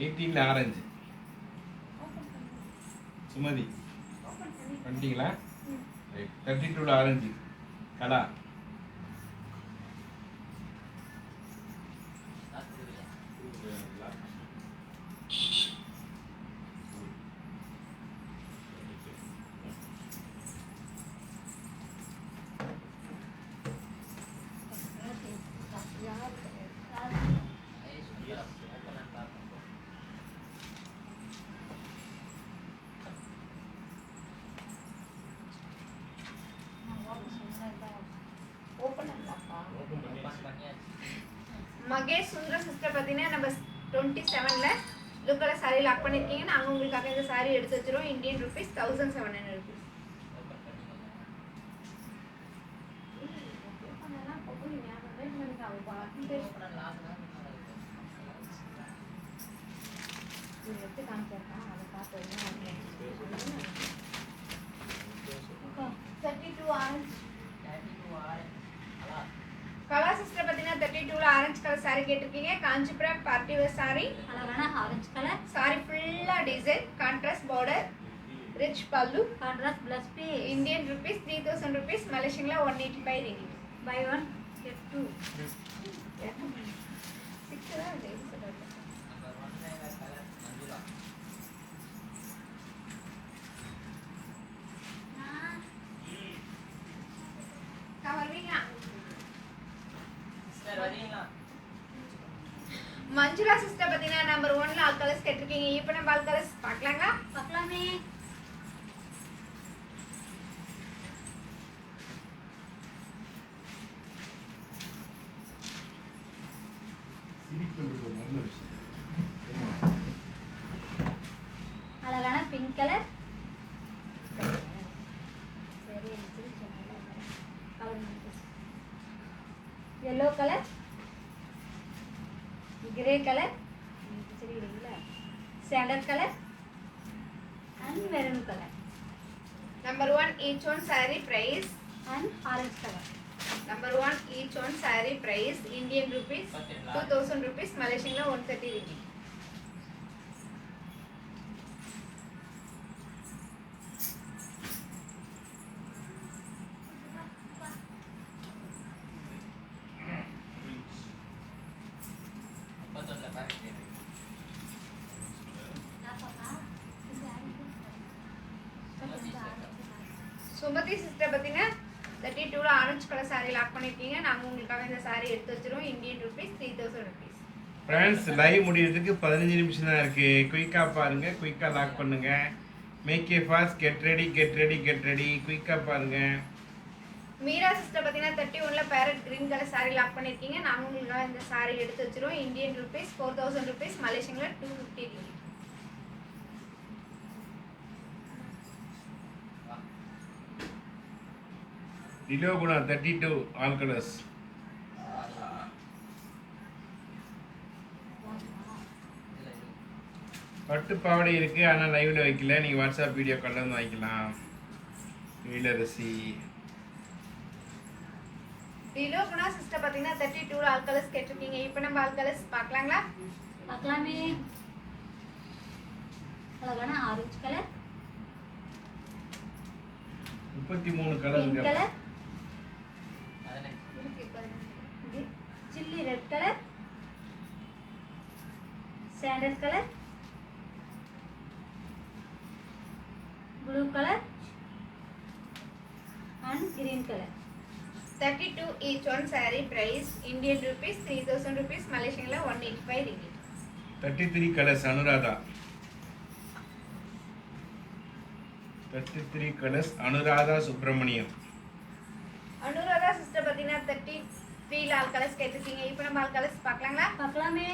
18ல ஆரஞ்சு சுமதி. பண்ணிட்டீங்களா? ரைட். 32ல ஆரஞ்சு கலா. மகேஷ் சுந்தரம் சிஸ்டர் பாத்தீங்கன்னா நம்ம 27 ல ப்ளூ கலர் saree லாக் பண்ணிருக்கீங்க. நாங்க உங்களுக்காக இந்த saree எடுத்து வச்சிரோம். Indian rupees 1700 rupees. Colour sister பாத்தீங்கன்னா 32 ல ஆரஞ்சு கலர் saree கேட்டிருக்கீங்க. Kanchipuram party wear saree. அழகான ஆரஞ்சு கலர், saree ஃபுல்லா design, contrast border, rich pallu. Contrast plus piece. Indian rupees 3000 rupees. மலேசியன்ல 185 ringgit. By 1 get 2. Manjula sister பாத்தீங்கன்னா நம்ம கலர்ஸ் கேட்டிருக்கீங்க. இப்போ நம்ம பால் கலர்ஸ் பார்க்கலாங்களா? பார்க்கலாமே. அழகான pink colour, yellow colour, grey colour, sandal colour and maroon colour Number 1 each one saree price. And orange colour. Number 1 each one saree price Indian rupees 2000 rupees, Malaysian la 130 ringgit. Sumathi sister பார்த்தீங்கன்னா 32ல ஆரஞ்சு கலர் saree லாக் பண்ணிருக்கீங்க. நாங்க உங்களுக்காக இந்த saree எடுத்து வச்சிரோம். Indian rupees 3000 rupees. Friends live முடியறதுக்கு 15 நிமிஷம் தான் இருக்கு. குயிக்கா பாருங்க, குயிக்கா லாக் பண்ணுங்க. Make a fast, get ready, get ready, get ready. குயிக்கா பாருங்க. மீரா சிஸ்டர் பார்த்தீங்கன்னா 31ல parrot green colour saree lock பண்ணிருக்கீங்க. நாங்க உங்களுக்காக இந்த saree எடுத்து வச்சிரோம். இந்தியன் ரூபீஸ் 4000 rupees, மலேசியன்ல 250 ringgit. டிலோகுணா 32 ஆல் கலர்ஸ். பட்டு பாவாடை இருக்கு, ஆனால் லைவ்ல வைக்கல. நீங்க வாட்ஸ்அப் வீடியோ கால்ல வந்து வாங்கிக்கலாம். இளரசி டிலோகுணா சிஸ்டர் பார்த்தீங்கன்னா 32ல ஆல் கலர்ஸ் கேட்டிருக்கீங்க. இப்போ நம்ம ஆல் கலர்ஸ் பார்க்கலாங்களா? பார்க்கலாமே. அழகான ஆரஞ்சு கலர், 33 கலர் பிங்க் இருக்கு. Colour, chilli red colour, sandal colour, blue colour and green colour. 32 each one saree price Indian rupees 3000 rupees, மலேசியன்ல 185 ringgit. 33 colours Anuradha. 33 colours Anuradha Subramaniam. Anuradha sister பார்த்தீங்கன்னா 33ல ஆல் கலர்ஸ் கேட்டிருக்கீங்க. இப்போ நம்ம ஆல் கலர்ஸ் பார்க்கலாங்களா? பார்க்கலாமே.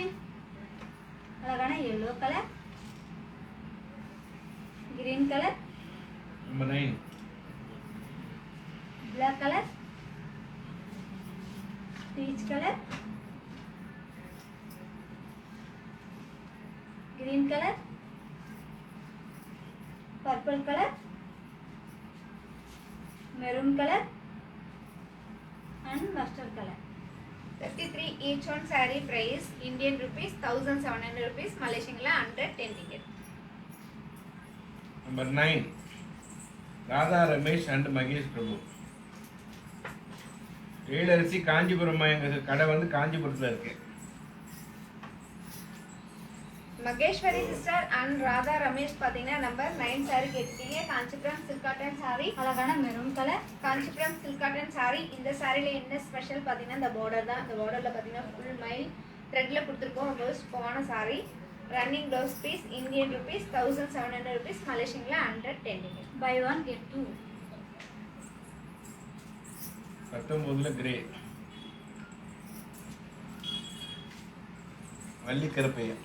அழகான yellow colour, green colour, number 9 black colour, peach colour, green colour, purple colour, maroon colour and mustard colour. 33 each one saree price Indian rupees 1700 rupees, மலேசியன்ல 110 ringgit. நம்பர் 9 ராதா ரமேஷ் அண்ட் மகேஷ் பிரபு. ஏழரிசி காஞ்சிபுரம். எங்க கடை வந்து காஞ்சிபுரத்துல இருக்கு. மகேஸ்வரி சிஸ்டர் அண்ட் ராதா ரமேஷ் பார்த்தீங்கன்னா நம்பர் 9 saree கேட்டிருக்கீங்க. காஞ்சிபுரம் சில்க் காட்டன் saree, அழகான maroon colour, Kanchipuram silk cotton saree. இந்த சாரில என்ன ஸ்பெஷல் பார்த்தீங்கன்னா இந்த பார்டர் தான். இந்த பார்டர்ல பார்த்தீங்கன்னா ஃபுல் மைல் த்ரெட்ல கொடுத்துருக்கோம். ரொம்ப சூப்பரான saree. Running blouse piece Indian rupees 1700 rupees, மலேசியன்ல 110 ringgit. buy one get two. 19ல கிரே வள்ளி கருப்பையா.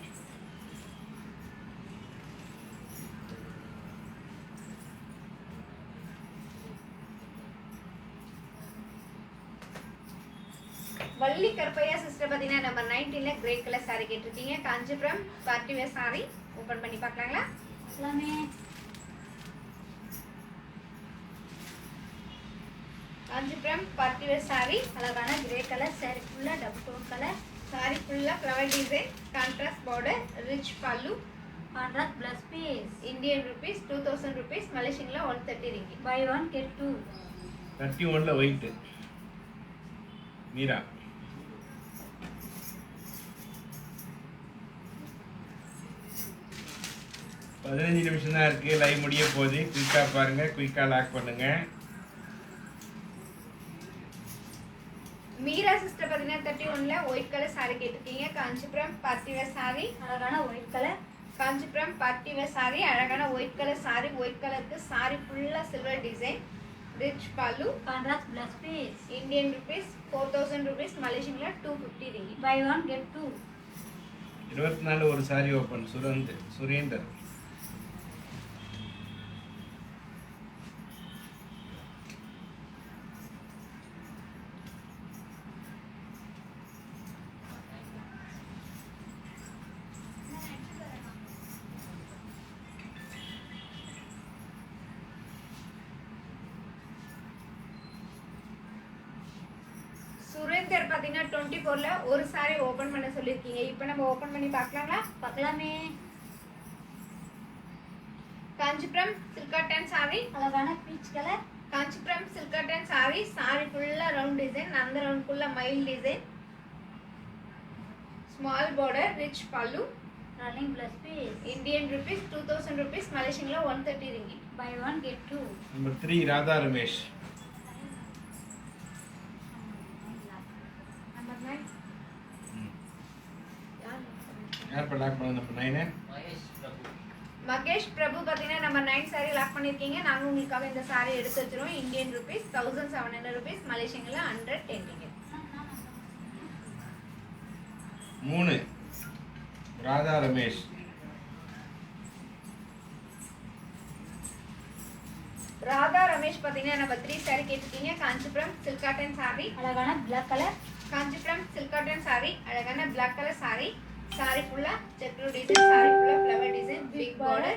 வள்ளி கருப்பையா சிஸ்டர் பார்த்தீங்கன்னா நம்பர் 19ல கிரே கலர் saree கேட்டிருக்கீங்க. Kanchipuram party wear saree. Open பண்ணி பார்க்கலாங்களா? எல்லாமே காஞ்சிபுரம் பார்ட்டி வேர் saree. அழகான கிரே கலர் saree ஃபுல்லா டபுள் டோன் கலர், saree ஃபுல்லா flower design, contrast border, rich pallu, contrast plus piece. Indian rupees 2000 rupees, மலேசியன்ல 130 ringgit. buy one get two. 31ல ஒயிட் மீரா. பதினஞ்சு நிமிஷம் தான் இருக்கு. லைவ் முடிய போகுது. குயிக்கா பாருங்க, குயிக்கா லாக் பண்ணுங்க. மீரா சிஸ்டர் பார்த்தீங்கன்னா 31ல ஒயிட் கலர் saree கேட்டிருக்கீங்க. Kanchipuram party wear saree. அழகான white colour, Kanchipuram party wear sorry, அழகான ஒயிட் கலர் சாரி. ஒயிட் கலருக்கு சாரி ஃபுல்லா silver design, rich pallu. Contrast plus piece. Indian rupees 4000 rupees, மலேசியன்ல 250 ringgit. By one get two. 24 ஒரு சாரி ஓப்பன். சுரேந்தர். சுரேந்தர் பாத்தீங்கன்னா 24ல ஒரு சாரி ஓபன் பண்ண சொல்லிருக்கீங்க. இப்போ நம்ம ஓபன் பண்ணி பார்க்கலாங்களா? பார்க்கலாமே. காஞ்சிபுரம் சில்க் காட்டன் சாரி, அழகான peach colour. Kanchipuram silk cotton sorry. Sorry ஃபுல்லா ரவுண்ட் டிசைன், அந்த ரவுண்ட் ஃபுல்லா மயில் design, small border, rich pallu. Running plus piece. Indian rupees 2000 rupees, மலேசியன்ல 130 ringgit. By one get two. Number 3 Radha Ramesh. Number 9 யார் பா லாக் பண்ண? நம்பர் 9 மகேஷ் பிரபு பாத்தீங்கன்னா நம்பர் 9 சாரி லாக் பண்ணிருக்கீங்க. நாங்க உங்களுக்காக இந்த சாரி எடுத்து வச்சிரோம். இந்தியன் ருபீஸ் 1700 rupees, மலேசியன்ல 110 ringgit. 3 ராதா ரமேஷ். ராதா ரமேஷ் பாத்தீங்கன்னா நம்பர் 3 சாரி கேட்டிருக்கீங்க. காஞ்சிபுரம் சில்க் காட்டன் சாரி, அழகான black colour. Kanchipuram silk cotton sorry, அழகான பிளாக் கலர் சாரி. சாரி ஃபுல்லா செக்குடு டிசைன், சாரி ஃபுல்லா flower design, big border.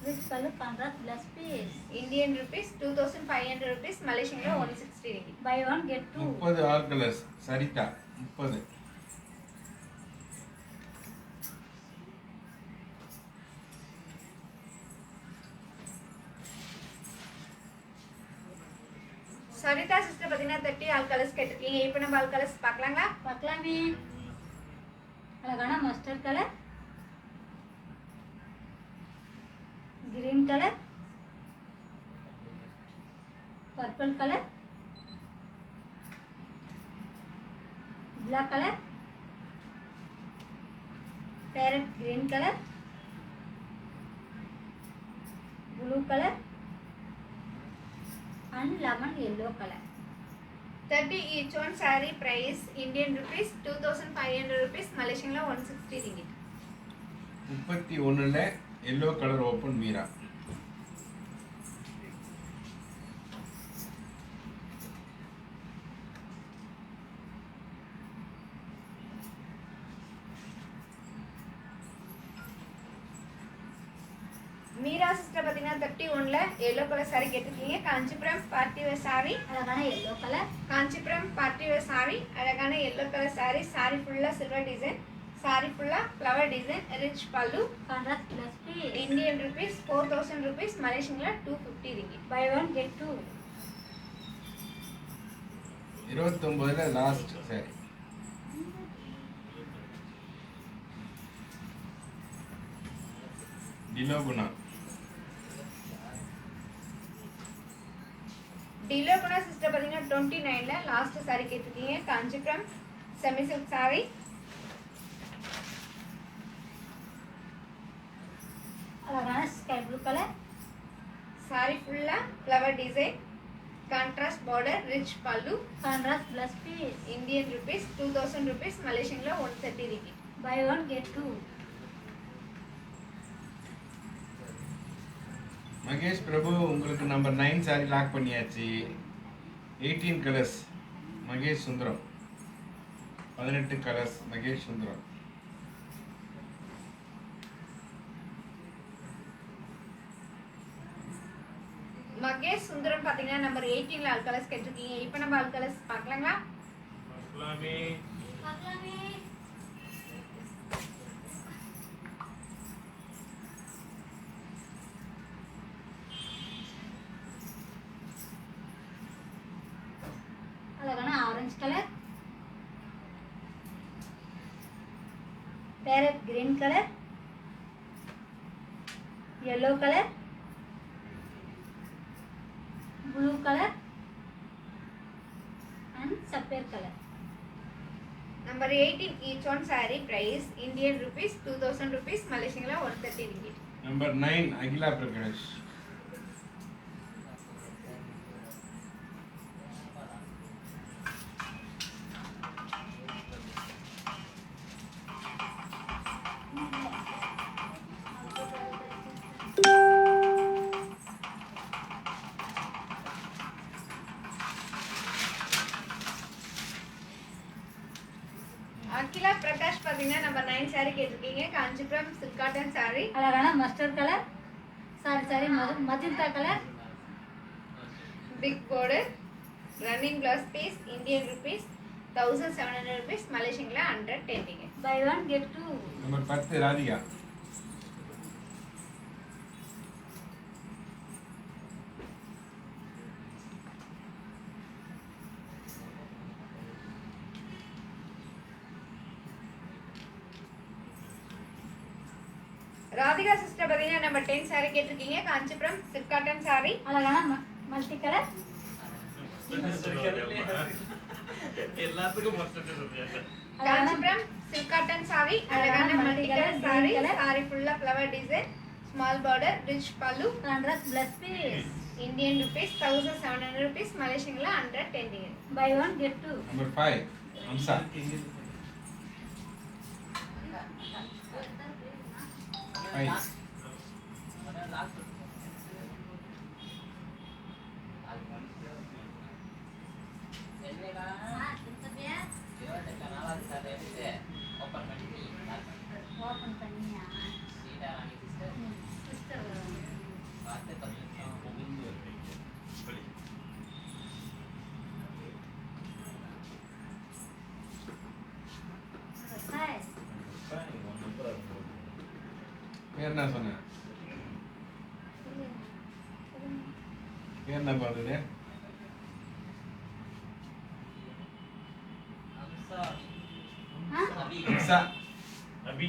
Rich pallu. Contrast plus piece. Indian rupees 2500 rupees, மலேசியன்ல 160 ringgit. By one get two. 30 all colours. Saritha 30. Saritha sister பாத்தீங்கன்னா 30 ஆல் கலர்ஸ் கேட்டிருக்கீங்க. இப்போ நம்ம ஆல் கலர்ஸ் பார்க்கலாங்களா? பார்க்கலாமே. அழகான mustard colour, green colour, purple colour, black colour, parrot green colour, blue colour and lemon yellow color. 30 each one saree price Indian rupees 2500 rupees, மலேசியன்ல 160 ringgit. 31ல yellow colour open Meera. Meera sister பாத்தீங்கன்னா 31ல yellow கலர் saree கேட்டிருக்கீங்க. காஞ்சிபுரம் பார்ட்டி வேர் saree, அழகான yellow color. Kanchipuram party wear saree, அழகான yellow கலர் saree. saree ஃபுல்லா சில்வர் டிசைன், saree ஃபுல்லா flower design, rich pallu. Contrast plus fee. Indian rupees 4000 rupees, மலேசியன்ல 250 ringgit. Buy one get two. 29ல லாஸ்ட் சாரி. டிலோகுணா. டிலோகுணா சிஸ்டர் பாத்தீங்கன்னா 29ல லாஸ்ட் saree கேட்டிருக்கீங்க. காஞ்சிபுரம் செமி சில்க் saree, அழகான ஸ்கை ப்ளூ கலர். saree ஃபுல்லா flower design, contrast border, rich pallu. Contrast plus fee. Indian rupees 2000 rupees, மலேசியன்ல 130 ringgit. Buy one get two. Mahesh Prabhu உங்களுக்கு நம்பர் 9 சாரி லாக் பண்ணியாச்சு. 18 கலர்ஸ் மகேஷ் சுந்தரம். 18 கலர்ஸ் மகேஷ் சுந்தரம். மகேஷ் சுந்தரம் பாத்தீங்கன்னா நம்பர் 18ல ஆல் கலர்ஸ் கேட்டிருக்கீங்க. இப்போ நம்ம ஆல் கலர்ஸ் பார்க்கலாங்களா? பார்க்கலாமே. பார்க்கலாமே. அழகான orange colour, parrot green colour, yellow colour, blue colour and சப்பேர் colour. Number 18, each one saree price Indian rupees 2000 rupees, Malaysian la 130 ringgit. Number 9, Agila Prakash. Akila Prakash பாத்தீங்கன்னா நம்பர் 9 saree கேட்டிருக்கீங்க. Kanchipuram silk cotton saree. அழகான mustard colour sorry magenta colour. Big border, running blouse piece, Indian rupees 1700 rupees, Malaysian la 110 ringgit. By one get two. Number 10, Radhika. Radhika sister பாத்தீங்கன்னா நம்பர் 10 saree கேட்டிருக்கீங்க. Kanchipuram silk cotton saree. அழகான மல்டி கலர். எல்லாத்துக்கும் மஸ்டர்ட் சொல்றியா? காஞ்சிபுரம் silk cotton saree, அழகான multi color saree. saree full of flower design, small border, rich pallu, contrast plus piece. Indian rupees 1700 rupees, Malaysian la 110 ringgit. By one get two. Number 5, Amsa. 5. Open பண்ணியா சிஸ்டர் சைஸ் பேர் என்ன சொன்ன? பேர் என்ன பாருது? Amsa. அபி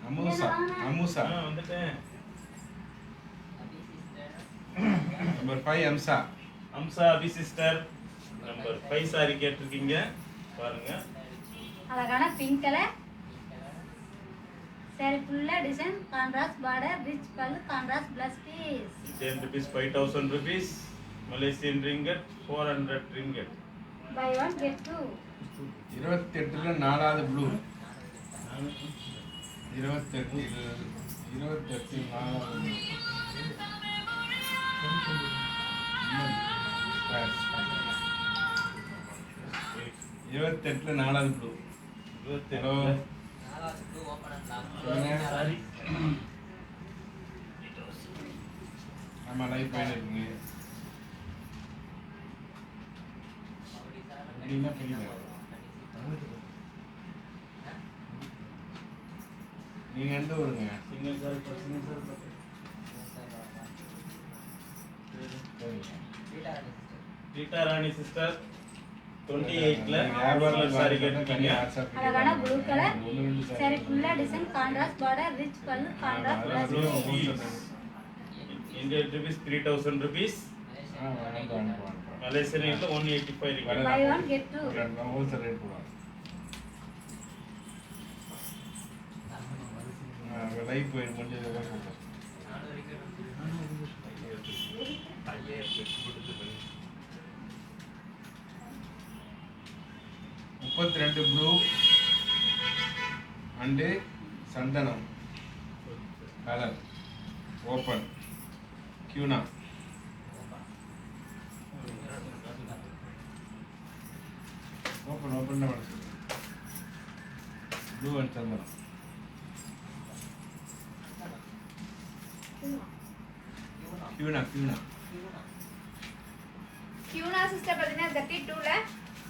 Amusa. Amusa. வந்துட்டேன். Number 5, Amsa. அம்சா அபி சிஸ்டர் நம்பர் 5 சாரி கேட்டிருக்கீங்க பாருங்க. அழகான பிங்க் கலர் சாரி ஃபுல்லா design contrast border rich pallu contrast plus piece. Indian rupees 5000 rupees, Malaysian ringgit 400 ringgit. By one get two. 28ல 4வது ப்ளூ. 28 4வது இருபத்தெட்டுல 4வது ப்ளூ. ஹலோ சாரி ஆமா லைஃப் பயன் இருக்குங்க. அப்படின்னா புரியல. நீங்க எந்த ஊருங்க? Single sari single sari Rita Rani sister 28ல வியாபாரம் சாரி கேட்டிருக்கீங்க. அழகான ப்ளூ கலர் சாரி ஃபுல்லா design contrast border rich pallu contrast plus piece. Indian rupees 3000 rupees, Malaysian ringgit 185 ringgit. By one get two. Wholesale rate போடுவாங்க. லைஃப் போயிடும் கொஞ்சம் இதெல்லாம் சொல்றேன். முப்பத்தி 32 ப்ளூ அண்டு சந்தனம் colour open Kiyuna open open blue and சந்தனம் கியூனா கியூனா கியூனா சிஸ்டர் பாத்தீங்கன்னா 32ல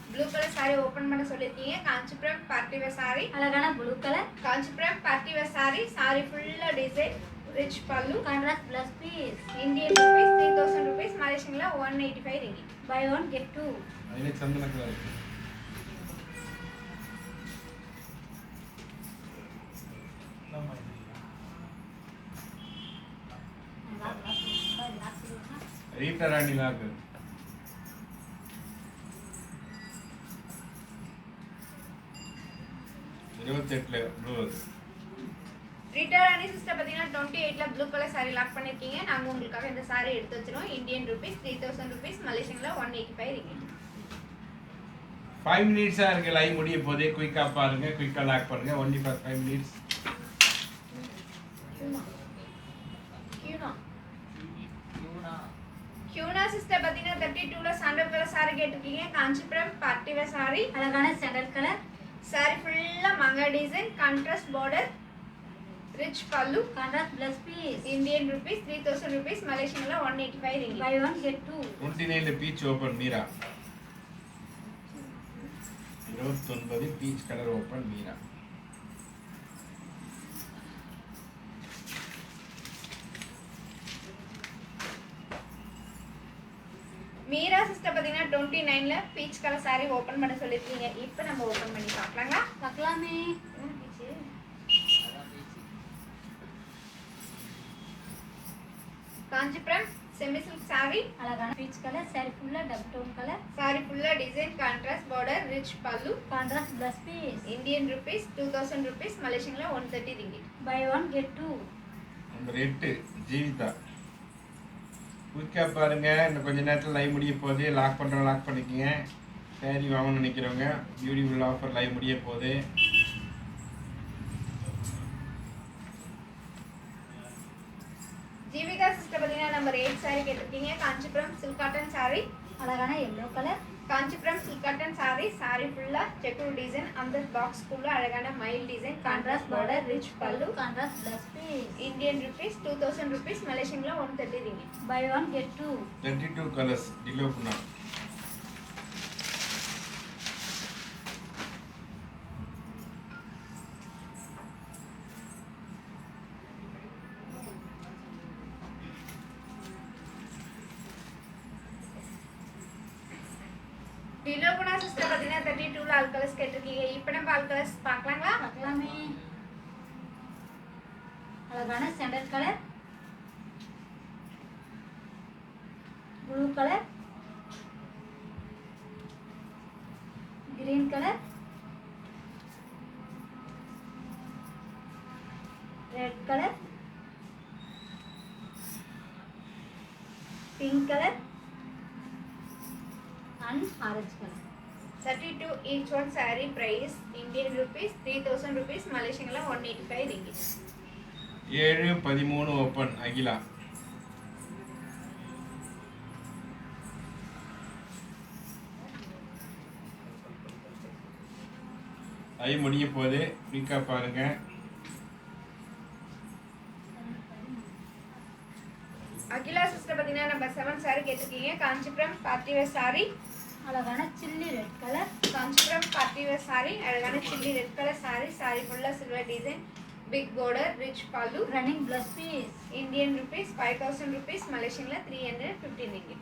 ப்ளூ கலர் saree ஓபன் பண்ண சொல்லிருக்கீங்க. காஞ்சிபுரம் பார்ட்டி வேர் saree, அழகான blue colour Kanchipuram party wear saree, saree ஃபுல்லா design rich pallu, contrast plus piece. Indian rupees 3000 rupees, Malaysian la 185 ringgit. By one get two. அதில் சந்தன கலர் இருக்கு. ரீட்டா ராணி லாக்கு 28ல ப்ளூ. ரீட்டா ராணி சிஸ்டர் பார்த்தீங்கன்னா 28ல ப்ளூ கலர் saree லாக் பண்ணிருக்கீங்க. நாங்க உங்களுக்காக இந்த saree எடுத்து வச்சிரோம். இந்தியன் ரூபீஸ் 3000 ரூபீஸ், மலேசியன்ல 185 ringgit. 5 மினிட்ஸா இருக்கு லைவ் முடிய போதே. குயிக்கா பாருங்க, குயிக்கா லாக் பண்ணுங்க. only for 5 minutes. Kiyuna sister பார்த்தீங்கன்னா 32ல சாண்டல் கலர் saree கேட்டிருக்கீங்க. Kanchipuram party wear saree. அழகான சாண்டல் கலர். saree ஃபுல்லா மங்கா design, contrast border, rich pallu, contrast plus piece. Indian rupees 3000 rupees, மலேசியன்ல 185 ringgit. By 1 get 2. 29ல peach open Meera. 29 peach colour open Meera. Meera sister பார்த்தீங்கன்னா 29ல பீச் கலர் saree ஓபன் பண்ண சொல்லிருக்கீங்க. இப்போ நம்ம ஓபன் பண்ணி பார்க்கலாங்களா? பார்க்கலாமே. Kanchipuram semi silk saree. அழகான பீச் கலர். சாரி ஃபுல்லா டபுள் டோன் கலர். saree ஃபுல்லா design, contrast border, rich pallu, contrast plus piece. Indian rupees 2000 rupees, மலேசியன்ல 130 ringgit. By 1 get 2. Number 8 Jeevitha. குயிக்கா பாருங்க, இன்னும் கொஞ்ச நேரத்தில் லைவ் முடிய போகுது. லாக் பண்ணிக்கங்க. saree வாங்கணும்னு நினைக்கிறவங்க பியூட்டிஃபுல் ஆஃபர் லைவ் முடிய போகுது. ஜீவிகா சிஸ்டர் பார்த்தீங்கன்னா நம்பர் 8 saree கேட்டிருக்கீங்க. Kanchipuram silk cotton saree. அழகான yellow colour. Kanchipuram silk cotton saree. saree ஃபுல்லா செக்குடு டிசைன், அந்த பாக்ஸ்க்குள்ள அழகான மயில் design, contrast border, rich pallu, contrast plus piece. Indian rupees 2000 rupees, மலேசியன்ல 130 ringgit. By 1 get 2. 32 colours Thiloguna. Thiloguna sister பார்த்தீங்கன்னா 32ல ஆல் கலர்ஸ் கேட்டிருக்கீங்க. இப்போ நம்ம ஆல் கலர்ஸ் பார்க்கலாங்களா? பார்க்கலாமே. அழகான sandal colour. Blue colour. Green colour. Red colour. Pink colour. and orange color. 32 each one saree price Indian rupees 3000 rupees, மலேசியன்ல 185 ringgit. 7-13 ஓபன் அகிலா. ஐ முடிய போகுது. குயிக்கா பாருங்க. அகிலா சிஸ்டர் பார்த்தீங்கன்னா நம்பர் 7 saree கேட்டிருக்கீங்க. Kanchipuram party wear saree. அழகான chilli red colour. Kanchipuram party wear saree. அழகான chilli red colour saree. saree ஃபுல்லா silver design, big border, rich pallu, running plus piece. Indian rupees 5000 rupees, மலேசியன்ல 315 ringgit.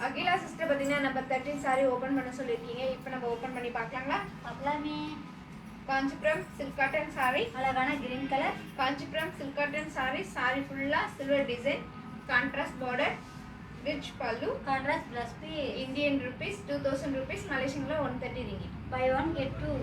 அகிலா சிஸ்டர் பார்த்தீங்கன்னா நம்பர் 13 saree ஓபன் பண்ண சொல்லியிருக்கீங்க. இப்போ நம்ம ஓபன் பண்ணி பார்க்கலாங்களா? பார்க்கலாமே. Kanchipuram silk cotton saree. அழகான green colour. Kanchipuram silk cotton saree. saree ஃபுல்லா silver design, contrast border, rich pallu, contrast plus piece. Indian rupees 2000 rupees, மலேசியன்ல 130 ringgit. By 1 get 2.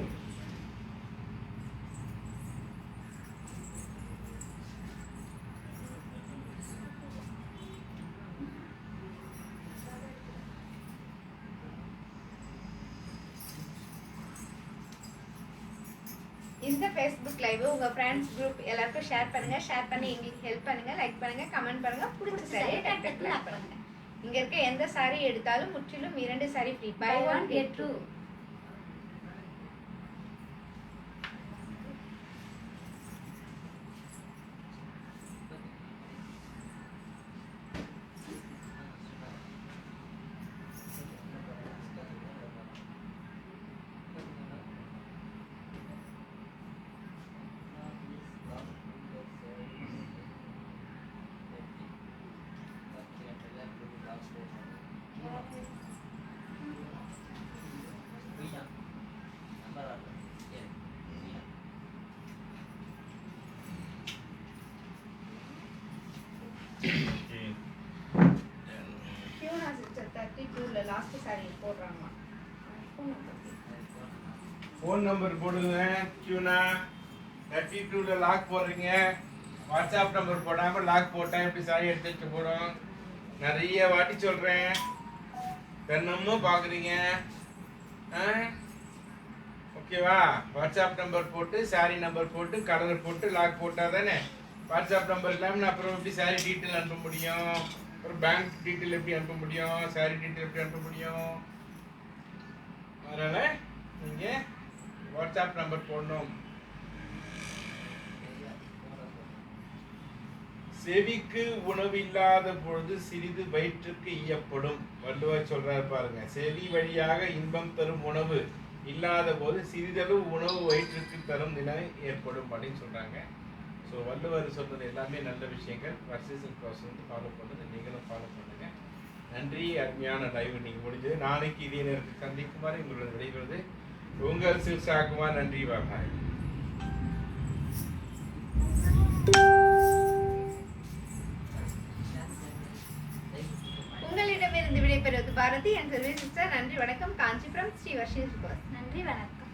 இந்த ஃபேஸ்புக் லைவ் உங்க ஃப்ரெண்ட்ஸ் குரூப் எல்லாருக்கும் ஷேர் பண்ணுங்க. ஷேர் பண்ணி எங்களுக்கு ஹெல்ப் பண்ணுங்க. லைக் பண்ணுங்க, கமெண்ட் பண்ணுங்க. பிடிச்ச சாரியை டாக் டாக் பண்ணுங்க. இங்க இருக்க எந்த சாரி எடுத்தாலும் முற்றிலும் 2 sari free. Buy 1 get 2. Phone number போடுங்க. கியூனா 32ல லாக் போடுறீங்க. வாட்ஸ்அப் நம்பர் போடாம லாக் போட்டா எப்படி சாரி எடுத்து வச்சு போடும்? நிறைய வாட்டி சொல்றேன், தினமும் பாக்குறீங்க. ஓகேவா? வாட்ஸ்அப் நம்பர் போட்டு சாரி நம்பர் போட்டு கலர் போட்டு லாக் போட்டா தானே. வாட்ஸ்அப் நம்பர் இல்லாமல் நான் அப்புறம் எப்படி சாரி டீட்டெயில் அனுப்ப முடியும்? அப்புறம் பேங்க் டீட்டெயில் எப்படி அனுப்ப முடியும்? சாரி டீட்டெயில் எப்படி அனுப்ப முடியும்? அதனால நீங்க வாட்ஸ்அப் நம்பர் போடணும். செவிக்கு உணவு இல்லாத பொழுது சிறிது வயிற்றுக்கு ஈயப்படும். வள்ளுவர் சொல்றாரு பாருங்க. செவி வழியாக இன்பம் தரும் உணவு இல்லாத போது சிறிதளவு உணவு வயிற்றுக்கு தரும் நிலை ஏற்படும் அப்படின்னு சொல்றாங்க. ஸோ வள்ளுவர் சொன்னது எல்லாமே நல்ல விஷயங்கள். வர்சேஷன் ப்ராசஸ் வந்து ஃபாலோ பண்ணுறது நீங்களும் ஃபாலோ பண்ணுங்க. நன்றி. அருமையான லைவ் நீங்கள் முடிஞ்சது. நாளைக்கு இதே நேரத்தில் சந்திக்கும் வரை உங்களோட விடைபெறுவது உங்கள் சிவசாகுமார். நன்றி. பாய். உங்களிடமிருந்து விடைபெறுவது பாரதி. என் சிஸ்டர். நன்றி, வணக்கம். காஞ்சிபுரம் ஸ்ரீ வர்ஷி. நன்றி, வணக்கம்.